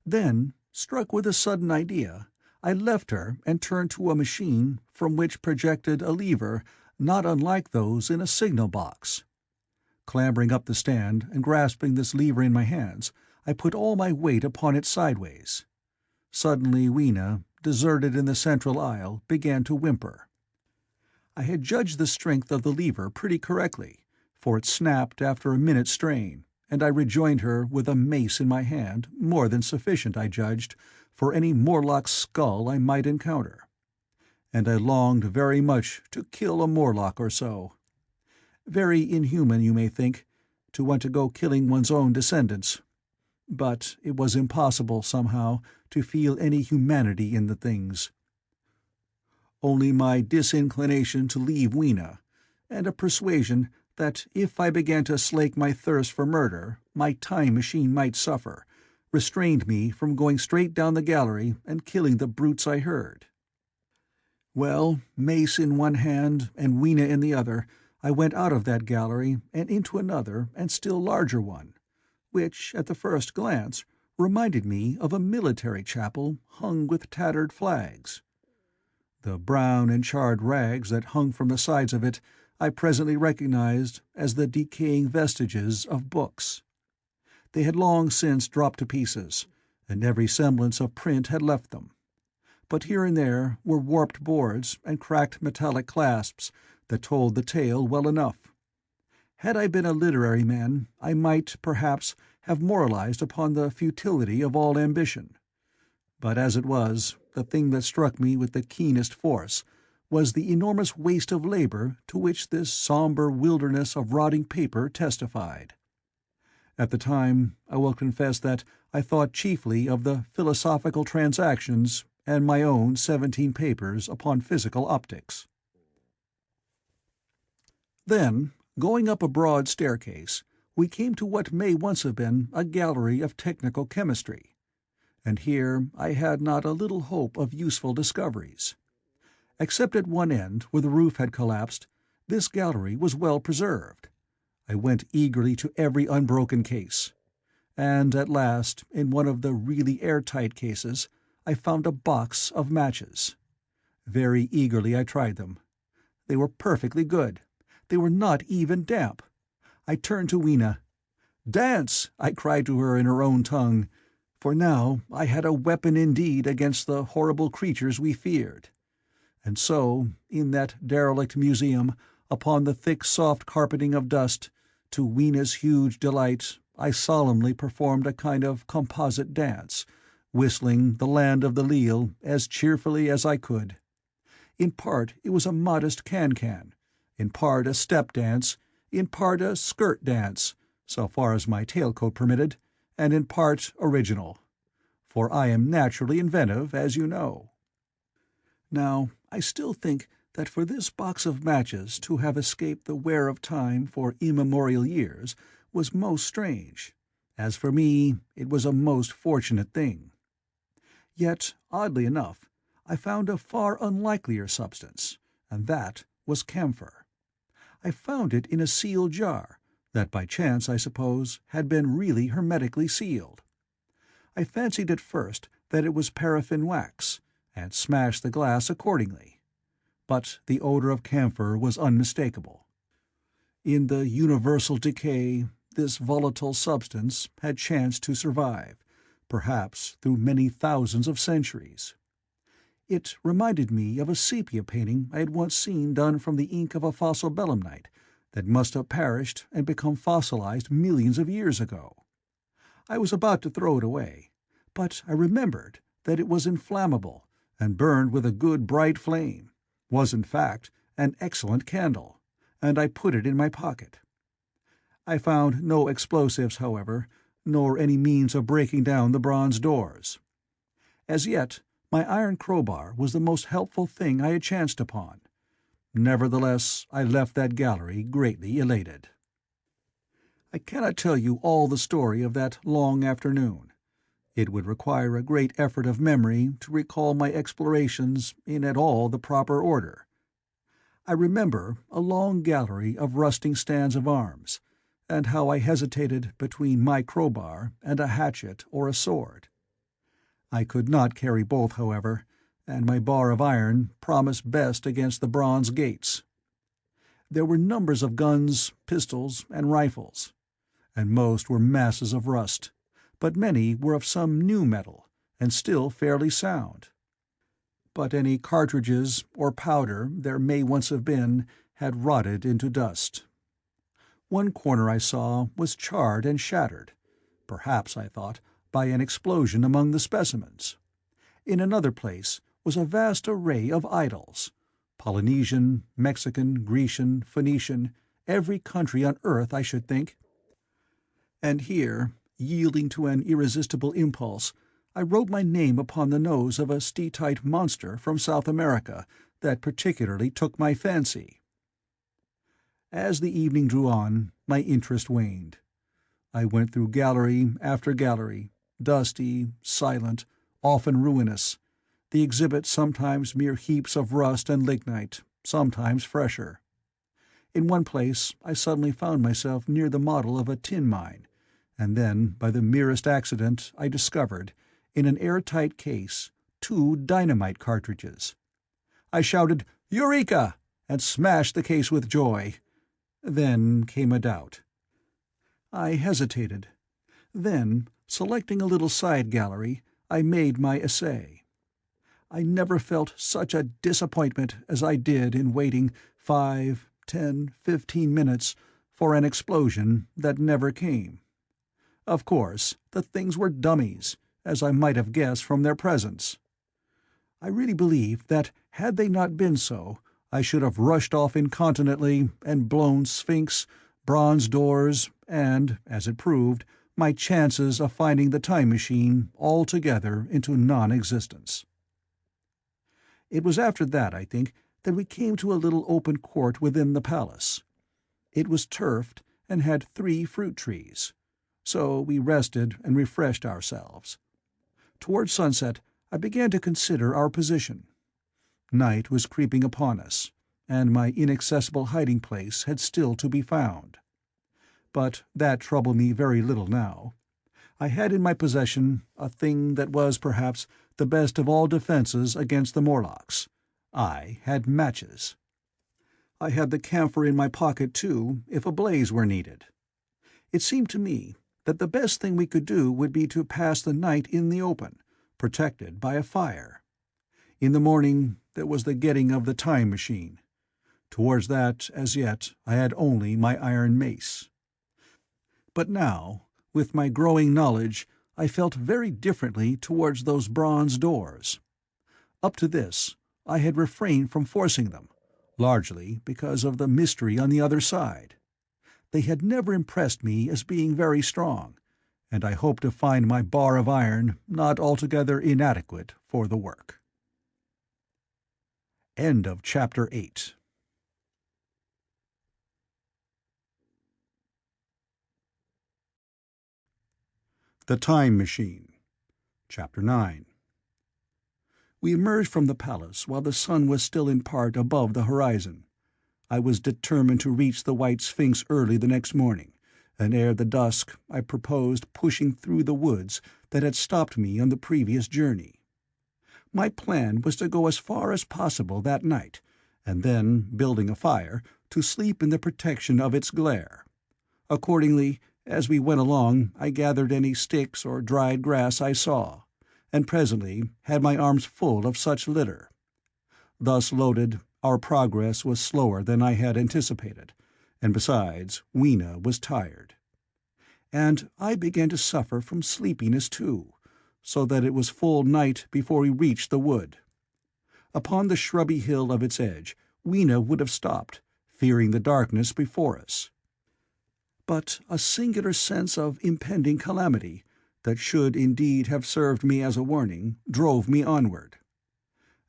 Then, struck with a sudden idea, I left her and turned to a machine from which projected a lever not unlike those in a signal box. Clambering up the stand and grasping this lever in my hands, I put all my weight upon it sideways. Suddenly Weena, deserted in the central aisle, began to whimper. I had judged the strength of the lever pretty correctly, for it snapped after a minute's strain, and I rejoined her with a mace in my hand, more than sufficient, I judged, for any Morlock skull I might encounter. And I longed very much to kill a Morlock or so. Very inhuman, you may think, to want to go killing one's own descendants. But it was impossible, somehow, to feel any humanity in the things. Only my disinclination to leave Weena, and a persuasion that if I began to slake my thirst for murder, my time machine might suffer, restrained me from going straight down the gallery and killing the brutes I heard. Well, mace in one hand and Weena in the other, I went out of that gallery and into another and still larger one, which, at the first glance, reminded me of a military chapel hung with tattered flags. The brown and charred rags that hung from the sides of it I presently recognized as the decaying vestiges of books. They had long since dropped to pieces, and every semblance of print had left them. But here and there were warped boards and cracked metallic clasps that told the tale well enough. Had I been a literary man, I might, perhaps, have moralized upon the futility of all ambition. But as it was, the thing that struck me with the keenest force was the enormous waste of labor to which this somber wilderness of rotting paper testified. At the time, I will confess that I thought chiefly of the Philosophical Transactions and my own 17 papers upon physical optics. Then, going up a broad staircase, we came to what may once have been a gallery of technical chemistry, and here I had not a little hope of useful discoveries. Except at one end, where the roof had collapsed, this gallery was well preserved. I went eagerly to every unbroken case, and at last, in one of the really airtight cases, I found a box of matches. Very eagerly I tried them. They were perfectly good. They were not even damp. I turned to Weena. "Dance!" I cried to her in her own tongue, for now I had a weapon indeed against the horrible creatures we feared. And so, in that derelict museum, upon the thick soft carpeting of dust, to Weena's huge delight, I solemnly performed a kind of composite dance, whistling "The Land of the Leal" as cheerfully as I could. In part it was a modest can-can, in part a step dance, in part a skirt dance, so far as my tailcoat permitted, and in part original. For I am naturally inventive, as you know. Now, I still think that for this box of matches to have escaped the wear of time for immemorial years was most strange. As for me, it was a most fortunate thing. Yet, oddly enough, I found a far unlikelier substance, and that was camphor. I found it in a sealed jar, that by chance, I suppose, had been really hermetically sealed. I fancied at first that it was paraffin wax, and smashed the glass accordingly. But the odor of camphor was unmistakable. In the universal decay, this volatile substance had chanced to survive, perhaps through many thousands of centuries. It reminded me of a sepia painting I had once seen done from the ink of a fossil belemnite that must have perished and become fossilized millions of years ago. I was about to throw it away, but I remembered that it was inflammable and burned with a good bright flame, was in fact an excellent candle, and I put it in my pocket. I found no explosives, however, nor any means of breaking down the bronze doors. As yet, my iron crowbar was the most helpful thing I had chanced upon. Nevertheless, I left that gallery greatly elated. I cannot tell you all the story of that long afternoon. It would require a great effort of memory to recall my explorations in at all the proper order. I remember a long gallery of rusting stands of arms, and how I hesitated between my crowbar and a hatchet or a sword. I could not carry both, however, and my bar of iron promised best against the bronze gates. There were numbers of guns, pistols, and rifles, and most were masses of rust, but many were of some new metal, and still fairly sound. But any cartridges or powder there may once have been had rotted into dust. One corner I saw was charred and shattered, perhaps, I thought, by an explosion among the specimens. In another place was a vast array of idols, Polynesian, Mexican, Grecian, Phoenician, every country on earth, I should think. And here, yielding to an irresistible impulse, I wrote my name upon the nose of a steatite monster from South America that particularly took my fancy. As the evening drew on, my interest waned. I went through gallery after gallery, dusty, silent, often ruinous, the exhibits sometimes mere heaps of rust and lignite, sometimes fresher. In one place I suddenly found myself near the model of a tin mine, and then, by the merest accident, I discovered, in an airtight case, 2 dynamite cartridges. I shouted, "Eureka!" and smashed the case with joy. Then came a doubt. I hesitated. Then, selecting a little side gallery, I made my essay. I never felt such a disappointment as I did in waiting 5, 10, 15 minutes for an explosion that never came. Of course, the things were dummies, as I might have guessed from their presence. I really believe that, had they not been so, I should have rushed off incontinently and blown Sphinx, bronze doors, and, as it proved, my chances of finding the time machine altogether into non-existence. It was after that, I think, that we came to a little open court within the palace. It was turfed and had 3 fruit trees. So we rested and refreshed ourselves. Toward sunset I began to consider our position. Night was creeping upon us, and my inaccessible hiding place had still to be found. But that troubled me very little now. I had in my possession a thing that was perhaps the best of all defenses against the Morlocks. I had matches. I had the camphor in my pocket, too, if a blaze were needed. It seemed to me that the best thing we could do would be to pass the night in the open, protected by a fire. In the morning there was the getting of the time machine. Towards that, as yet, I had only my iron mace. But now, with my growing knowledge, I felt very differently towards those bronze doors. Up to this, I had refrained from forcing them, largely because of the mystery on the other side. They had never impressed me as being very strong, and I hoped to find my bar of iron not altogether inadequate for the work. End of Chapter 8. The Time Machine. Chapter 9. We emerged from the palace while the sun was still in part above the horizon. I was determined to reach the White Sphinx early the next morning, and ere the dusk I proposed pushing through the woods that had stopped me on the previous journey. My plan was to go as far as possible that night, and then, building a fire, to sleep in the protection of its glare. Accordingly, as we went along, I gathered any sticks or dried grass I saw, and presently had my arms full of such litter. Thus loaded, our progress was slower than I had anticipated, and besides, Weena was tired. And I began to suffer from sleepiness too, so that it was full night before we reached the wood. Upon the shrubby hill of its edge, Weena would have stopped, fearing the darkness before us. But a singular sense of impending calamity, that should indeed have served me as a warning, drove me onward.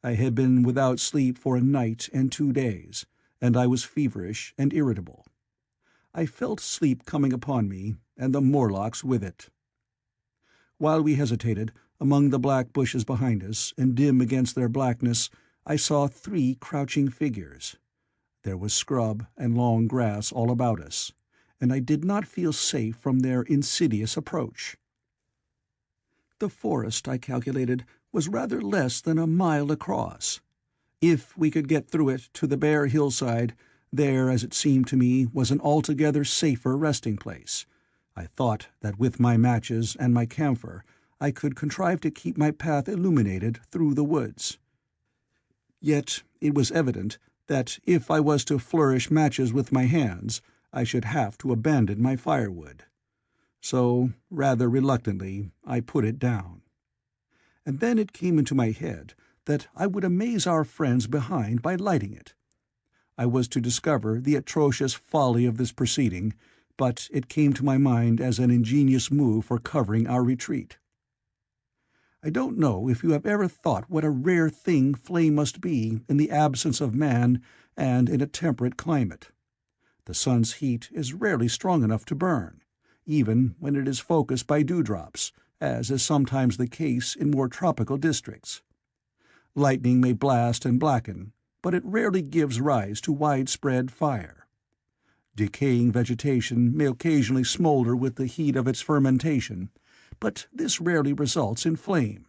I had been without sleep for a night and 2 days, and I was feverish and irritable. I felt sleep coming upon me, and the Morlocks with it. While we hesitated, among the black bushes behind us, and dim against their blackness, I saw 3 crouching figures. There was scrub and long grass all about us, and I did not feel safe from their insidious approach. The forest, I calculated, was rather less than a mile across. If we could get through it to the bare hillside, there, as it seemed to me, was an altogether safer resting place. I thought that with my matches and my camphor I could contrive to keep my path illuminated through the woods. Yet it was evident that if I was to flourish matches with my hands, I should have to abandon my firewood. So, rather reluctantly, I put it down. And then it came into my head that I would amaze our friends behind by lighting it. I was to discover the atrocious folly of this proceeding, but it came to my mind as an ingenious move for covering our retreat. I don't know if you have ever thought what a rare thing flame must be in the absence of man and in a temperate climate. The sun's heat is rarely strong enough to burn, even when it is focused by dewdrops, as is sometimes the case in more tropical districts. Lightning may blast and blacken, but it rarely gives rise to widespread fire. Decaying vegetation may occasionally smolder with the heat of its fermentation, but this rarely results in flame.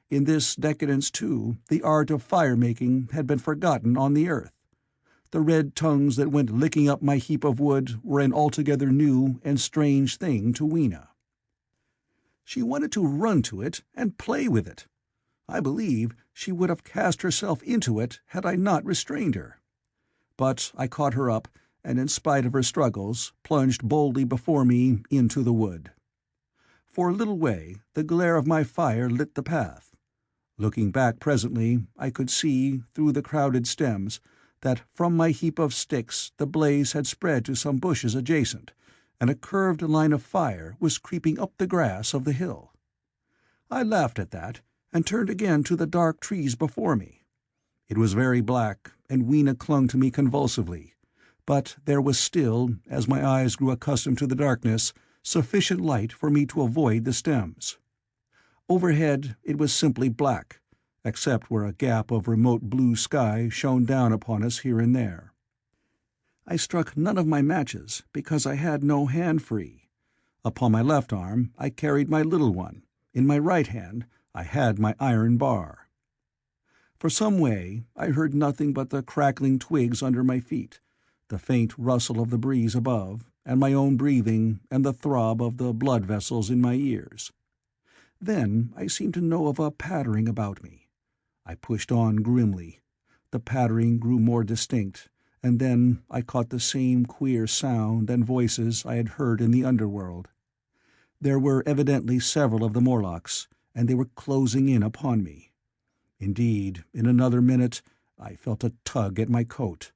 In this decadence, too, the art of fire-making had been forgotten on the earth. The red tongues that went licking up my heap of wood were an altogether new and strange thing to Weena. She wanted to run to it and play with it. I believe she would have cast herself into it had I not restrained her. But I caught her up, and in spite of her struggles, plunged boldly before me into the wood. For a little way the glare of my fire lit the path. Looking back presently, I could see, through the crowded stems, that from my heap of sticks the blaze had spread to some bushes adjacent, and a curved line of fire was creeping up the grass of the hill. I laughed at that, and turned again to the dark trees before me. It was very black, and Weena clung to me convulsively, but there was still, as my eyes grew accustomed to the darkness, sufficient light for me to avoid the stems. Overhead it was simply black, except where a gap of remote blue sky shone down upon us here and there. I struck none of my matches because I had no hand free. Upon my left arm I carried my little one. In my right hand I had my iron bar. For some way I heard nothing but the crackling twigs under my feet, the faint rustle of the breeze above, and my own breathing and the throb of the blood vessels in my ears. Then I seemed to know of a pattering about me. I pushed on grimly. The pattering grew more distinct, and then I caught the same queer sound and voices I had heard in the underworld. There were evidently several of the Morlocks, and they were closing in upon me. Indeed, in another minute I felt a tug at my coat,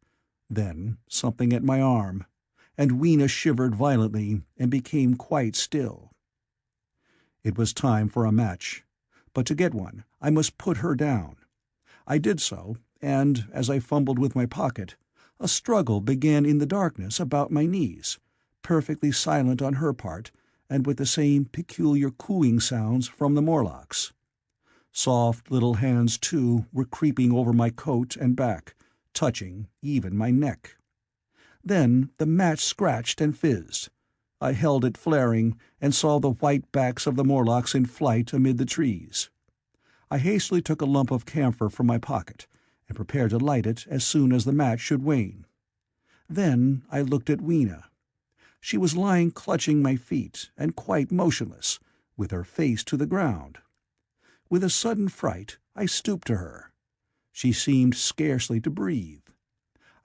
then something at my arm, and Weena shivered violently and became quite still. It was time for a match, but to get one I must put her down. I did so, and as I fumbled with my pocket, a struggle began in the darkness about my knees, perfectly silent on her part, and with the same peculiar cooing sounds from the Morlocks. Soft little hands, too, were creeping over my coat and back, touching even my neck. Then the match scratched and fizzed. I held it flaring, and saw the white backs of the Morlocks in flight amid the trees. I hastily took a lump of camphor from my pocket, and prepared to light it as soon as the match should wane. Then I looked at Weena. She was lying clutching my feet, and quite motionless, with her face to the ground. With a sudden fright, I stooped to her. She seemed scarcely to breathe.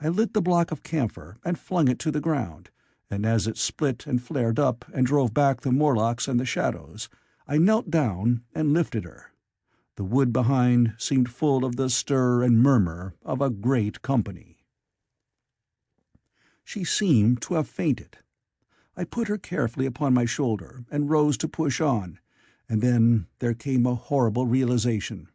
I lit the block of camphor and flung it to the ground, and as it split and flared up and drove back the Morlocks and the shadows, I knelt down and lifted her. The wood behind seemed full of the stir and murmur of a great company. She seemed to have fainted. I put her carefully upon my shoulder and rose to push on, and then there came a horrible realization.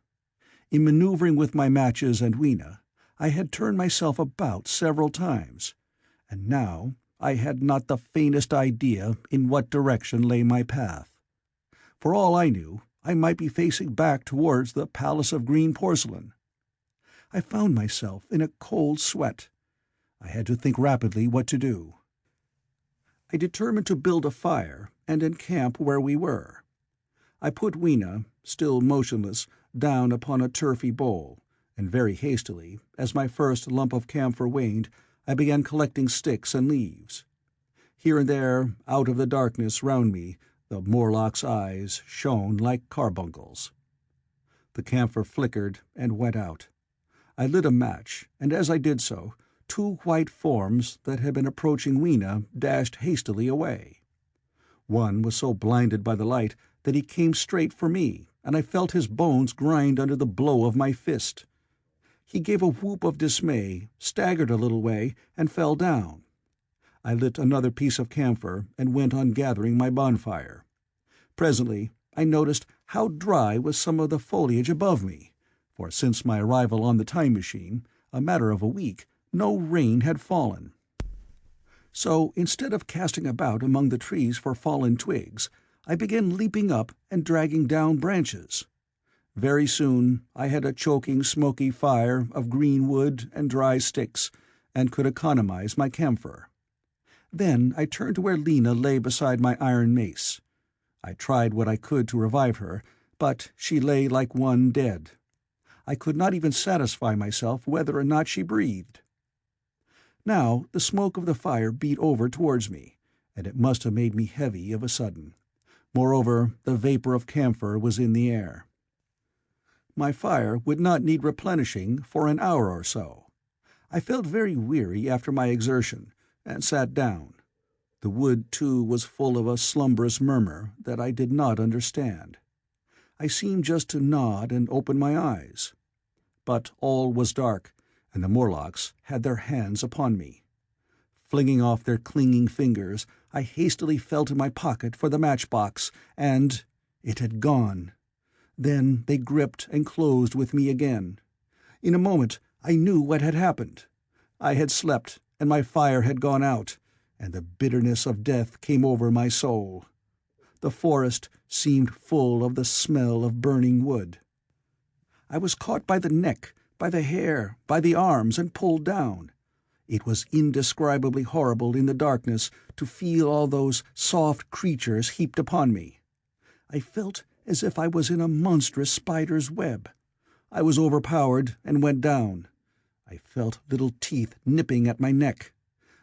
In maneuvering with my matches and Weena, I had turned myself about several times, and now I had not the faintest idea in what direction lay my path. For all I knew, I might be facing back towards the Palace of Green Porcelain. I found myself in a cold sweat. I had to think rapidly what to do. I determined to build a fire and encamp where we were. I put Weena, still motionless, down upon a turfy bowl, and very hastily, as my first lump of camphor waned, I began collecting sticks and leaves. Here and there, out of the darkness round me, the Morlock's eyes shone like carbuncles. The camphor flickered and went out. I lit a match, and as I did so, two white forms that had been approaching Weena dashed hastily away. One was so blinded by the light that he came straight for me, and I felt his bones grind under the blow of my fist. He gave a whoop of dismay, staggered a little way, and fell down. I lit another piece of camphor and went on gathering my bonfire. Presently I noticed how dry was some of the foliage above me, for since my arrival on the time machine, a matter of a week, no rain had fallen. So instead of casting about among the trees for fallen twigs, I began leaping up and dragging down branches. Very soon I had a choking, smoky fire of green wood and dry sticks, and could economize my camphor. Then I turned to where Lena lay beside my iron mace. I tried what I could to revive her, but she lay like one dead. I could not even satisfy myself whether or not she breathed. Now the smoke of the fire beat over towards me, and it must have made me heavy of a sudden. Moreover, the vapor of camphor was in the air. My fire would not need replenishing for an hour or so. I felt very weary after my exertion, and sat down. The wood, too, was full of a slumberous murmur that I did not understand. I seemed just to nod and open my eyes. But all was dark, and the Morlocks had their hands upon me. Flinging off their clinging fingers, I hastily felt in my pocket for the matchbox, and it had gone. Then they gripped and closed with me again. In a moment I knew what had happened. I had slept, and my fire had gone out, and the bitterness of death came over my soul. The forest seemed full of the smell of burning wood. I was caught by the neck, by the hair, by the arms, and pulled down. It was indescribably horrible in the darkness to feel all those soft creatures heaped upon me. I felt as if I was in a monstrous spider's web. I was overpowered and went down. I felt little teeth nipping at my neck.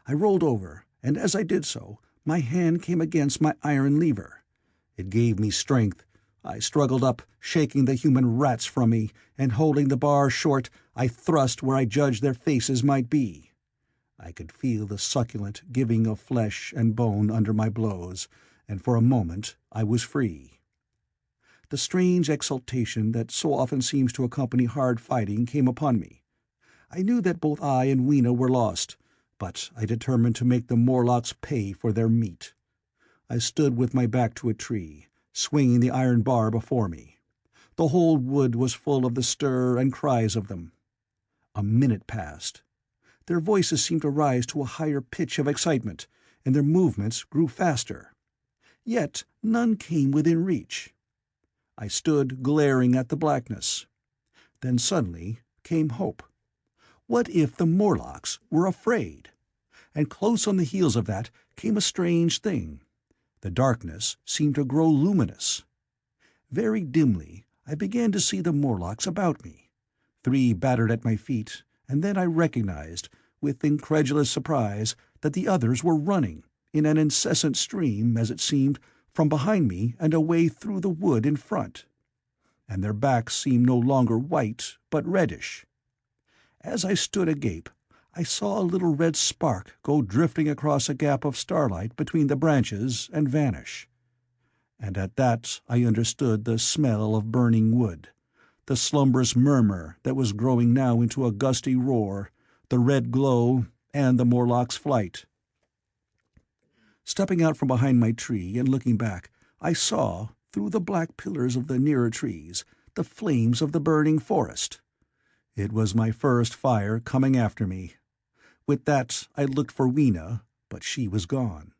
I rolled over, and as I did so, my hand came against my iron lever. It gave me strength. I struggled up, shaking the human rats from me, and holding the bar short, I thrust where I judged their faces might be. I could feel the succulent giving of flesh and bone under my blows, and for a moment I was free. The strange exultation that so often seems to accompany hard fighting came upon me. I knew that both I and Weena were lost, but I determined to make the Morlocks pay for their meat. I stood with my back to a tree, swinging the iron bar before me. The whole wood was full of the stir and cries of them. A minute passed. Their voices seemed to rise to a higher pitch of excitement, and their movements grew faster. Yet none came within reach. I stood glaring at the blackness. Then suddenly came hope. What if the Morlocks were afraid? And close on the heels of that came a strange thing. The darkness seemed to grow luminous. Very dimly I began to see the Morlocks about me. 3 battered at my feet, and then I recognized, with incredulous surprise, that the others were running, in an incessant stream, as it seemed, from behind me and away through the wood in front. And their backs seemed no longer white, but reddish. As I stood agape, I saw a little red spark go drifting across a gap of starlight between the branches and vanish. And at that I understood the smell of burning wood, the slumberous murmur that was growing now into a gusty roar, the red glow, and the Morlock's flight. Stepping out from behind my tree and looking back, I saw, through the black pillars of the nearer trees, the flames of the burning forest. It was my first fire coming after me. With that I looked for Weena, but she was gone.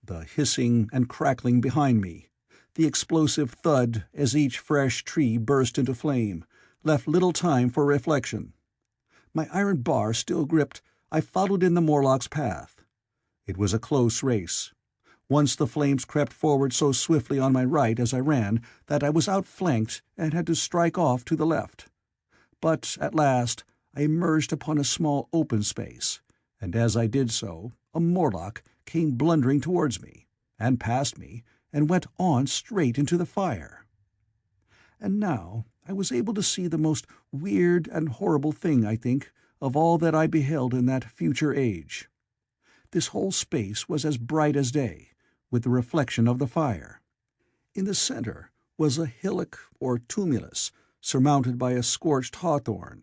The hissing and crackling behind me, the explosive thud as each fresh tree burst into flame, left little time for reflection. My iron bar still gripped, I followed in the Morlock's path. It was a close race. Once the flames crept forward so swiftly on my right as I ran that I was outflanked and had to strike off to the left. But at last I emerged upon a small open space, and as I did so, a Morlock came blundering towards me, and past me, and went on straight into the fire. And now I was able to see the most weird and horrible thing, I think, of all that I beheld in that future age. This whole space was as bright as day, with the reflection of the fire. In the center was a hillock or tumulus, surmounted by a scorched hawthorn.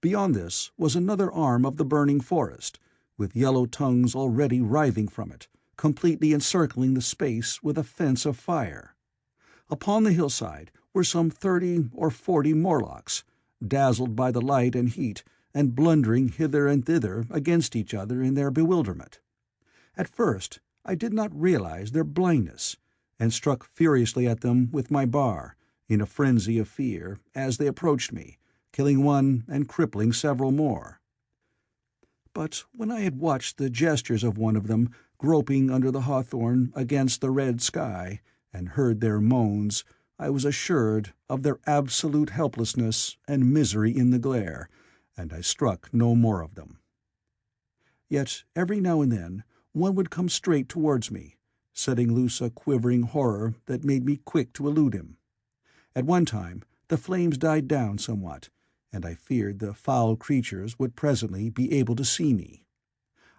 Beyond this was another arm of the burning forest, with yellow tongues already writhing from it, completely encircling the space with a fence of fire. Upon the hillside were some 30 or 40 Morlocks, dazzled by the light and heat, and blundering hither and thither against each other in their bewilderment. At first I did not realize their blindness, and struck furiously at them with my bar, in a frenzy of fear, as they approached me, killing one and crippling several more. But when I had watched the gestures of one of them groping under the hawthorn against the red sky, and heard their moans, I was assured of their absolute helplessness and misery in the glare, and I struck no more of them. Yet every now and then one would come straight towards me, setting loose a quivering horror that made me quick to elude him. At one time the flames died down somewhat, and I feared the foul creatures would presently be able to see me.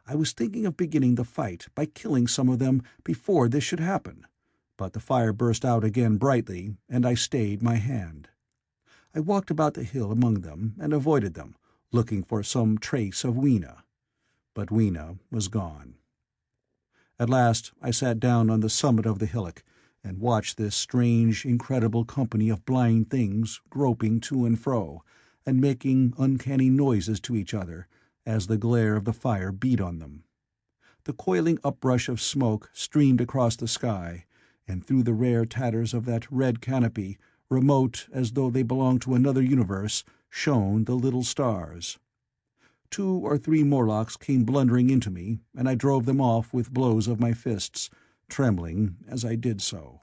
I was thinking of beginning the fight by killing some of them before this should happen, but the fire burst out again brightly, and I stayed my hand. I walked about the hill among them and avoided them, looking for some trace of Weena. But Weena was gone. At last I sat down on the summit of the hillock and watched this strange, incredible company of blind things groping to and fro, and making uncanny noises to each other as the glare of the fire beat on them. The coiling uprush of smoke streamed across the sky, and through the rare tatters of that red canopy, remote as though they belonged to another universe, shone the little stars. 2 or 3 Morlocks came blundering into me, and I drove them off with blows of my fists, trembling as I did so.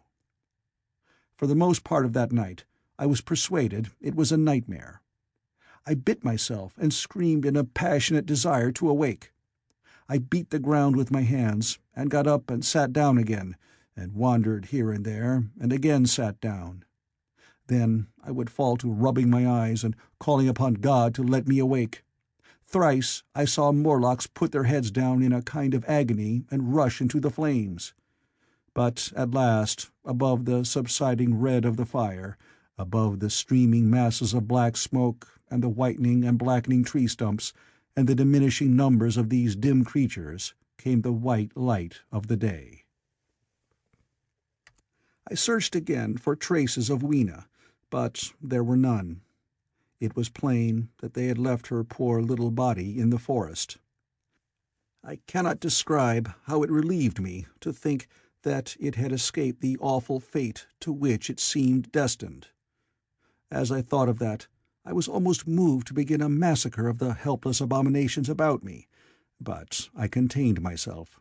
For the most part of that night, I was persuaded it was a nightmare. I bit myself and screamed in a passionate desire to awake. I beat the ground with my hands, and got up and sat down again, and wandered here and there, and again sat down. Then I would fall to rubbing my eyes and calling upon God to let me awake. Thrice I saw Morlocks put their heads down in a kind of agony and rush into the flames. But at last, above the subsiding red of the fire, above the streaming masses of black smoke, and the whitening and blackening tree stumps, and the diminishing numbers of these dim creatures, came the white light of the day. I searched again for traces of Weena, but there were none. It was plain that they had left her poor little body in the forest. I cannot describe how it relieved me to think that it had escaped the awful fate to which it seemed destined. As I thought of that, I was almost moved to begin a massacre of the helpless abominations about me, but I contained myself.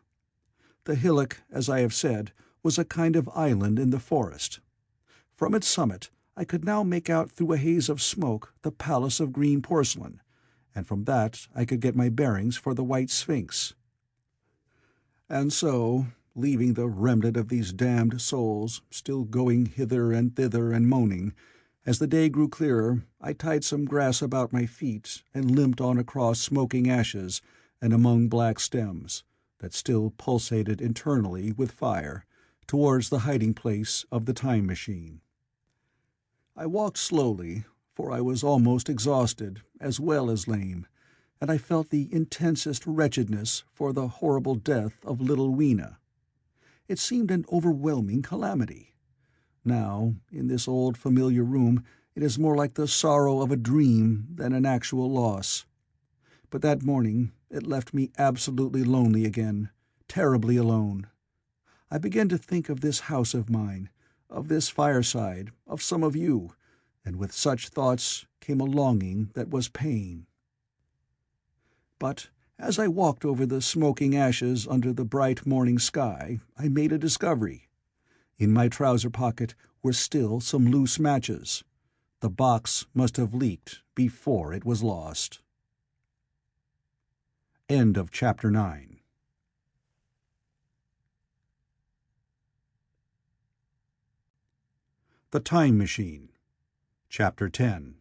The hillock, as I have said, was a kind of island in the forest. From its summit I could now make out through a haze of smoke the palace of green porcelain, and from that I could get my bearings for the White Sphinx. And so, leaving the remnant of these damned souls still going hither and thither and moaning, as the day grew clearer, I tied some grass about my feet and limped on across smoking ashes and among black stems, that still pulsated internally with fire, towards the hiding-place of the time machine. I walked slowly, for I was almost exhausted as well as lame, and I felt the intensest wretchedness for the horrible death of little Weena. It seemed an overwhelming calamity. Now, in this old familiar room, it is more like the sorrow of a dream than an actual loss. But that morning it left me absolutely lonely again, terribly alone. I began to think of this house of mine, of this fireside, of some of you, and with such thoughts came a longing that was pain. But as I walked over the smoking ashes under the bright morning sky, I made a discovery. In my trouser pocket were still some loose matches. The box must have leaked before it was lost. End of Chapter 9. The Time Machine. Chapter 10.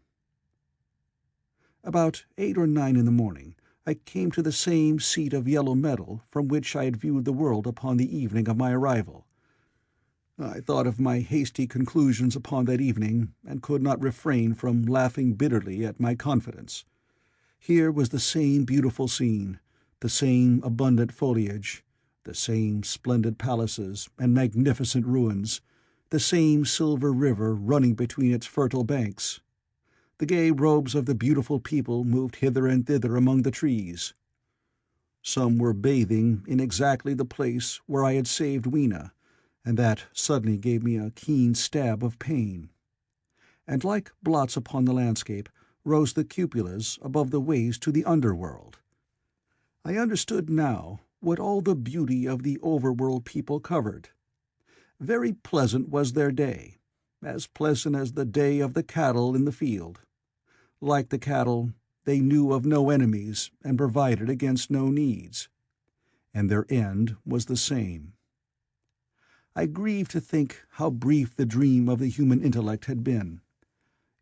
About 8 or 9 in the morning, I came to the same seat of yellow metal from which I had viewed the world upon the evening of my arrival. I thought of my hasty conclusions upon that evening, and could not refrain from laughing bitterly at my confidence. Here was the same beautiful scene, the same abundant foliage, the same splendid palaces and magnificent ruins, the same silver river running between its fertile banks. The gay robes of the beautiful people moved hither and thither among the trees. Some were bathing in exactly the place where I had saved Weena, and that suddenly gave me a keen stab of pain. And like blots upon the landscape rose the cupolas above the ways to the underworld. I understood now what all the beauty of the overworld people covered. Very pleasant was their day, as pleasant as the day of the cattle in the field. Like the cattle, they knew of no enemies and provided against no needs. And their end was the same. I grieved to think how brief the dream of the human intellect had been.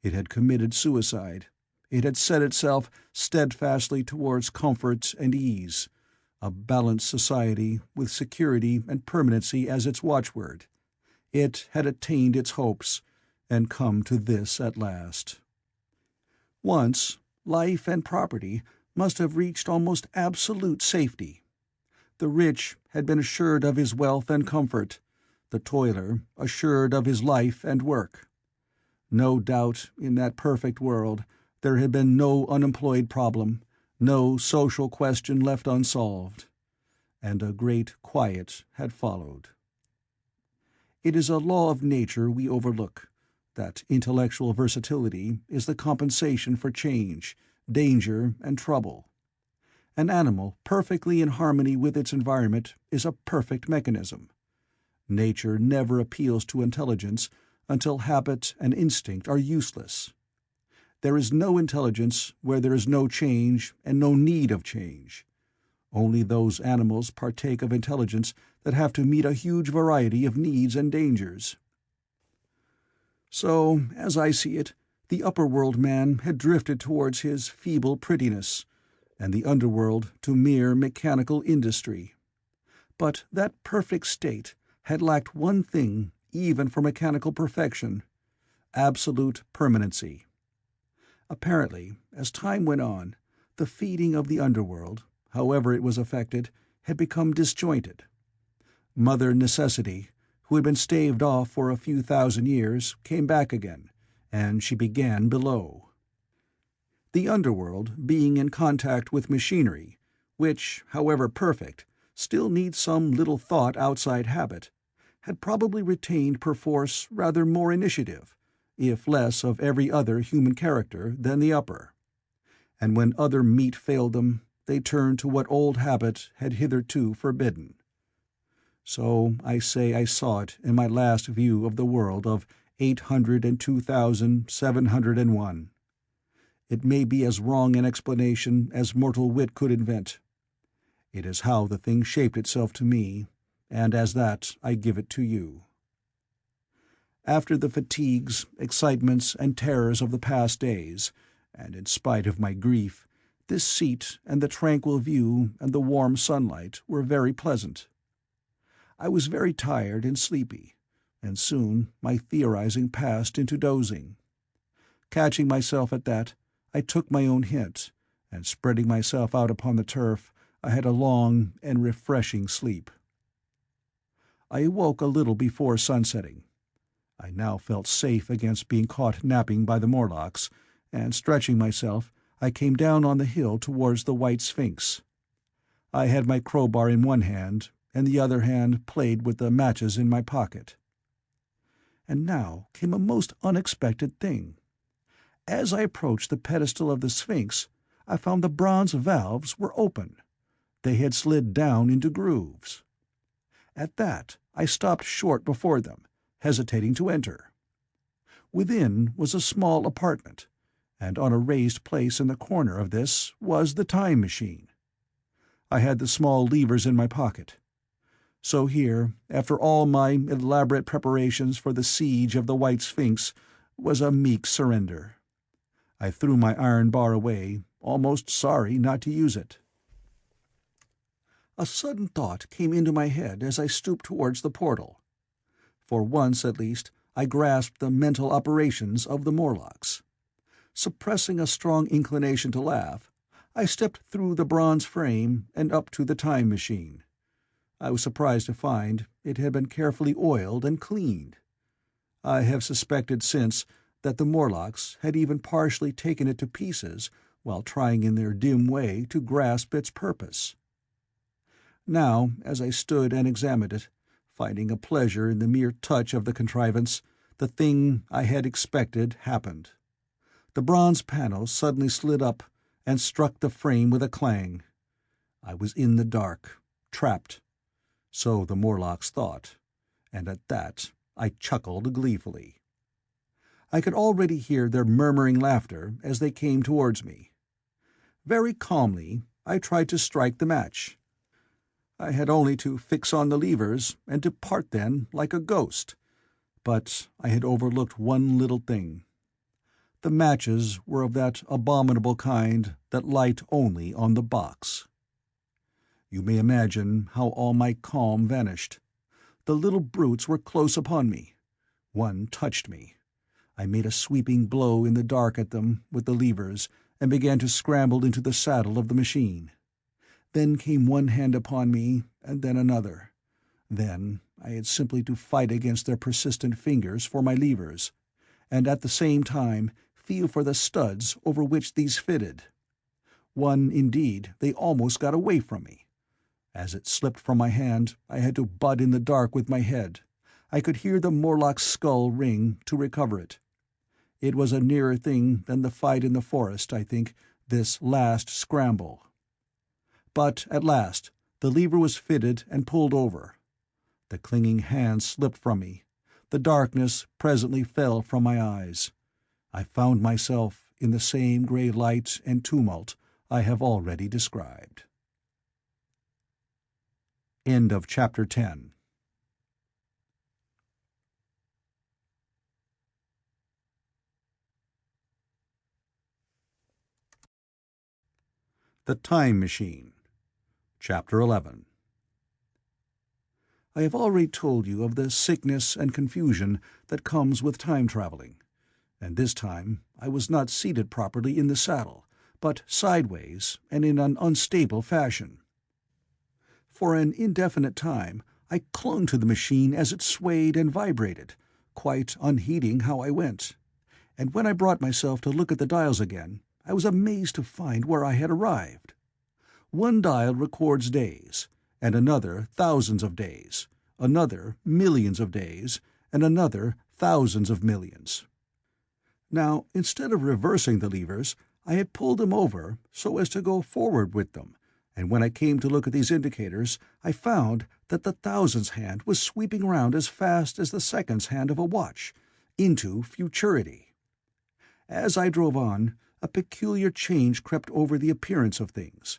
It had committed suicide. It had set itself steadfastly towards comfort and ease, a balanced society with security and permanency as its watchword. It had attained its hopes, and come to this at last. Once, life and property must have reached almost absolute safety. The rich had been assured of his wealth and comfort, the toiler assured of his life and work. No doubt in that perfect world there had been no unemployed problem, no social question left unsolved, and a great quiet had followed. It is a law of nature we overlook, that intellectual versatility is the compensation for change, danger, and trouble. An animal perfectly in harmony with its environment is a perfect mechanism. Nature never appeals to intelligence until habit and instinct are useless. There is no intelligence where there is no change and no need of change. Only those animals partake of intelligence that have to meet a huge variety of needs and dangers. So, as I see it, the upper-world man had drifted towards his feeble prettiness, and the underworld to mere mechanical industry. But that perfect state had lacked one thing even for mechanical perfection: absolute permanency. Apparently, as time went on, the feeding of the underworld, however it was affected, had become disjointed. Mother Necessity, who had been staved off for a few thousand years, came back again, and she began below. The underworld, being in contact with machinery, which, however perfect, still needs some little thought outside habit, had probably retained perforce rather more initiative, if less of every other human character, than the upper. And when other meat failed them, they turned to what old habit had hitherto forbidden. So I say I saw it in my last view of the world of 802,701. It may be as wrong an explanation as mortal wit could invent. It is how the thing shaped itself to me, and as that I give it to you. After the fatigues, excitements, and terrors of the past days, and in spite of my grief, this seat and the tranquil view and the warm sunlight were very pleasant. I was very tired and sleepy, and soon my theorizing passed into dozing. Catching myself at that, I took my own hint, and spreading myself out upon the turf, I had a long and refreshing sleep. I awoke a little before sunsetting. I now felt safe against being caught napping by the Morlocks, and stretching myself, I came down on the hill towards the White Sphinx. I had my crowbar in one hand, and the other hand played with the matches in my pocket. And now came a most unexpected thing. As I approached the pedestal of the Sphinx, I found the bronze valves were open. They had slid down into grooves. At that, I stopped short before them, hesitating to enter. Within was a small apartment, and on a raised place in the corner of this was the time machine. I had the small levers in my pocket. So here, after all my elaborate preparations for the siege of the White Sphinx, was a meek surrender. I threw my iron bar away, almost sorry not to use it. A sudden thought came into my head as I stooped towards the portal. For once, at least, I grasped the mental operations of the Morlocks. Suppressing a strong inclination to laugh, I stepped through the bronze frame and up to the time machine. I was surprised to find it had been carefully oiled and cleaned. I have suspected since that the Morlocks had even partially taken it to pieces while trying in their dim way to grasp its purpose. Now, as I stood and examined it, finding a pleasure in the mere touch of the contrivance, the thing I had expected happened. The bronze panel suddenly slid up and struck the frame with a clang. I was in the dark, trapped. So the Morlocks thought, and at that I chuckled gleefully. I could already hear their murmuring laughter as they came towards me. Very calmly I tried to strike the match. I had only to fix on the levers and depart then like a ghost. But I had overlooked one little thing. The matches were of that abominable kind that light only on the box. You may imagine how all my calm vanished. The little brutes were close upon me. One touched me. I made a sweeping blow in the dark at them with the levers, and began to scramble into the saddle of the machine. Then came one hand upon me, and then another. Then I had simply to fight against their persistent fingers for my levers, and at the same time feel for the studs over which these fitted. One, indeed, they almost got away from me. As it slipped from my hand, I had to butt in the dark with my head. I could hear the Morlock's skull ring to recover it. It was a nearer thing than the fight in the forest, I think, this last scramble. But at last the lever was fitted and pulled over. The clinging hand slipped from me. The darkness presently fell from my eyes. I found myself in the same grey light and tumult I have already described. End of Chapter 10. The Time Machine. Chapter 11. I have already told you of the sickness and confusion that comes with time traveling, and this time I was not seated properly in the saddle, but sideways and in an unstable fashion. For an indefinite time I clung to the machine as it swayed and vibrated, quite unheeding how I went, and when I brought myself to look at the dials again, I was amazed to find where I had arrived. One dial records days, and another thousands of days, another millions of days, and another thousands of millions. Now, instead of reversing the levers, I had pulled them over so as to go forward with them, and when I came to look at these indicators, I found that the thousands hand was sweeping round as fast as the seconds hand of a watch, into futurity. As I drove on, a peculiar change crept over the appearance of things.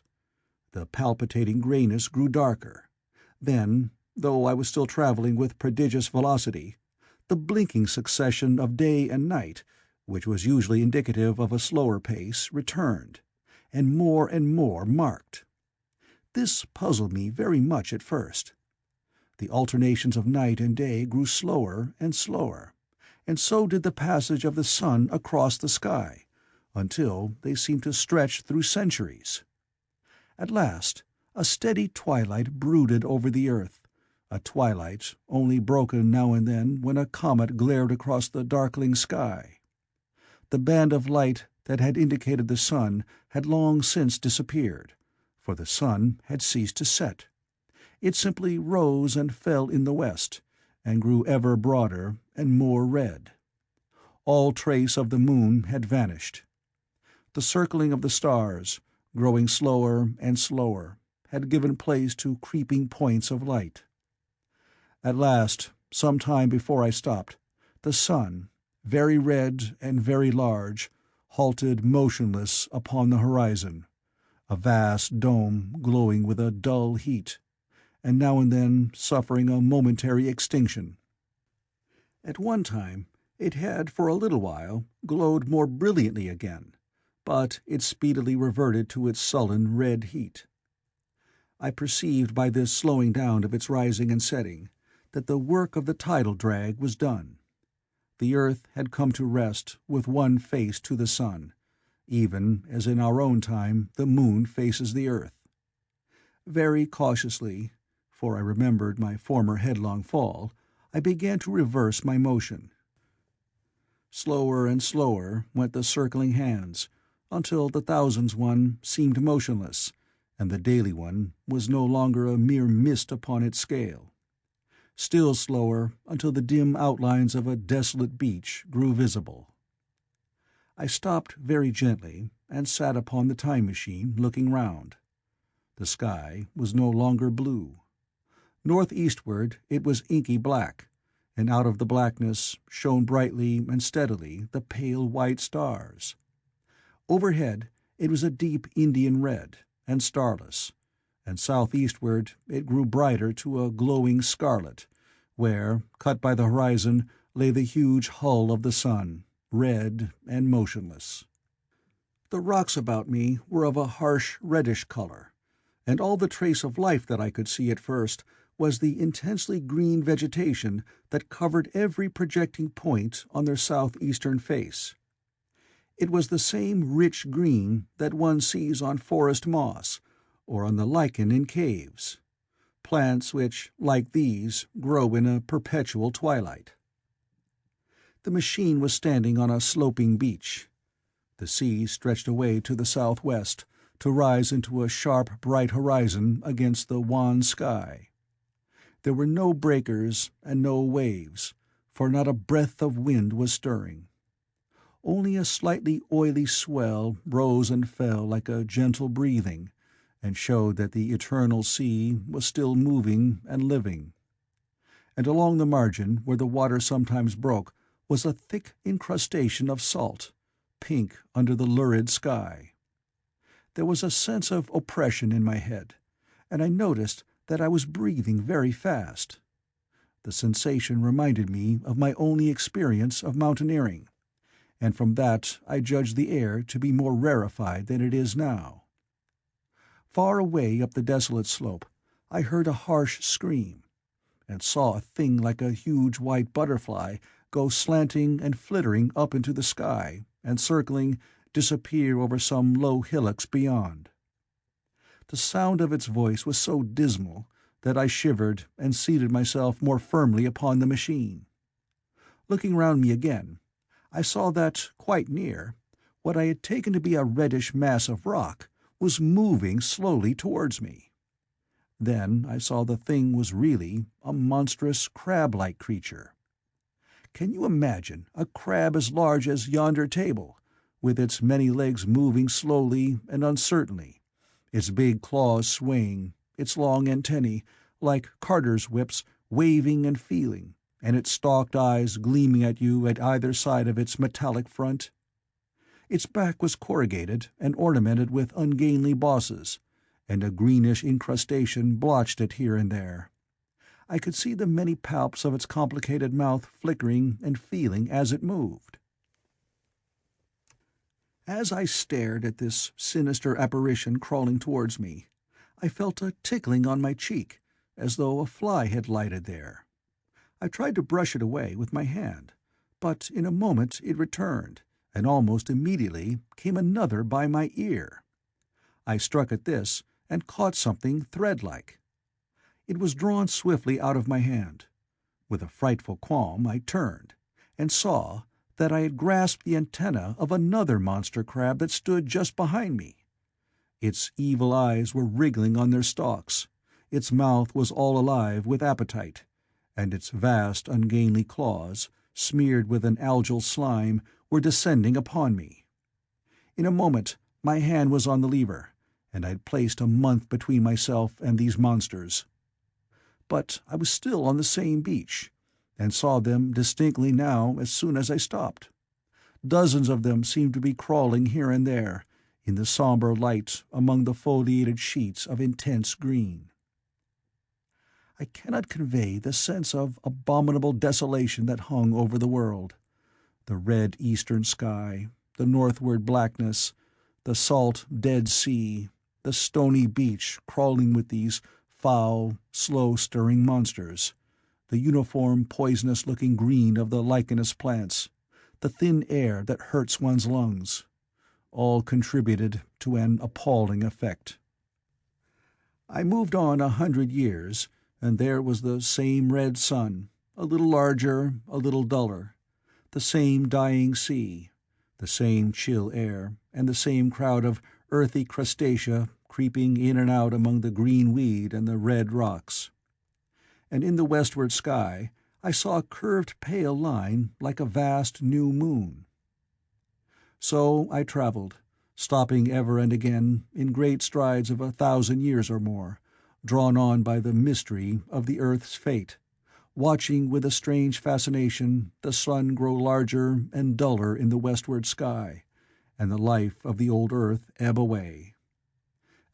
The palpitating grayness grew darker. Then, though I was still traveling with prodigious velocity, the blinking succession of day and night, which was usually indicative of a slower pace, returned, and more marked. This puzzled me very much at first. The alternations of night and day grew slower and slower, and so did the passage of the sun across the sky, until they seemed to stretch through centuries. At last, a steady twilight brooded over the earth, a twilight only broken now and then when a comet glared across the darkling sky. The band of light that had indicated the sun had long since disappeared, for the sun had ceased to set. It simply rose and fell in the west, and grew ever broader and more red. All trace of the moon had vanished. The circling of the stars, growing slower and slower, had given place to creeping points of light. At last, some time before I stopped, the sun, very red and very large, halted motionless upon the horizon, a vast dome glowing with a dull heat, and now and then suffering a momentary extinction. At one time it had for a little while glowed more brilliantly again, but it speedily reverted to its sullen red heat. I perceived by this slowing down of its rising and setting that the work of the tidal drag was done. The earth had come to rest with one face to the sun, even as in our own time the moon faces the earth. Very cautiously, for I remembered my former headlong fall, I began to reverse my motion. Slower and slower went the circling hands, until the thousands one seemed motionless, and the daily one was no longer a mere mist upon its scale. Still slower until the dim outlines of a desolate beach grew visible. I stopped very gently and sat upon the time machine looking round. The sky was no longer blue. Northeastward it was inky black, and out of the blackness shone brightly and steadily the pale white stars. Overhead it was a deep Indian red, and starless, and southeastward it grew brighter to a glowing scarlet, where, cut by the horizon, lay the huge hull of the sun, red and motionless. The rocks about me were of a harsh reddish color, and all the trace of life that I could see at first was the intensely green vegetation that covered every projecting point on their southeastern face. It was the same rich green that one sees on forest moss, or on the lichen in caves, plants which, like these, grow in a perpetual twilight. The machine was standing on a sloping beach. The sea stretched away to the southwest, to rise into a sharp bright horizon against the wan sky. There were no breakers and no waves, for not a breath of wind was stirring. Only a slightly oily swell rose and fell like a gentle breathing, and showed that the eternal sea was still moving and living. And along the margin, where the water sometimes broke, was a thick incrustation of salt, pink under the lurid sky. There was a sense of oppression in my head, and I noticed that I was breathing very fast. The sensation reminded me of my only experience of mountaineering, and from that I judged the air to be more rarefied than it is now. Far away up the desolate slope, I heard a harsh scream, and saw a thing like a huge white butterfly go slanting and flittering up into the sky, and circling, disappear over some low hillocks beyond. The sound of its voice was so dismal that I shivered and seated myself more firmly upon the machine. Looking round me again, I saw that, quite near, what I had taken to be a reddish mass of rock was moving slowly towards me. Then I saw the thing was really a monstrous crab-like creature. Can you imagine a crab as large as yonder table, with its many legs moving slowly and uncertainly, its big claws swaying, its long antennae, like carters' whips, waving and feeling, and its stalked eyes gleaming at you at either side of its metallic front? Its back was corrugated and ornamented with ungainly bosses, and a greenish incrustation blotched it here and there. I could see the many palps of its complicated mouth flickering and feeling as it moved. As I stared at this sinister apparition crawling towards me, I felt a tickling on my cheek, as though a fly had lighted there. I tried to brush it away with my hand, but in a moment it returned, and almost immediately came another by my ear. I struck at this, and caught something thread-like. It was drawn swiftly out of my hand. With a frightful qualm I turned, and saw that I had grasped the antenna of another monster crab that stood just behind me. Its evil eyes were wriggling on their stalks, its mouth was all alive with appetite, and its vast ungainly claws, smeared with an algal slime, were descending upon me. In a moment my hand was on the lever, and I had placed a month between myself and these monsters. But I was still on the same beach, and saw them distinctly now as soon as I stopped. Dozens of them seemed to be crawling here and there, in the sombre light among the foliated sheets of intense green. I cannot convey the sense of abominable desolation that hung over the world. The red eastern sky, the northward blackness, the salt dead sea, the stony beach crawling with these foul, slow-stirring monsters, the uniform poisonous-looking green of the lichenous plants, the thin air that hurts one's lungs, all contributed to an appalling effect. I moved on 100 years, and there was the same red sun, a little larger, a little duller, the same dying sea, the same chill air, and the same crowd of earthy crustacea creeping in and out among the green weed and the red rocks. And in the westward sky I saw a curved pale line like a vast new moon. So I travelled, stopping ever and again in great strides of 1,000 years or more, drawn on by the mystery of the earth's fate, watching with a strange fascination the sun grow larger and duller in the westward sky, and the life of the old earth ebb away.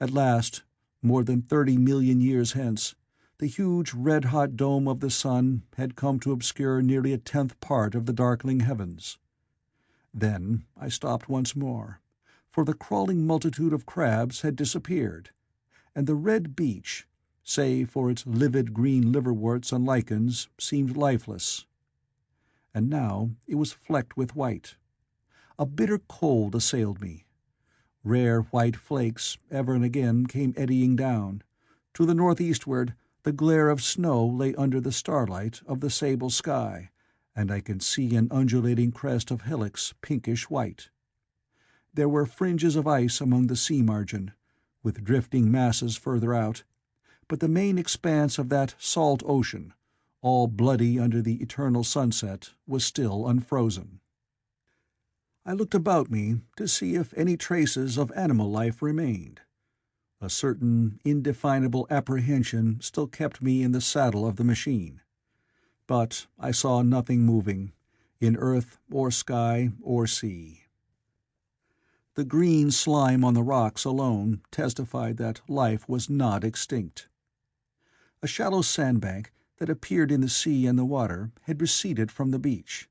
At last, more than 30 million years hence, the huge red-hot dome of the sun had come to obscure nearly 1/10 part of the darkling heavens. Then I stopped once more, for the crawling multitude of crabs had disappeared, and the red beach, save for its livid green liverworts and lichens, seemed lifeless. And now it was flecked with white. A bitter cold assailed me. Rare white flakes ever and again came eddying down. To the northeastward the glare of snow lay under the starlight of the sable sky, and I could see an undulating crest of hillocks pinkish white. There were fringes of ice among the sea margin, with drifting masses further out, but the main expanse of that salt ocean, all bloody under the eternal sunset, was still unfrozen. I looked about me to see if any traces of animal life remained. A certain indefinable apprehension still kept me in the saddle of the machine. But I saw nothing moving, in earth or sky or sea. The green slime on the rocks alone testified that life was not extinct. A shallow sandbank that appeared in the sea and the water had receded from the beach.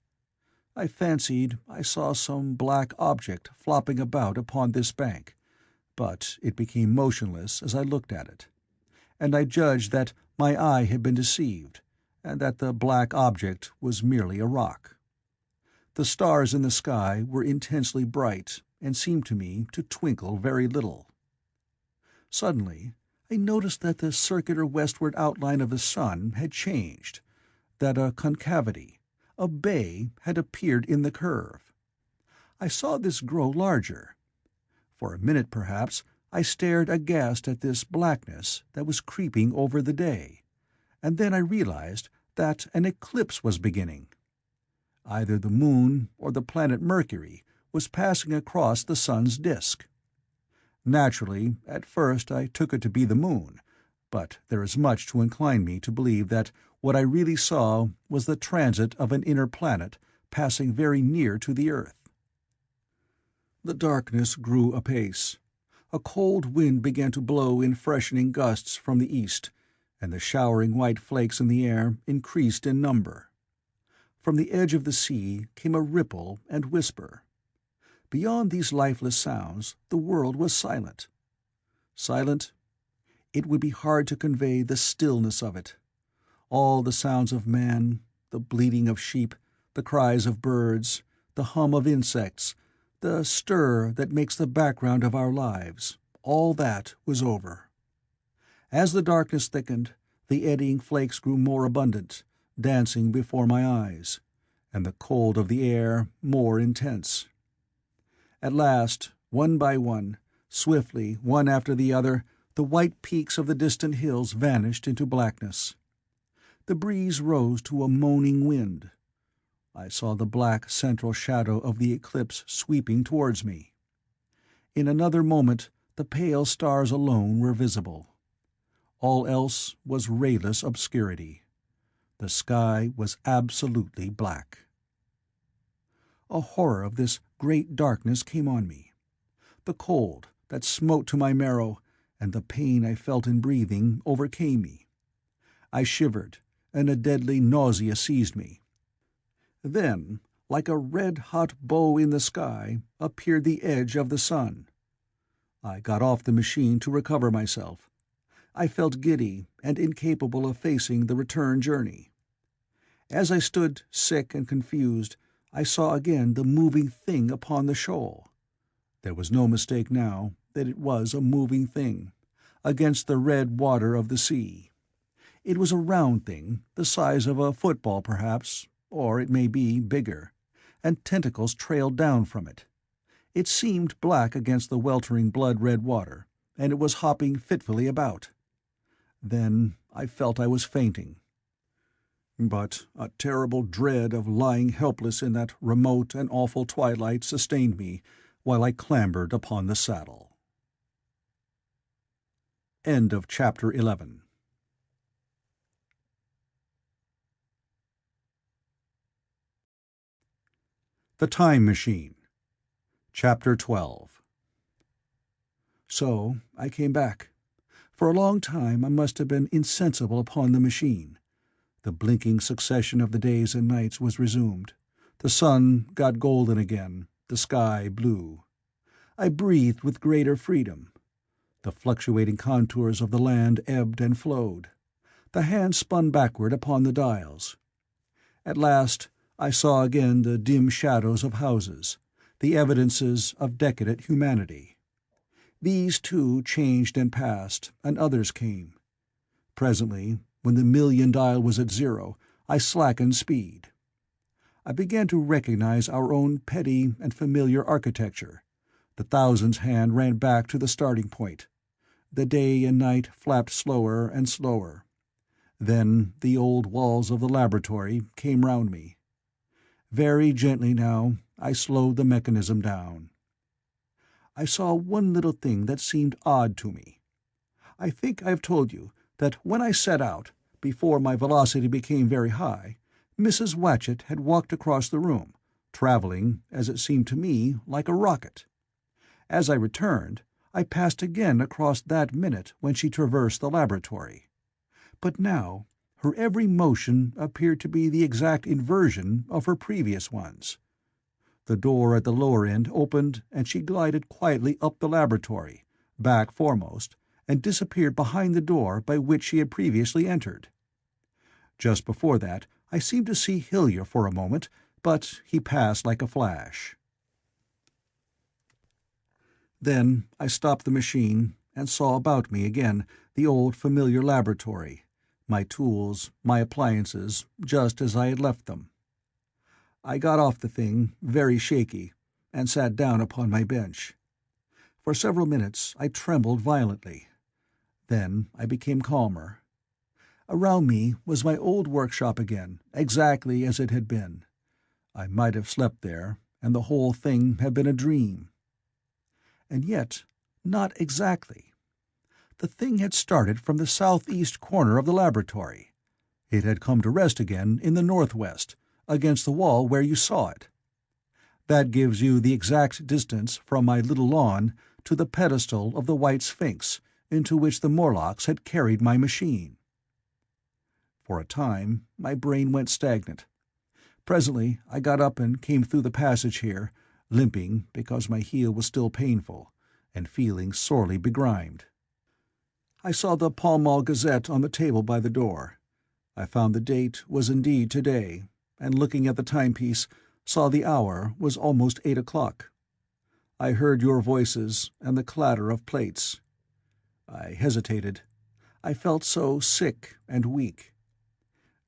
I fancied I saw some black object flopping about upon this bank, but it became motionless as I looked at it, and I judged that my eye had been deceived, and that the black object was merely a rock. The stars in the sky were intensely bright, and seemed to me to twinkle very little. Suddenly, I noticed that the circular westward outline of the sun had changed, that a concavity, a bay, had appeared in the curve. I saw this grow larger. For a minute, perhaps, I stared aghast at this blackness that was creeping over the day, and then I realized that an eclipse was beginning. Either the moon or the planet Mercury was passing across the sun's disk. Naturally, at first I took it to be the moon, but there is much to incline me to believe that what I really saw was the transit of an inner planet passing very near to the earth. The darkness grew apace. A cold wind began to blow in freshening gusts from the east, and the showering white flakes in the air increased in number. From the edge of the sea came a ripple and whisper. Beyond these lifeless sounds the world was silent. Silent? It would be hard to convey the stillness of it. All the sounds of man, the bleating of sheep, the cries of birds, the hum of insects, the stir that makes the background of our lives, all that was over. As the darkness thickened, the eddying flakes grew more abundant, dancing before my eyes, and the cold of the air more intense. At last, one by one, swiftly, one after the other, the white peaks of the distant hills vanished into blackness. The breeze rose to a moaning wind. I saw the black central shadow of the eclipse sweeping towards me. In another moment the pale stars alone were visible. All else was rayless obscurity. The sky was absolutely black. A horror of this great darkness came on me. The cold that smote to my marrow, and the pain I felt in breathing, overcame me. I shivered, and a deadly nausea seized me. Then, like a red-hot bow in the sky, appeared the edge of the sun. I got off the machine to recover myself. I felt giddy and incapable of facing the return journey. As I stood sick and confused, I saw again the moving thing upon the shoal. There was no mistake now that it was a moving thing, against the red water of the sea. It was a round thing, the size of a football perhaps, or it may be bigger, and tentacles trailed down from it. It seemed black against the weltering blood-red water, and it was hopping fitfully about. Then I felt I was fainting. But a terrible dread of lying helpless in that remote and awful twilight sustained me while I clambered upon the saddle. End of Chapter 11. The Time Machine. Chapter 12. So I came back. For a long time I must have been insensible upon the machine. The blinking succession of the days and nights was resumed. The sun got golden again, the sky blue. I breathed with greater freedom. The fluctuating contours of the land ebbed and flowed. The hand spun backward upon the dials. At last I saw again the dim shadows of houses, the evidences of decadent humanity. These too changed and passed, and others came. Presently, when the million dial was at zero, I slackened speed. I began to recognize our own petty and familiar architecture. The thousands hand ran back to the starting point. The day and night flapped slower and slower. Then the old walls of the laboratory came round me. Very gently now I slowed the mechanism down. I saw one little thing that seemed odd to me. I think I've told you that when I set out, before my velocity became very high, Mrs. Watchett had walked across the room, traveling, as it seemed to me, like a rocket. As I returned, I passed again across that minute when she traversed the laboratory. But now her every motion appeared to be the exact inversion of her previous ones. The door at the lower end opened and she glided quietly up the laboratory, back foremost, and disappeared behind the door by which she had previously entered. Just before that I seemed to see Hillier for a moment, but he passed like a flash. Then I stopped the machine and saw about me again the old familiar laboratory, my tools, my appliances, just as I had left them. I got off the thing, very shaky, and sat down upon my bench. For several minutes I trembled violently. Then I became calmer. Around me was my old workshop again, exactly as it had been. I might have slept there, and the whole thing had been a dream. And yet, not exactly. The thing had started from the southeast corner of the laboratory. It had come to rest again in the northwest, against the wall where you saw it. That gives you the exact distance from my little lawn to the pedestal of the White Sphinx, into which the Morlocks had carried my machine. For a time, my brain went stagnant. Presently I got up and came through the passage here, limping because my heel was still painful, and feeling sorely begrimed. I saw the Pall Mall Gazette on the table by the door. I found the date was indeed today, and looking at the timepiece, saw the hour was almost 8 o'clock. I heard your voices and the clatter of plates. I hesitated. I felt so sick and weak.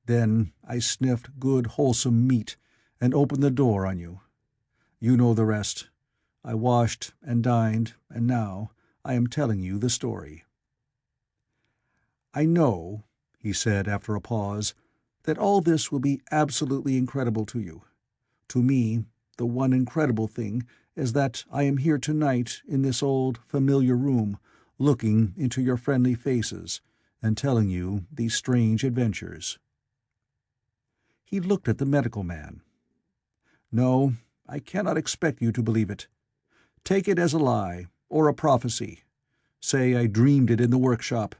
Then I sniffed good wholesome meat and opened the door on you. You know the rest. I washed and dined, and now I am telling you the story. I know, he said after a pause, that all this will be absolutely incredible to you. To me, the one incredible thing is that I am here tonight in this old, familiar room, looking into your friendly faces and telling you these strange adventures. He looked at the medical man. No, I cannot expect you to believe it. Take it as a lie, or a prophecy. Say I dreamed it in the workshop.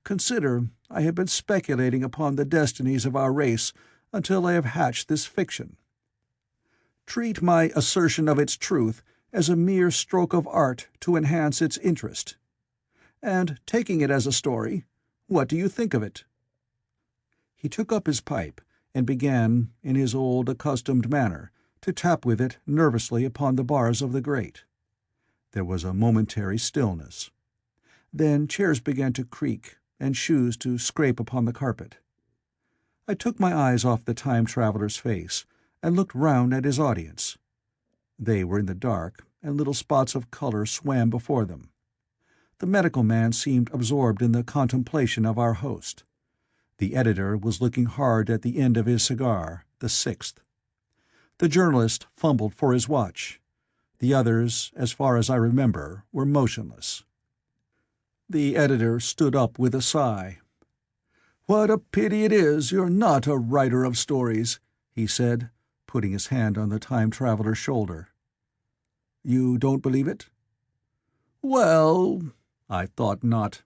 Consider I have been speculating upon the destinies of our race until I have hatched this fiction. Treat my assertion of its truth as a mere stroke of art to enhance its interest. And taking it as a story, what do you think of it?" He took up his pipe and began, in his old accustomed manner, to tap with it nervously upon the bars of the grate. There was a momentary stillness. Then chairs began to creak, and shoes to scrape upon the carpet. I took my eyes off the time-traveler's face, and looked round at his audience. They were in the dark, and little spots of color swam before them. The medical man seemed absorbed in the contemplation of our host. The editor was looking hard at the end of his cigar, the sixth. The journalist fumbled for his watch. The others, as far as I remember, were motionless. The editor stood up with a sigh. "What a pity it is you're not a writer of stories," he said, putting his hand on the time-traveler's shoulder. "You don't believe it?" "Well, I thought not."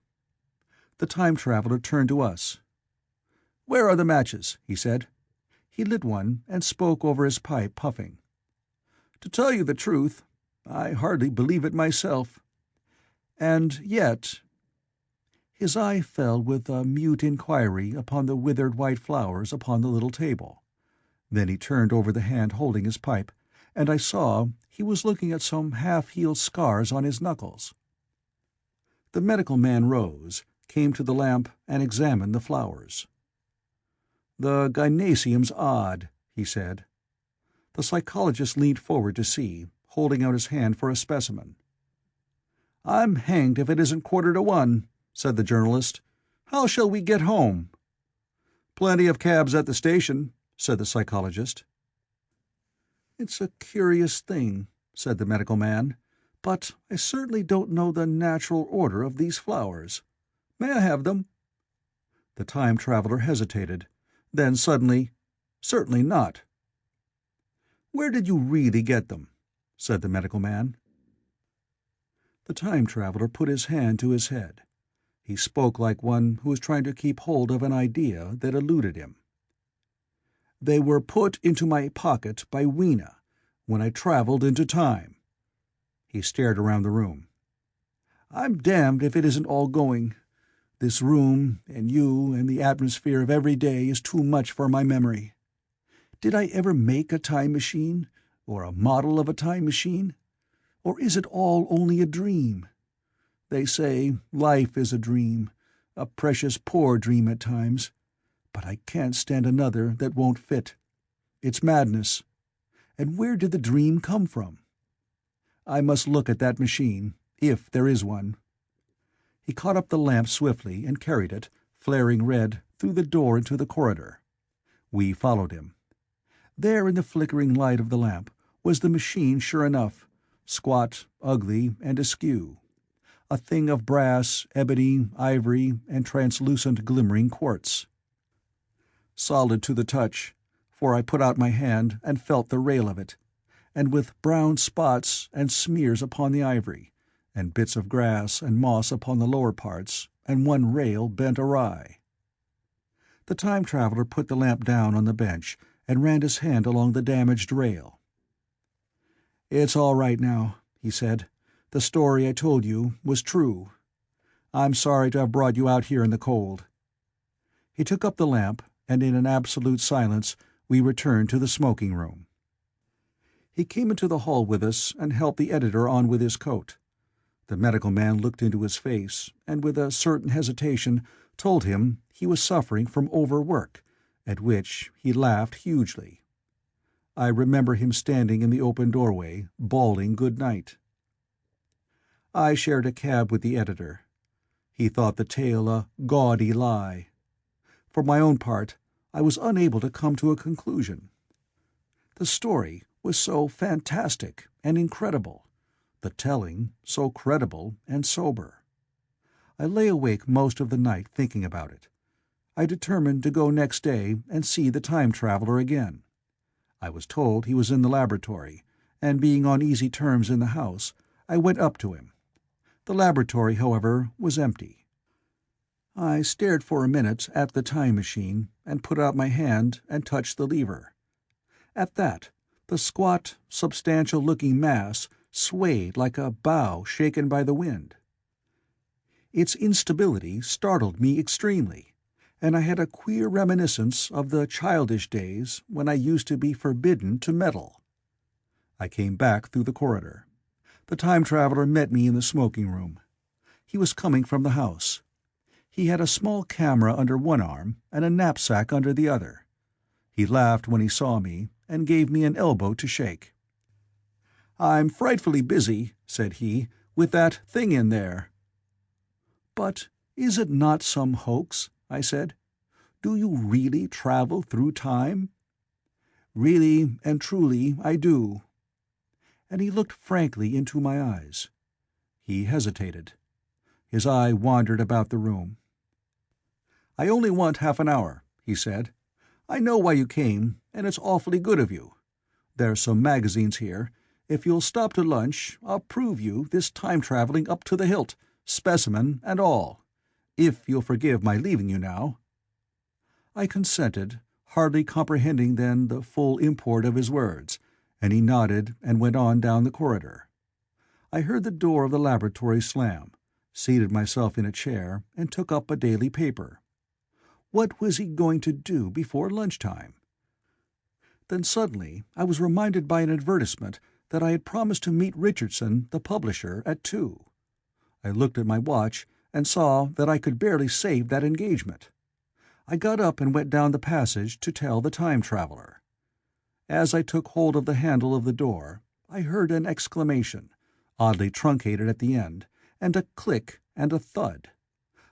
The time-traveler turned to us. "Where are the matches?" he said. He lit one and spoke over his pipe, puffing. "To tell you the truth, I hardly believe it myself. And yet—" His eye fell with a mute inquiry upon the withered white flowers upon the little table. Then he turned over the hand holding his pipe, and I saw he was looking at some half-healed scars on his knuckles. The medical man rose, came to the lamp, and examined the flowers. "The gynaeceum's odd," he said. The psychologist leaned forward to see, holding out his hand for a specimen. "I'm hanged if it isn't 1:45, said the journalist. "How shall we get home?" "Plenty of cabs at the station," said the psychologist. "It's a curious thing," said the medical man, "but I certainly don't know the natural order of these flowers. May I have them?" The time traveler hesitated. Then suddenly, "Certainly not." "Where did you really get them?" said the medical man. The time traveler put his hand to his head. He spoke like one who was trying to keep hold of an idea that eluded him. "They were put into my pocket by Weena when I traveled into time." He stared around the room. "I'm damned if it isn't all going. This room, and you, and the atmosphere of every day is too much for my memory. Did I ever make a time machine, or a model of a time machine? Or is it all only a dream? They say life is a dream, a precious poor dream at times, but I can't stand another that won't fit. It's madness. And where did the dream come from? I must look at that machine, if there is one." He caught up the lamp swiftly and carried it, flaring red, through the door into the corridor. We followed him. There in the flickering light of the lamp was the machine sure enough, squat, ugly, and askew. A thing of brass, ebony, ivory, and translucent glimmering quartz. Solid to the touch, for I put out my hand and felt the rail of it, and with brown spots and smears upon the ivory, and bits of grass and moss upon the lower parts, and one rail bent awry. The time traveler put the lamp down on the bench and ran his hand along the damaged rail. "It's all right now," he said. "The story I told you was true. I'm sorry to have brought you out here in the cold." He took up the lamp, and in an absolute silence we returned to the smoking room. He came into the hall with us and helped the editor on with his coat. The medical man looked into his face, and with a certain hesitation told him he was suffering from overwork, at which he laughed hugely. I remember him standing in the open doorway, bawling good night. I shared a cab with the editor. He thought the tale a gaudy lie. For my own part, I was unable to come to a conclusion. The story was so fantastic and incredible, the telling so credible and sober. I lay awake most of the night thinking about it. I determined to go next day and see the time traveler again. I was told he was in the laboratory, and being on easy terms in the house, I went up to him. The laboratory, however, was empty. I stared for a minute at the time machine, and put out my hand and touched the lever. At that, the squat, substantial-looking mass swayed like a bough shaken by the wind. Its instability startled me extremely, and I had a queer reminiscence of the childish days when I used to be forbidden to meddle. I came back through the corridor. The time traveler met me in the smoking room. He was coming from the house. He had a small camera under one arm and a knapsack under the other. He laughed when he saw me, and gave me an elbow to shake. "I'm frightfully busy," said he, "with that thing in there." "But is it not some hoax?" I said. "Do you really travel through time?" "Really and truly I do." And he looked frankly into my eyes. He hesitated. His eye wandered about the room. "I only want half an hour," he said. "I know why you came, and it's awfully good of you. There's some magazines here. If you'll stop to lunch, I'll prove you this time-traveling up to the hilt, specimen and all. If you'll forgive my leaving you now." I consented, hardly comprehending then the full import of his words, and he nodded and went on down the corridor. I heard the door of the laboratory slam, seated myself in a chair, and took up a daily paper. What was he going to do before lunchtime? Then suddenly I was reminded by an advertisement that I had promised to meet Richardson, the publisher, at 2. I looked at my watch and saw that I could barely save that engagement. I got up and went down the passage to tell the time traveler. As I took hold of the handle of the door, I heard an exclamation, oddly truncated at the end, and a click and a thud.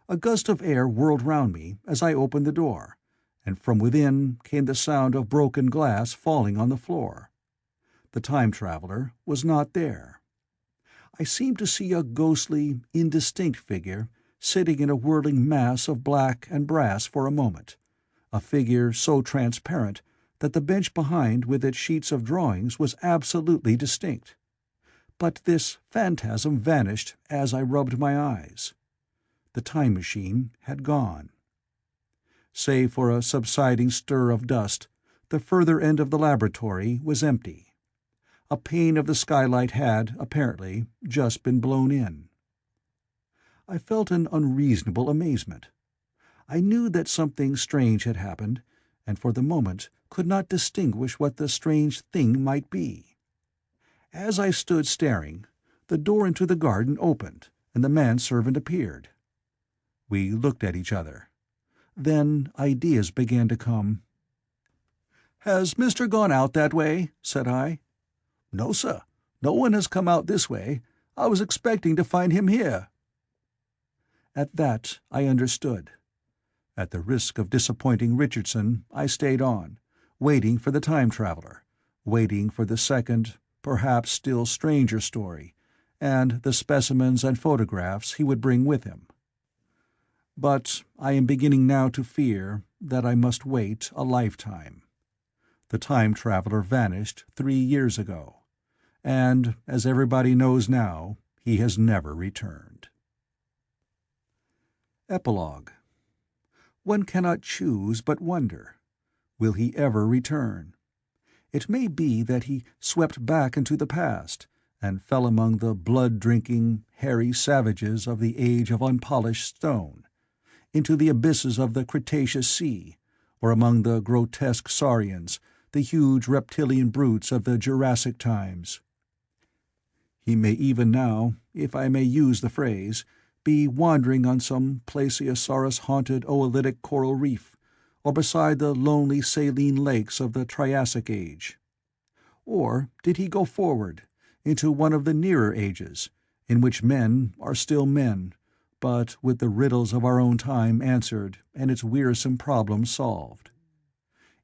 A gust of air whirled round me as I opened the door, and from within came the sound of broken glass falling on the floor. The time traveler was not there. I seemed to see a ghostly, indistinct figure sitting in a whirling mass of black and brass for a moment, a figure so transparent that the bench behind with its sheets of drawings was absolutely distinct. But this phantasm vanished as I rubbed my eyes. The time machine had gone. Save for a subsiding stir of dust, the further end of the laboratory was empty. A pane of the skylight had, apparently, just been blown in. I felt an unreasonable amazement. I knew that something strange had happened, and for the moment could not distinguish what the strange thing might be. As I stood staring, the door into the garden opened, and the manservant appeared. We looked at each other. Then ideas began to come. "Has Mr. gone out that way?" said I. "No, sir. No one has come out this way. I was expecting to find him here." At that I understood. At the risk of disappointing Richardson, I stayed on, waiting for the time traveler, waiting for the second, perhaps still stranger story, and the specimens and photographs he would bring with him. But I am beginning now to fear that I must wait a lifetime. The time traveler vanished 3 years ago, and, as everybody knows now, he has never returned. Epilogue. One cannot choose but wonder. Will he ever return? It may be that he swept back into the past, and fell among the blood-drinking, hairy savages of the age of unpolished stone, into the abysses of the Cretaceous Sea, or among the grotesque saurians, the huge reptilian brutes of the Jurassic times. He may even now, if I may use the phrase, be wandering on some plesiosaurus-haunted oolitic coral reef, or beside the lonely saline lakes of the Triassic Age. Or did he go forward, into one of the nearer ages, in which men are still men, but with the riddles of our own time answered and its wearisome problems solved?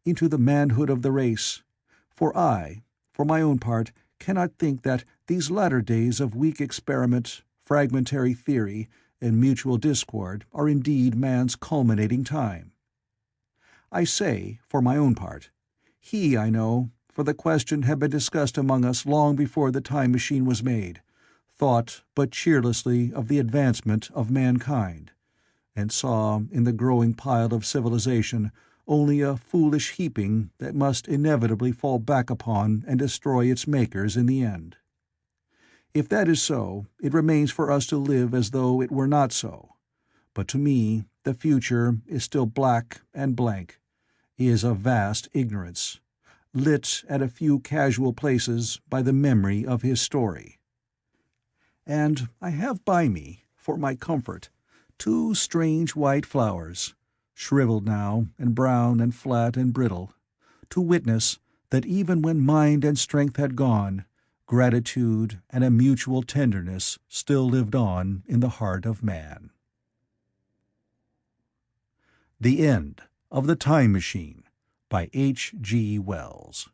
Into the manhood of the race, for I, for my own part, cannot think that these latter days of weak experiment, fragmentary theory, and mutual discord are indeed man's culminating time. I say, for my own part, he, I know, for the question had been discussed among us long before the time machine was made, thought but cheerlessly of the advancement of mankind, and saw in the growing pile of civilization only a foolish heaping that must inevitably fall back upon and destroy its makers in the end. If that is so, it remains for us to live as though it were not so. But to me, the future is still black and blank, is a vast ignorance, lit at a few casual places by the memory of his story. And I have by me, for my comfort, 2 strange white flowers, shriveled now and brown and flat and brittle, to witness that even when mind and strength had gone, gratitude and a mutual tenderness still lived on in the heart of man. The End of the Time Machine by H. G. Wells.